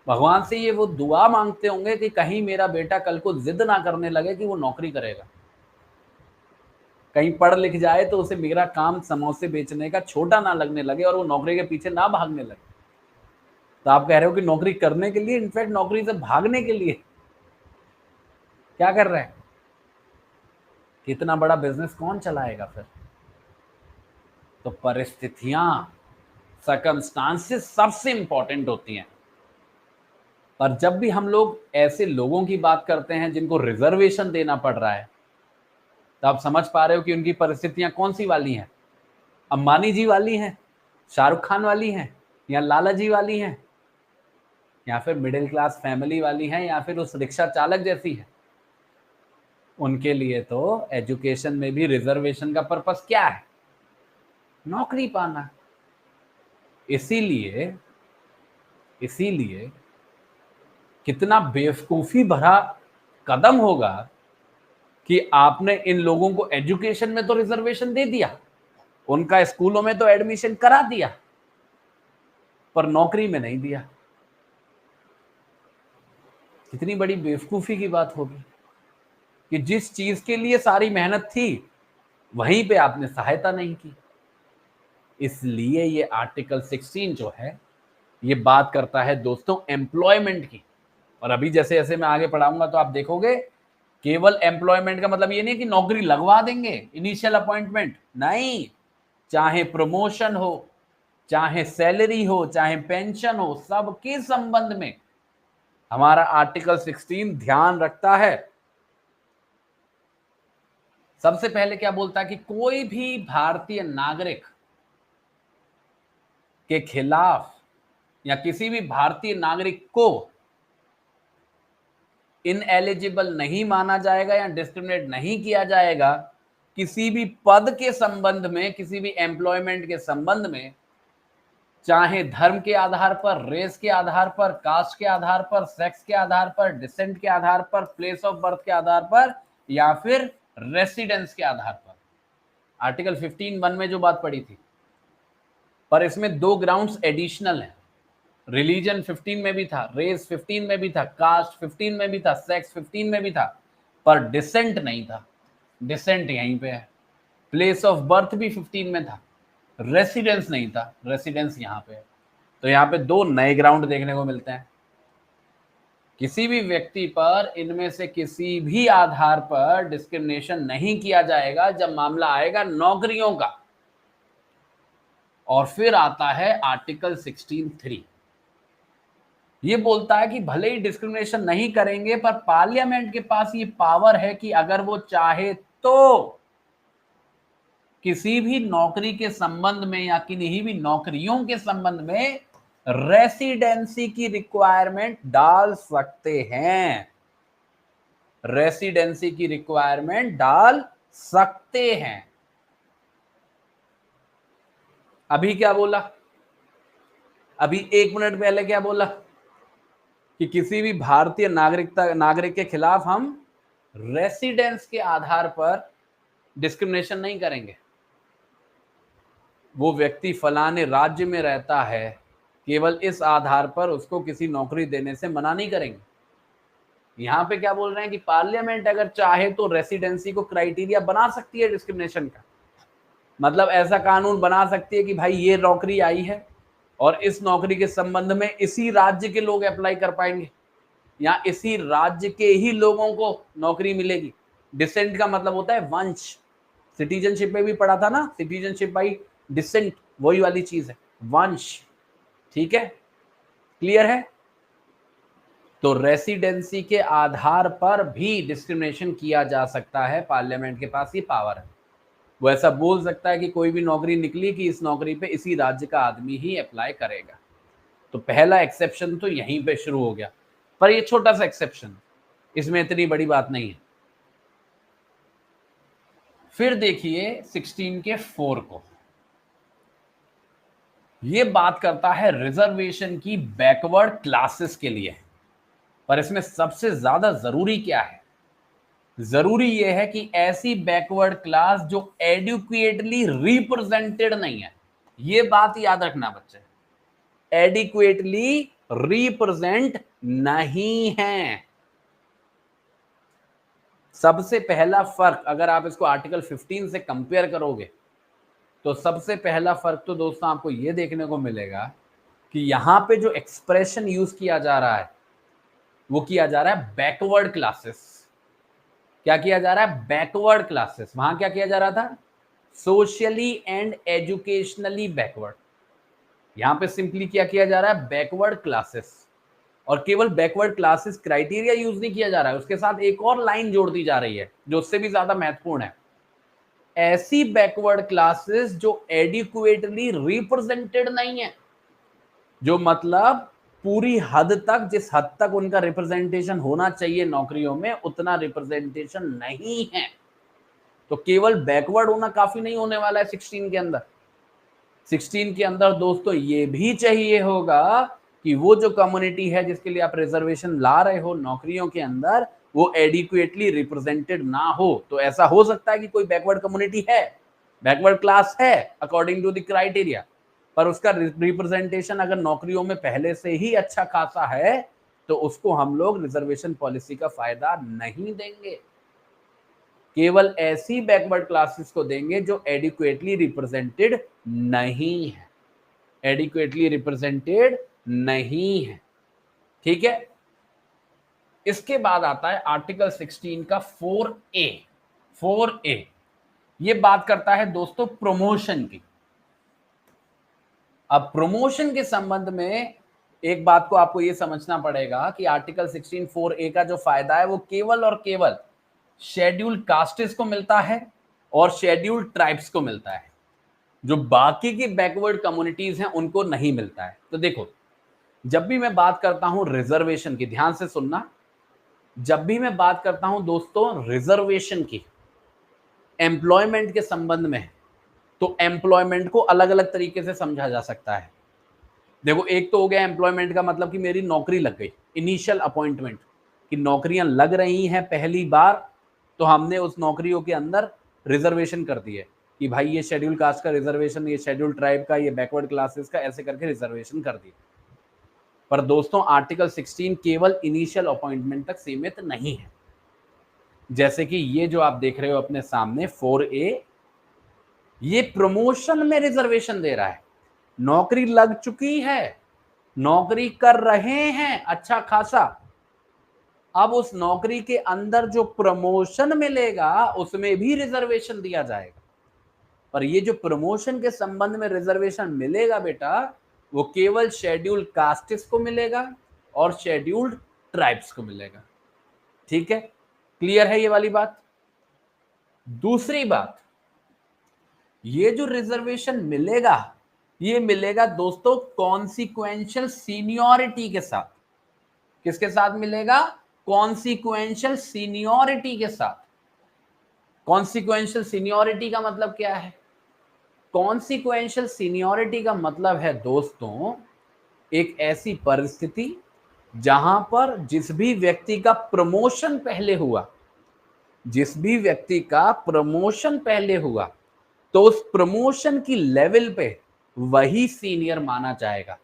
भगवान से ये वो दुआ मांगते होंगे कि कहीं मेरा बेटा कल को जिद ना करने लगे कि वो नौकरी करेगा, कहीं पढ़ लिख जाए तो उसे मेरा काम समोसे बेचने का छोटा ना लगने लगे और वो नौकरी के पीछे ना भागने लगे। तो आप कह रहे हो कि नौकरी करने के लिए, इनफैक्ट नौकरी से भागने के लिए क्या कर रहे हैं? कितना बड़ा बिजनेस कौन चलाएगा फिर? तो परिस्थितियां, सर्कमस्टांसेस सबसे इंपॉर्टेंट होती हैं। पर जब भी हम लोग ऐसे लोगों की बात करते हैं जिनको रिजर्वेशन देना पड़ रहा है, तो आप समझ पा रहे हो कि उनकी परिस्थितियां कौन सी वाली हैं? अंबानी जी वाली हैं, शाहरुख खान वाली हैं, या लाला जी वाली हैं, या फिर मिडिल क्लास फैमिली वाली हैं, या फिर उस रिक्शा चालक जैसी है? उनके लिए तो एजुकेशन में भी रिजर्वेशन का पर्पस क्या है? नौकरी पाना। इसीलिए इसीलिए कितना बेवकूफी भरा कदम होगा कि आपने इन लोगों को एजुकेशन में तो रिजर्वेशन दे दिया, उनका स्कूलों में तो एडमिशन करा दिया, पर नौकरी में नहीं दिया। कितनी बड़ी बेवकूफी की बात होगी कि जिस चीज के लिए सारी मेहनत थी वहीं पे आपने सहायता नहीं की। इसलिए ये आर्टिकल 16 जो है ये बात करता है दोस्तों एम्प्लॉयमेंट की। और अभी जैसे जैसे मैं आगे पढ़ाऊंगा तो आप देखोगे केवल एम्प्लॉयमेंट का मतलब ये नहीं कि नौकरी लगवा देंगे, इनिशियल अपॉइंटमेंट नहीं, चाहे प्रमोशन हो, चाहे सैलरी हो, चाहे पेंशन हो, सबके संबंध में हमारा आर्टिकल 16 ध्यान रखता है। सबसे पहले क्या बोलता है कि कोई भी भारतीय नागरिक के खिलाफ या किसी भी भारतीय नागरिक को इनएलिजिबल नहीं माना जाएगा या डिस्क्रिमिनेट नहीं किया जाएगा किसी भी पद के संबंध में, किसी भी एम्प्लॉयमेंट के संबंध में, चाहे धर्म के आधार पर, रेस के आधार पर, कास्ट के आधार पर, सेक्स के आधार पर, डिसेंट के आधार पर, प्लेस ऑफ बर्थ के आधार पर, या फिर रेसिडेंस के आधार पर। आर्टिकल 15(1) में जो बात पड़ी थी, पर इसमें 2 ग्राउंड्स एडिशनल हैं। रिलीजन 15 में भी था, रेस 15 में भी था, कास्ट 15 में भी था, सेक्स 15 में भी था, पर डिसेंट नहीं था। डिसेंट यहीं पे है। प्लेस ऑफ बर्थ भी 15 में था, रेसिडेंस नहीं था, रेसिडेंस यहाँ पे है। तो यहाँ पे 2 नए ग्राउंड देखने को मिलते हैं। किसी भी व्यक्ति पर इनमें से किसी भी आधार पर डिस्क्रिमिनेशन नहीं किया जाएगा जब मामला आएगा नौकरियों का। और फिर आता है आर्टिकल 16(3), ये बोलता है कि भले ही डिस्क्रिमिनेशन नहीं करेंगे पर पार्लियामेंट के पास ये पावर है कि अगर वो चाहे तो किसी भी नौकरी के संबंध में या किन्हीं भी नौकरियों के संबंध में रेसिडेंसी की रिक्वायरमेंट डाल सकते हैं। रेसिडेंसी की रिक्वायरमेंट डाल सकते हैं। अभी क्या बोला? अभी 1 मिनट पहले क्या बोला कि किसी भी भारतीय नागरिक के खिलाफ हम रेसिडेंस के आधार पर डिस्क्रिमिनेशन नहीं करेंगे। वो व्यक्ति फलाने राज्य में रहता है, केवल इस आधार पर उसको किसी नौकरी देने से मना नहीं करेंगे। यहां पे क्या बोल रहे हैं कि पार्लियामेंट अगर चाहे तो रेसिडेंसी को क्राइटेरिया बना सकती है डिस्क्रिमिनेशन का, मतलब ऐसा कानून बना सकती है कि भाई ये नौकरी आई है और इस नौकरी के संबंध में इसी राज्य के लोग अप्लाई कर पाएंगे या इसी राज्य के ही लोगों को नौकरी मिलेगी। डिसेंट का मतलब होता है वंश, सिटीजनशिप में भी पढ़ा था ना, सिटीजनशिप बाई डिसेंट, वही वाली चीज है, वंश। ठीक है, क्लियर है? तो रेसिडेंसी के आधार पर भी डिस्क्रिमिनेशन किया जा सकता है, पार्लियामेंट के पास ये पावर है। वो ऐसा बोल सकता है कि कोई भी नौकरी निकली कि इस नौकरी पे इसी राज्य का आदमी ही अप्लाई करेगा। तो पहला एक्सेप्शन तो यहीं पे शुरू हो गया, पर ये छोटा सा एक्सेप्शन, इसमें इतनी बड़ी बात नहीं है। फिर देखिए 16 के 4 को, ये बात करता है रिजर्वेशन की बैकवर्ड क्लासेस के लिए। पर इसमें सबसे ज्यादा जरूरी क्या है? जरूरी यह है कि ऐसी बैकवर्ड क्लास जो एडुकेटली रिप्रेजेंटेड नहीं है। ये बात याद रखना बच्चे, एडिक्वेटली रिप्रेजेंट नहीं है। सबसे पहला फर्क, अगर आप इसको आर्टिकल 15 से कंपेयर करोगे तो सबसे पहला फर्क तो दोस्तों आपको यह देखने को मिलेगा कि यहां पे जो एक्सप्रेशन यूज किया जा रहा है वो किया जा रहा है बैकवर्ड क्लासेस। क्या किया जा रहा है? Backward classes. वहां क्या किया जा रहा था? Socially and educationally backward. यहां पे सिंपली क्या किया जा रहा है? Backward classes. और केवल बैकवर्ड क्लासेस क्राइटेरिया यूज नहीं किया जा रहा है, उसके साथ एक और लाइन जोड़ दी जा रही है जो उससे भी ज्यादा महत्वपूर्ण है। ऐसी बैकवर्ड क्लासेस जो एडिक्वेटली रिप्रेजेंटेड नहीं है, जो मतलब पूरी हद तक, जिस हद तक उनका रिप्रेजेंटेशन होना चाहिए नौकरियों में, उतना रिप्रेजेंटेशन नहीं है। तो केवल बैकवर्ड होना काफी नहीं होने वाला है 16 के अंदर। 16 के अंदर दोस्तों ये भी चाहिए होगा कि वो जो कम्युनिटी है जिसके लिए आप रिजर्वेशन ला रहे हो नौकरियों के अंदर, वो एडिक्वेटली रिप्रेजेंटेड ना हो। तो ऐसा हो सकता है कि कोई बैकवर्ड कम्युनिटी है, बैकवर्ड क्लास है अकॉर्डिंग टू द क्राइटेरिया, पर उसका रिप्रेजेंटेशन अगर नौकरियों में पहले से ही अच्छा खासा है तो उसको हम लोग रिजर्वेशन पॉलिसी का फायदा नहीं देंगे। केवल ऐसी बैकवर्ड क्लासेस को देंगे जो एडिक्वेटली रिप्रेजेंटेड नहीं है, एडिक्वेटली रिप्रेजेंटेड नहीं है। ठीक है, इसके बाद आता है आर्टिकल 16 का 4A। 4A ये बात करता है दोस्तों प्रमोशन की। अब प्रमोशन के संबंध में एक बात को आपको यह समझना पड़ेगा कि आर्टिकल 16 4A का जो फायदा है वो केवल और केवल शेड्यूल्ड कास्ट्स को मिलता है और शेड्यूल्ड ट्राइब्स को मिलता है, जो बाकी की बैकवर्ड कम्युनिटीज हैं उनको नहीं मिलता है। तो देखो, जब भी मैं बात करता हूं रिजर्वेशन की, ध्यान से सुनना, जब भी मैं बात करता हूं दोस्तों रिजर्वेशन की एम्प्लॉयमेंट के संबंध में, तो एम्प्लॉयमेंट को अलग अलग तरीके से समझा जा सकता है। देखो, एक तो हो गया एम्प्लॉयमेंट का मतलब कि मेरी नौकरी लग गई, इनिशियल अपॉइंटमेंट, कि नौकरियां लग रही हैं पहली बार, तो हमने उस नौकरियों के अंदर रिजर्वेशन कर दी है कि भाई ये शेड्यूल कास्ट का रिजर्वेशन, ये शेड्यूल ट्राइब का, ये बैकवर्ड क्लासेस का, ऐसे करके रिजर्वेशन कर दी। पर दोस्तों आर्टिकल 16 केवल इनिशियल अपॉइंटमेंट तक सीमित नहीं है। जैसे कि ये जो आप देख रहे हो अपने सामने 4A, ये प्रमोशन में रिजर्वेशन दे रहा है। नौकरी लग चुकी है, नौकरी कर रहे हैं अच्छा खासा, अब उस नौकरी के अंदर जो प्रमोशन मिलेगा उसमें भी रिजर्वेशन दिया जाएगा। पर ये जो प्रमोशन के संबंध में रिजर्वेशन मिलेगा बेटा, वो केवल शेड्यूल्ड कास्ट्स को मिलेगा और शेड्यूल्ड ट्राइब्स को मिलेगा। ठीक है, क्लियर है ये वाली बात? दूसरी बात, ये जो रिजर्वेशन मिलेगा, ये मिलेगा दोस्तों कॉन्सिक्वेंशियल सीनियरिटी के साथ। किसके साथ मिलेगा? कॉन्सिक्वेंशियल सीनियरिटी के साथ। कॉन्सिक्वेंशियल सीनियरिटी का मतलब क्या है? कॉन्सिक्वेंशियल सीनियरिटी का मतलब है दोस्तों एक ऐसी परिस्थिति जहां पर जिस भी व्यक्ति का प्रमोशन पहले हुआ, जिस भी व्यक्ति का प्रमोशन पहले हुआ, तो उस प्रमोशन की लेवल पे वही सीनियर माना जाएगा,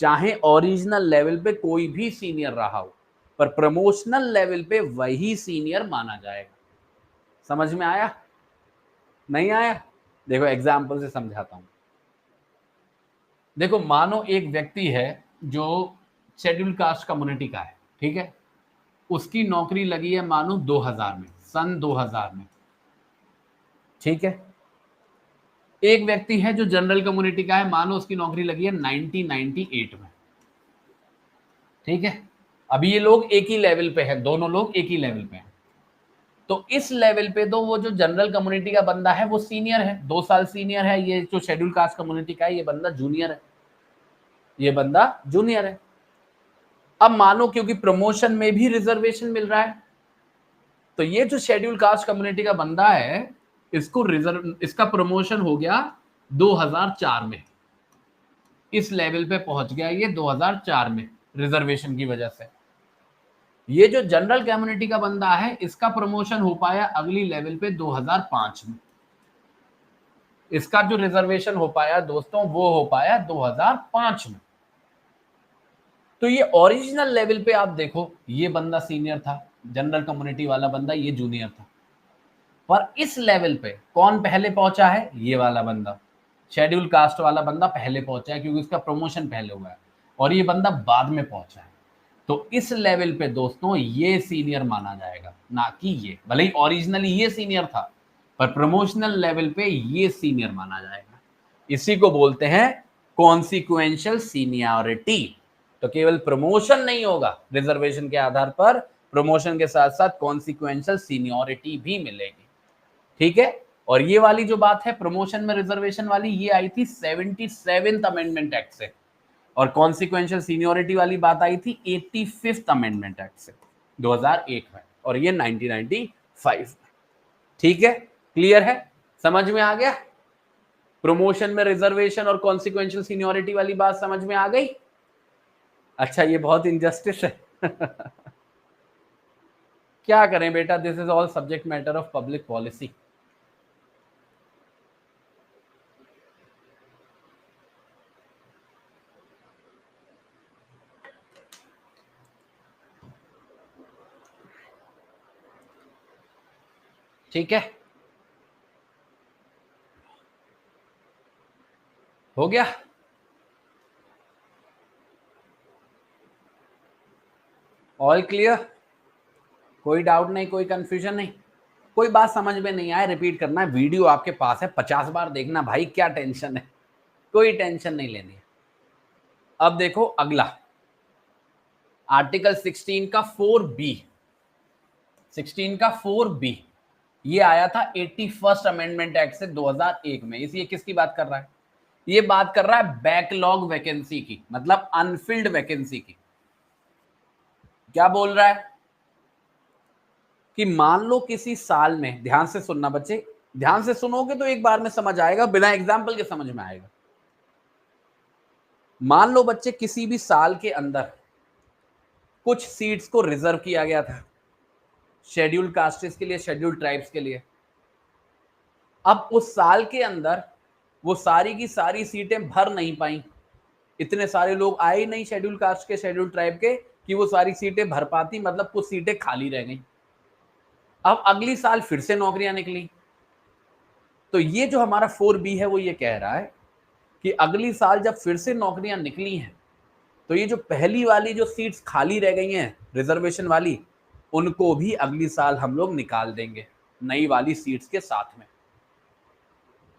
चाहे ओरिजिनल लेवल पे कोई भी सीनियर रहा हो, पर प्रमोशनल लेवल पे वही सीनियर माना जाएगा। समझ में आया? नहीं आया? देखो एग्जाम्पल से समझाता हूं। देखो मानो एक व्यक्ति है जो शेड्यूल कास्ट कम्युनिटी का है, ठीक है, उसकी नौकरी लगी है मानो 2000 में, सन 2000 में, ठीक है। एक व्यक्ति है जो जनरल कम्युनिटी का है, मानो उसकी नौकरी लगी है 1998 में, ठीक है। अभी ये लोग एक ही लेवल पे है, दोनों लोग एक ही लेवल पे हैं। तो इस लेवल पे तो वो जो जनरल कम्युनिटी का बंदा है वो सीनियर है, 2 साल सीनियर है। ये जो शेड्यूल कास्ट कम्युनिटी का है ये बंदा जूनियर है, ये बंदा जूनियर है। अब मानो क्योंकि प्रमोशन में भी रिजर्वेशन मिल रहा है, तो ये जो शेड्यूल कास्ट कम्युनिटी का बंदा है इसका प्रमोशन हो गया 2004 में, इस लेवल पे पहुंच गया ये 2004 में रिजर्वेशन की वजह से। ये जो जनरल कम्युनिटी का बंदा है इसका प्रमोशन हो पाया अगली लेवल पे 2005 में। इसका जो रिजर्वेशन हो पाया दोस्तों वो हो पाया 2005 में। तो ये ओरिजिनल लेवल पे आप देखो, ये बंदा सीनियर था, जनरल कम्युनिटी वाला बंदा ये जूनियर था, पर इस लेवल पे कौन पहले पहुंचा है? ये वाला बंदा, शेड्यूल कास्ट वाला बंदा पहले पहुंचा है क्योंकि उसका प्रमोशन पहले हुआ है, और ये बंदा बाद में पहुंचा है। तो इस लेवल पे दोस्तों ये सीनियर माना जाएगा, ना कि ये, भले ही ओरिजिनली ये सीनियर था पर प्रमोशनल लेवल पे ये सीनियर माना जाएगा। इसी को बोलते हैं कॉन्सिक्वेंशियल सीनियरिटी। तो केवल प्रमोशन नहीं होगा रिजर्वेशन के आधार पर, प्रमोशन के साथ साथ कॉन्सिक्वेंशियल सीनियरिटी भी मिलेगी, ठीक है। और ये वाली जो बात है प्रमोशन में रिजर्वेशन वाली, ये आई थी 77th अमेंडमेंट एक्ट से, और कॉन्सिक्वेंशियल सीनियरिटी वाली बात आई थी 85th अमेंडमेंट एक्ट से 2001 में, और ये 1995 में, ठीक है। क्लियर है? समझ में आ गया? प्रमोशन में रिजर्वेशन और कॉन्सिक्वेंशियल सीनियरिटी वाली बात समझ में आ गई? अच्छा, ये बहुत इनजस्टिस है क्या करें बेटा, this is all subject matter of public policy. ठीक है, हो गया? All clear? कोई डाउट नहीं, कोई कंफ्यूजन नहीं? कोई बात समझ में नहीं आए रिपीट करना है, वीडियो आपके पास है, 50 बार देखना भाई, क्या टेंशन है, कोई टेंशन नहीं लेनी है। अब देखो अगला आर्टिकल 16 का 4B, 16 का 4B ये आया था 81st अमेंडमेंट एक्ट से 2001 में। इस ये किसकी बात कर रहा है? ये बात कर रहा है बैकलॉग वैकेंसी की, मतलब अनफिल्ड वैकेंसी की। क्या बोल रहा है कि मान लो किसी साल में, ध्यान से सुनना बच्चे, ध्यान से सुनोगे तो एक बार में समझ आएगा, बिना एग्जाम्पल के समझ में आएगा। मान लो बच्चे किसी भी साल के अंदर कुछ सीट्स को रिजर्व किया गया था शेड्यूल कास्ट्स के लिए, शेड्यूल ट्राइब्स के लिए। अब उस साल के अंदर वो सारी की सारी सीटें भर नहीं पाई, इतने सारे लोग आए ही नहीं शेड्यूल कास्ट के, शेड्यूल ट्राइब के, कि वो सारी सीटें भर पाती, मतलब कुछ सीटें खाली रह गई। अब अगली साल फिर से नौकरियां निकली, तो ये जो हमारा 4B है वो ये कह रहा है कि अगली साल जब फिर से नौकरियां निकली हैं तो ये जो पहली वाली जो सीट्स खाली रह गई हैं रिजर्वेशन वाली, उनको भी अगली साल हम लोग निकाल देंगे नई वाली सीट्स के साथ में।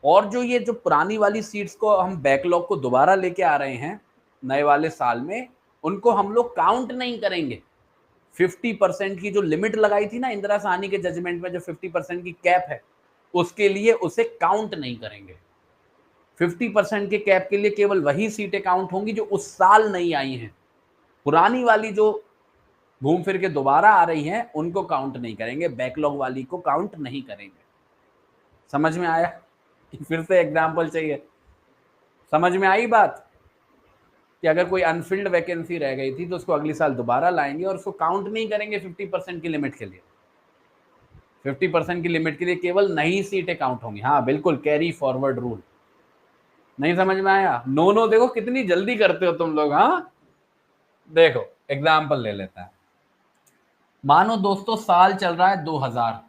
और जो ये जो पुरानी वाली सीट्स को हम बैकलॉग को दोबारा लेके आ रहे हैं नए वाले साल में, उनको हम लोग काउंट नहीं करेंगे। 50% की जो लिमिट लगाई थी ना इंदिरा साहनी के जजमेंट में, जो 50% की कैप है, उसके लिए उसे काउंट नहीं करेंगे। 50% के कैप के लिए केवल वही सीटें काउंट होंगी जो उस साल नहीं आई हैं। पुरानी वाली जो घूम फिर के दोबारा आ रही हैं उनको काउंट नहीं करेंगे, बैकलॉग वाली को काउंट नहीं करेंगे। समझ में आया? फिर से एग्जाम्पल चाहिए? समझ में आई बात? कि अगर कोई अनफिल्ड वैकेंसी रह गई थी तो उसको अगले साल दोबारा लाएंगे और उसको काउंट नहीं करेंगे 50% की लिमिट के लिए। 50% की लिमिट के लिए केवल नई सीटें काउंट होंगी। हाँ बिल्कुल, कैरी फॉरवर्ड रूल। नहीं समझ में आया? नो नो देखो कितनी जल्दी करते हो तुम लोग। हाँ देखो एग्जाम्पल ले लेते हैं। मानो दोस्तों साल चल रहा है 2000,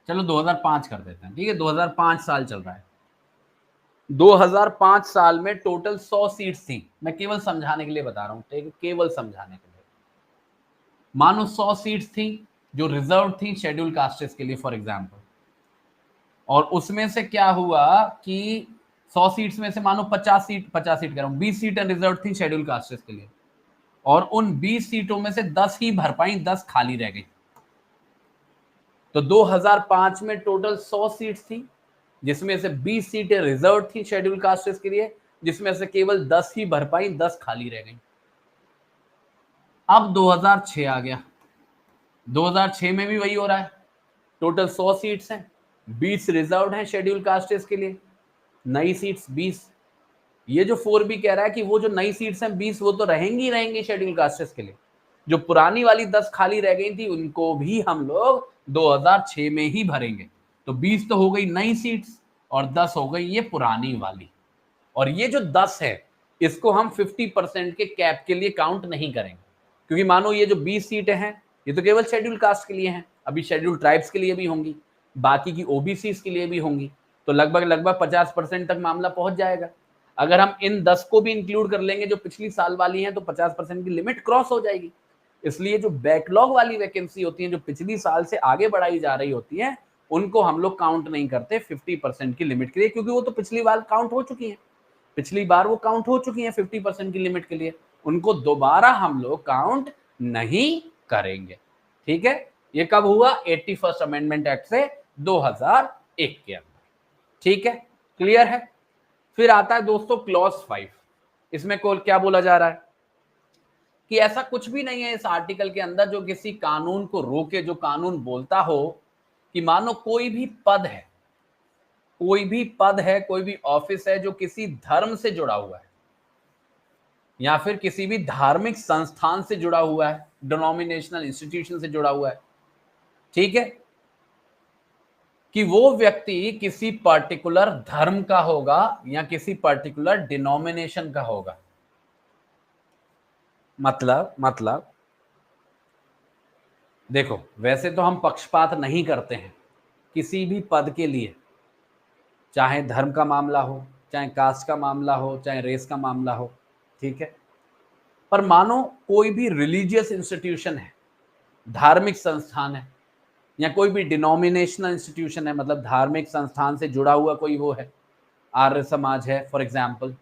चलो 2005 कर देते हैं, ठीक है, 2005 साल चल रहा है। 2005 साल में टोटल 100 सीट्स थी। मैं केवल समझाने के लिए बता रहा हूं, ठीक है, केवल समझाने के लिए। मानो 100 सीट्स थी जो रिजर्व थी शेड्यूल कास्टेस के लिए फॉर एग्जांपल, और उसमें से क्या हुआ कि 100 सीट्स में से मानो 50 सीट कह रहा हूं, 20 सीटें रिजर्व थी शेड्यूल कास्टेस के लिए, और उन 20 सीटों में से 10 ही भर पाई, 10 खाली रह गई। तो 2005 में टोटल 100 सीट्स थी जिसमें से 20 सीटें रिजर्व थी शेड्यूल कास्टेस के लिए, जिसमें से केवल 10 ही भर पाई, 10 खाली रह गई। अब 2006 आ गया, 2006 में भी वही हो रहा है। टोटल 100 सीट्स हैं, 20 रिजर्व्ड हैं शेड्यूल कास्टेस के लिए, नई सीट्स 20। ये जो 4B कह रहा है कि वो जो नई सीट्स हैं 20 वो तो रहेंगी रहेंगी शेड्यूल कास्टेस के लिए, जो पुरानी वाली 10 खाली रह गई थी उनको भी हम लोग 2006 में ही भरेंगे। तो 20 तो हो गई नई सीट्स और 10 हो गई ये पुरानी वाली, और ये जो 10 है इसको हम 50% के कैप के लिए काउंट नहीं करेंगे, क्योंकि मानो ये जो 20 सीटें हैं ये तो केवल शेड्यूल कास्ट के लिए हैं, अभी शेड्यूल ट्राइब्स के लिए भी होंगी, बाकी की ओबीसी के लिए भी होंगी, तो लगभग 50% तक मामला पहुंच जाएगा। अगर हम इन 10 को भी इंक्लूड कर लेंगे जो पिछली साल वाली हैं तो 50% की लिमिट क्रॉस हो जाएगी। इसलिए जो बैकलॉग वाली वैकेंसी होती है जो पिछली साल से आगे बढ़ाई जा रही होती है उनको हम लोग काउंट नहीं करते 50% की लिमिट के लिए, क्योंकि वो तो पिछली बार काउंट हो चुकी है, पिछली बार वो काउंट हो चुकी है 50% की लिमिट के लिए, उनको दोबारा हम लोग काउंट नहीं करेंगे। ठीक है, ये कब हुआ? 81st अमेंडमेंट एक्ट से 2001 के अंदर। ठीक है, क्लियर है? फिर आता है दोस्तों क्लॉज 5। इसमें क्या बोला जा रहा है कि ऐसा कुछ भी नहीं है इस आर्टिकल के अंदर जो किसी कानून को रोके, जो कानून बोलता हो कि मानो कोई भी पद है, कोई भी ऑफिस है जो किसी धर्म से जुड़ा हुआ है या फिर किसी भी धार्मिक संस्थान से जुड़ा हुआ है, डिनोमिनेशनल इंस्टीट्यूशन से जुड़ा हुआ है, ठीक है, कि वो व्यक्ति किसी पर्टिकुलर धर्म का होगा या किसी पर्टिकुलर डिनोमिनेशन का होगा। मतलब देखो, वैसे तो हम पक्षपात नहीं करते हैं किसी भी पद के लिए, चाहे धर्म का मामला हो, चाहे कास्ट का मामला हो, चाहे रेस का मामला हो, ठीक है, पर मानो कोई भी रिलीजियस इंस्टीट्यूशन है, धार्मिक संस्थान है, या कोई भी डिनोमिनेशनल इंस्टीट्यूशन है, मतलब धार्मिक संस्थान से जुड़ा हुआ कोई वो है, आर्य समाज है फॉर एग्जाम्पल,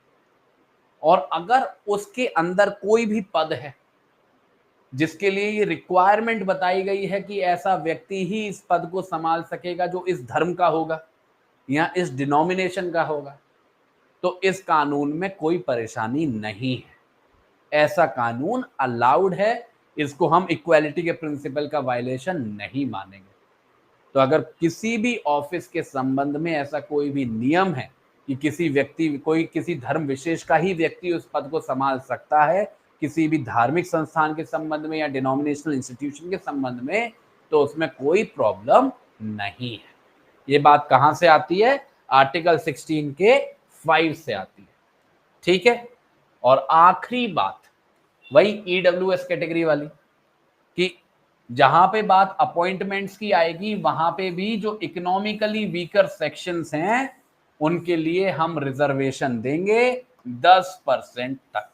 और अगर उसके अंदर कोई भी पद है जिसके लिए ये रिक्वायरमेंट बताई गई है कि ऐसा व्यक्ति ही इस पद को संभाल सकेगा जो इस धर्म का होगा या इस डिनोमिनेशन का होगा, तो इस कानून में कोई परेशानी नहीं है, ऐसा कानून अलाउड है, इसको हम इक्वालिटी के प्रिंसिपल का वायलेशन नहीं मानेंगे। तो अगर किसी भी ऑफिस के संबंध में ऐसा कोई भी नियम है कि किसी व्यक्ति, कोई किसी धर्म विशेष का ही व्यक्ति उस पद को संभाल सकता है किसी भी धार्मिक संस्थान के संबंध में या डिनोमिनेशनल इंस्टीट्यूशन के संबंध में, तो उसमें कोई प्रॉब्लम नहीं है। ये बात कहां से आती है? आर्टिकल 16 के 5 से आती है। ठीक है, और आखिरी बात वही ईडब्ल्यूएस कैटेगरी वाली, कि जहां पे बात अपॉइंटमेंट्स की आएगी वहां पे भी जो इकोनॉमिकली वीकर सेक्शंस हैं उनके लिए हम रिजर्वेशन देंगे 10% तक।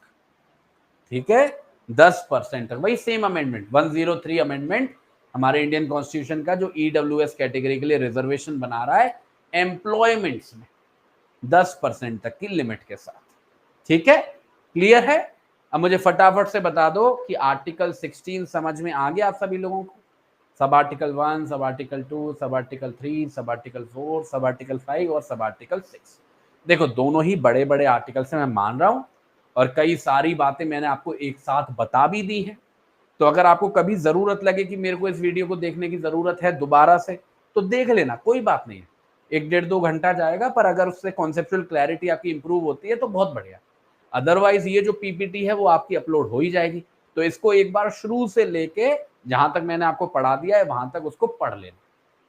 ठीक है, 10% तक, वही सेम अमेंडमेंट 103 अमेंडमेंट हमारे इंडियन कॉन्स्टिट्यूशन का जो ईडब्ल्यूएस कैटेगरी के लिए रिजर्वेशन बना रहा है एम्प्लॉयमेंट्स में 10% तक की लिमिट के साथ। ठीक है, क्लियर है? अब मुझे फटाफट से बता दो कि आर्टिकल 16 समझ में आ गया आप सभी लोगों को? Sub article 1, sub article 2, sub article 3, sub article 4, sub article 5 और सब आर्टिकल 6। देखो दोनों ही बड़े बड़े आर्टिकल से मैं मान रहा हूं और कई सारी बातें मैंने आपको एक साथ बता भी दी है। तो अगर आपको कभी जरूरत लगे कि मेरे को इस वीडियो को देखने की जरूरत है दोबारा से, तो देख लेना, कोई बात नहीं है, 1 डेढ़ 2 घंटा जाएगा, पर अगर उससे कॉन्सेप्चुअल क्लैरिटी आपकी इंप्रूव होती है तो बहुत बढ़िया। अदरवाइज ये जो पीपीटी है वो आपकी अपलोड हो ही जाएगी। तो इसको एक बार शुरू से लेके जहां तक मैंने आपको पढ़ा दिया है वहां तक उसको पढ़ लेना,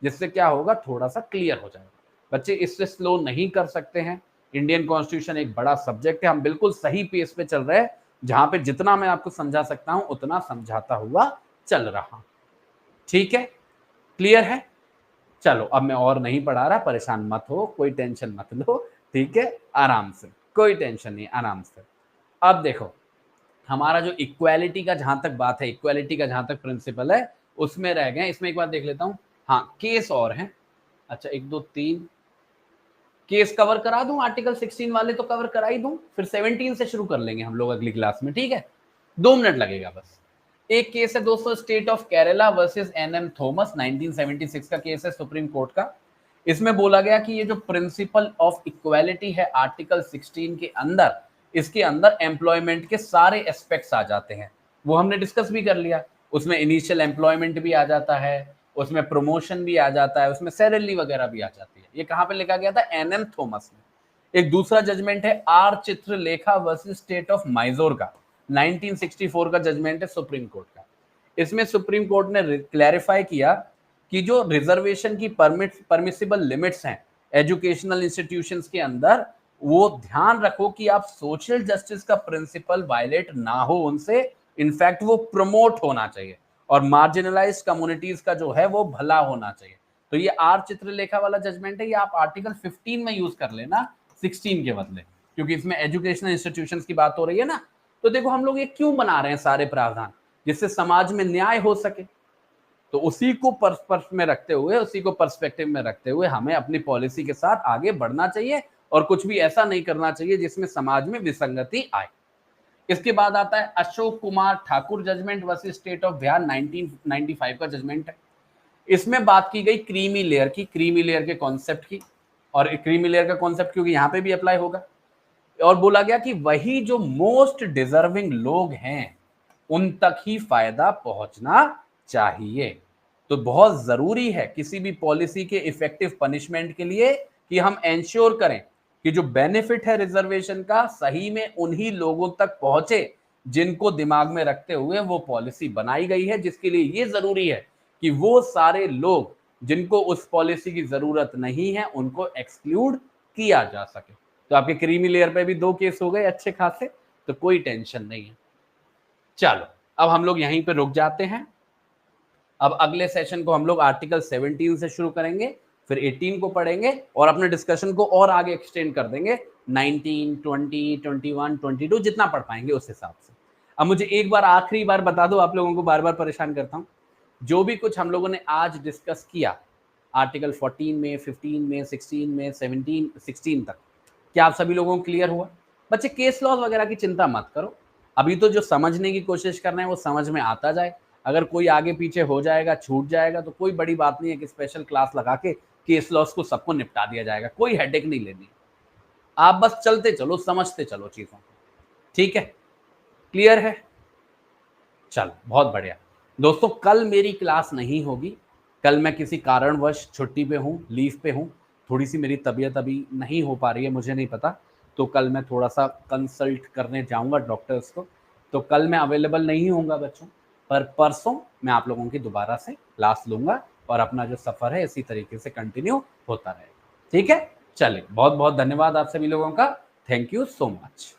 जिससे क्या होगा, थोड़ा सा क्लियर हो जाएगा। बच्चे इससे स्लो नहीं कर सकते हैं। इंडियन कॉन्स्टिट्यूशन एक बड़ा सब्जेक्ट है, हम बिल्कुल सही पेस पे चल रहे हैं, जहां पे जितना मैं आपको समझा सकता हूं उतना समझाता हुआ चल रहा। ठीक है, क्लियर है? चलो अब मैं और नहीं पढ़ा रहा, परेशान मत हो, कोई टेंशन मत लो, ठीक है, आराम से, कोई टेंशन नहीं, आराम से। अब देखो, हमारा जो इक्वालिटी का जहां तक बात है, इक्वालिटी का जहां तक प्रिंसिपल है, उसमें रह गए। इसमें एक बार देख लेता हूं, हाँ केस और हैं। अच्छा 1 2 3 केस कवर करा दूं, आर्टिकल 16 वाले तो कवर करा ही दूं, फिर 17 से शुरू कर लेंगे हम लोग अगली क्लास में, ठीक है? 2 मिनट लगेगा बस। एक केस है दोस्तों, state of Kerala versus NM Thomas, 1976 का केस है सुप्रीम कोर्ट का। इसमें बोला गया कि ये जो प्रिंसिपल ऑफ इक्वालिटी है आर्टिकल 16 के अंदर, इसके अंदर एम्प्लॉयमेंट के सारे एस्पेक्ट्स आ जाते हैं। वो हमने डिस्कस भी कर लिया। उसमें इनिशियल एम्प्लॉयमेंट भी आ जाता है, उसमें प्रमोशन भी आ जाता है, उसमें सैलरी वगैरह भी आ जाती है। ये कहां पे लिखा गया था? एनएम थॉमस में। एक दूसरा जजमेंट है R Chitralekha versus state of Mysore का, 1964 का जजमेंट है सुप्रीम कोर्ट का। इसमें सुप्रीम कोर्ट ने क्लैरिफाई किया कि जो रिजर्वेशन की परमिसिबल लिमिट्स हैं एजुकेशनल इंस्टीट्यूशंस के अंदर, वो ध्यान रखो कि आप सोशल जस्टिस का प्रिंसिपल वायलेट ना हो उनसे, इनफैक्ट वो प्रमोट होना चाहिए, और मार्जिनलाइज कम्युनिटीज का जो है वो भला होना चाहिए। तो ये आर चित्रलेखा वाला जजमेंट है, ये आप आर्टिकल 15 में यूज कर लेना 16 के बदले, क्योंकि इसमें एजुकेशनल इंस्टीट्यूशंस की बात हो रही है ना। तो देखो हम लोग ये क्यों बना रहे हैं सारे प्रावधान, जिससे समाज में न्याय हो सके। तो उसी को पर्सपेक्टिव में रखते हुए, उसी को पर्सपेक्टिव में रखते हुए हमें अपनी पॉलिसी के साथ आगे बढ़ना चाहिए, और कुछ भी ऐसा नहीं करना चाहिए जिसमें समाज में विसंगति आए। इसके बाद आता है Ashok Kumar Thakur judgment versus state of Bihar, 1995 का जजमेंट है। इसमें बात की गई क्रीमी लेयर की, क्रीमी लेयर के कॉन्सेप्ट की, और क्रीमी लेयर का कॉन्सेप्ट क्योंकि यहां पे भी अप्लाई होगा, और बोला गया कि वही जो मोस्ट डिजर्विंग लोग हैं उन तक ही फायदा पहुंचना चाहिए। तो बहुत जरूरी है किसी भी पॉलिसी के इफेक्टिव पनिशमेंट के लिए कि हम एंश्योर करें कि जो बेनिफिट है रिजर्वेशन का सही में उन्हीं लोगों तक पहुंचे जिनको दिमाग में रखते हुए वो पॉलिसी बनाई गई है, जिसके लिए ये जरूरी है कि वो सारे लोग जिनको उस पॉलिसी की जरूरत नहीं है उनको एक्सक्लूड किया जा सके। तो आपके क्रीमी लेयर पे भी 2 केस हो गए अच्छे खासे, तो कोई टेंशन नहीं है। चलो अब हम लोग यहीं पे रुक जाते हैं। अब अगले सेशन को हम लोग आर्टिकल 17 से शुरू करेंगे, फिर 18 को पढ़ेंगे और अपने डिस्कशन को और आगे एक्सटेंड कर देंगे 19, 20, 21, 22 जितना पढ़ पाएंगे उस हिसाब से। अब मुझे एक बार आखिरी बार बता दो, आप लोगों को बार बार परेशान करता हूं, जो भी कुछ हम लोगों ने आज डिस्कस किया आर्टिकल 14 में, 15 में, 16 में, 17, 16 तक, क्या आप सभी लोगों को क्लियर हुआ? बच्चे केस लॉज वगैरह की चिंता मत करो, अभी तो जो समझने की कोशिश करना है वो समझ में आता जाए। अगर कोई आगे पीछे हो जाएगा, छूट जाएगा, तो कोई बड़ी बात नहीं है कि स्पेशल क्लास लगा के केस लॉस को सबको निपटा दिया जाएगा, कोई हेडेक नहीं लेनी। आप बस चलते चलो, समझते चलो चीजों को, ठीक है? क्लियर है? चलो बहुत बढ़िया दोस्तों, कल मेरी क्लास नहीं होगी, कल मैं किसी कारणवश छुट्टी पे हूँ, लीव पे हूँ, थोड़ी सी मेरी तबीयत अभी नहीं हो पा रही है, मुझे नहीं पता, तो कल मैं थोड़ा सा कंसल्ट करने जाऊंगा डॉक्टर्स को, तो कल मैं अवेलेबल नहीं होऊंगा बच्चों, पर परसों मैं आप लोगों की दोबारा से क्लास लूंगा और अपना जो सफर है इसी तरीके से कंटिन्यू होता रहेगा, ठीक है? चलिए बहुत बहुत धन्यवाद आप सभी लोगों का, थैंक यू सो मच।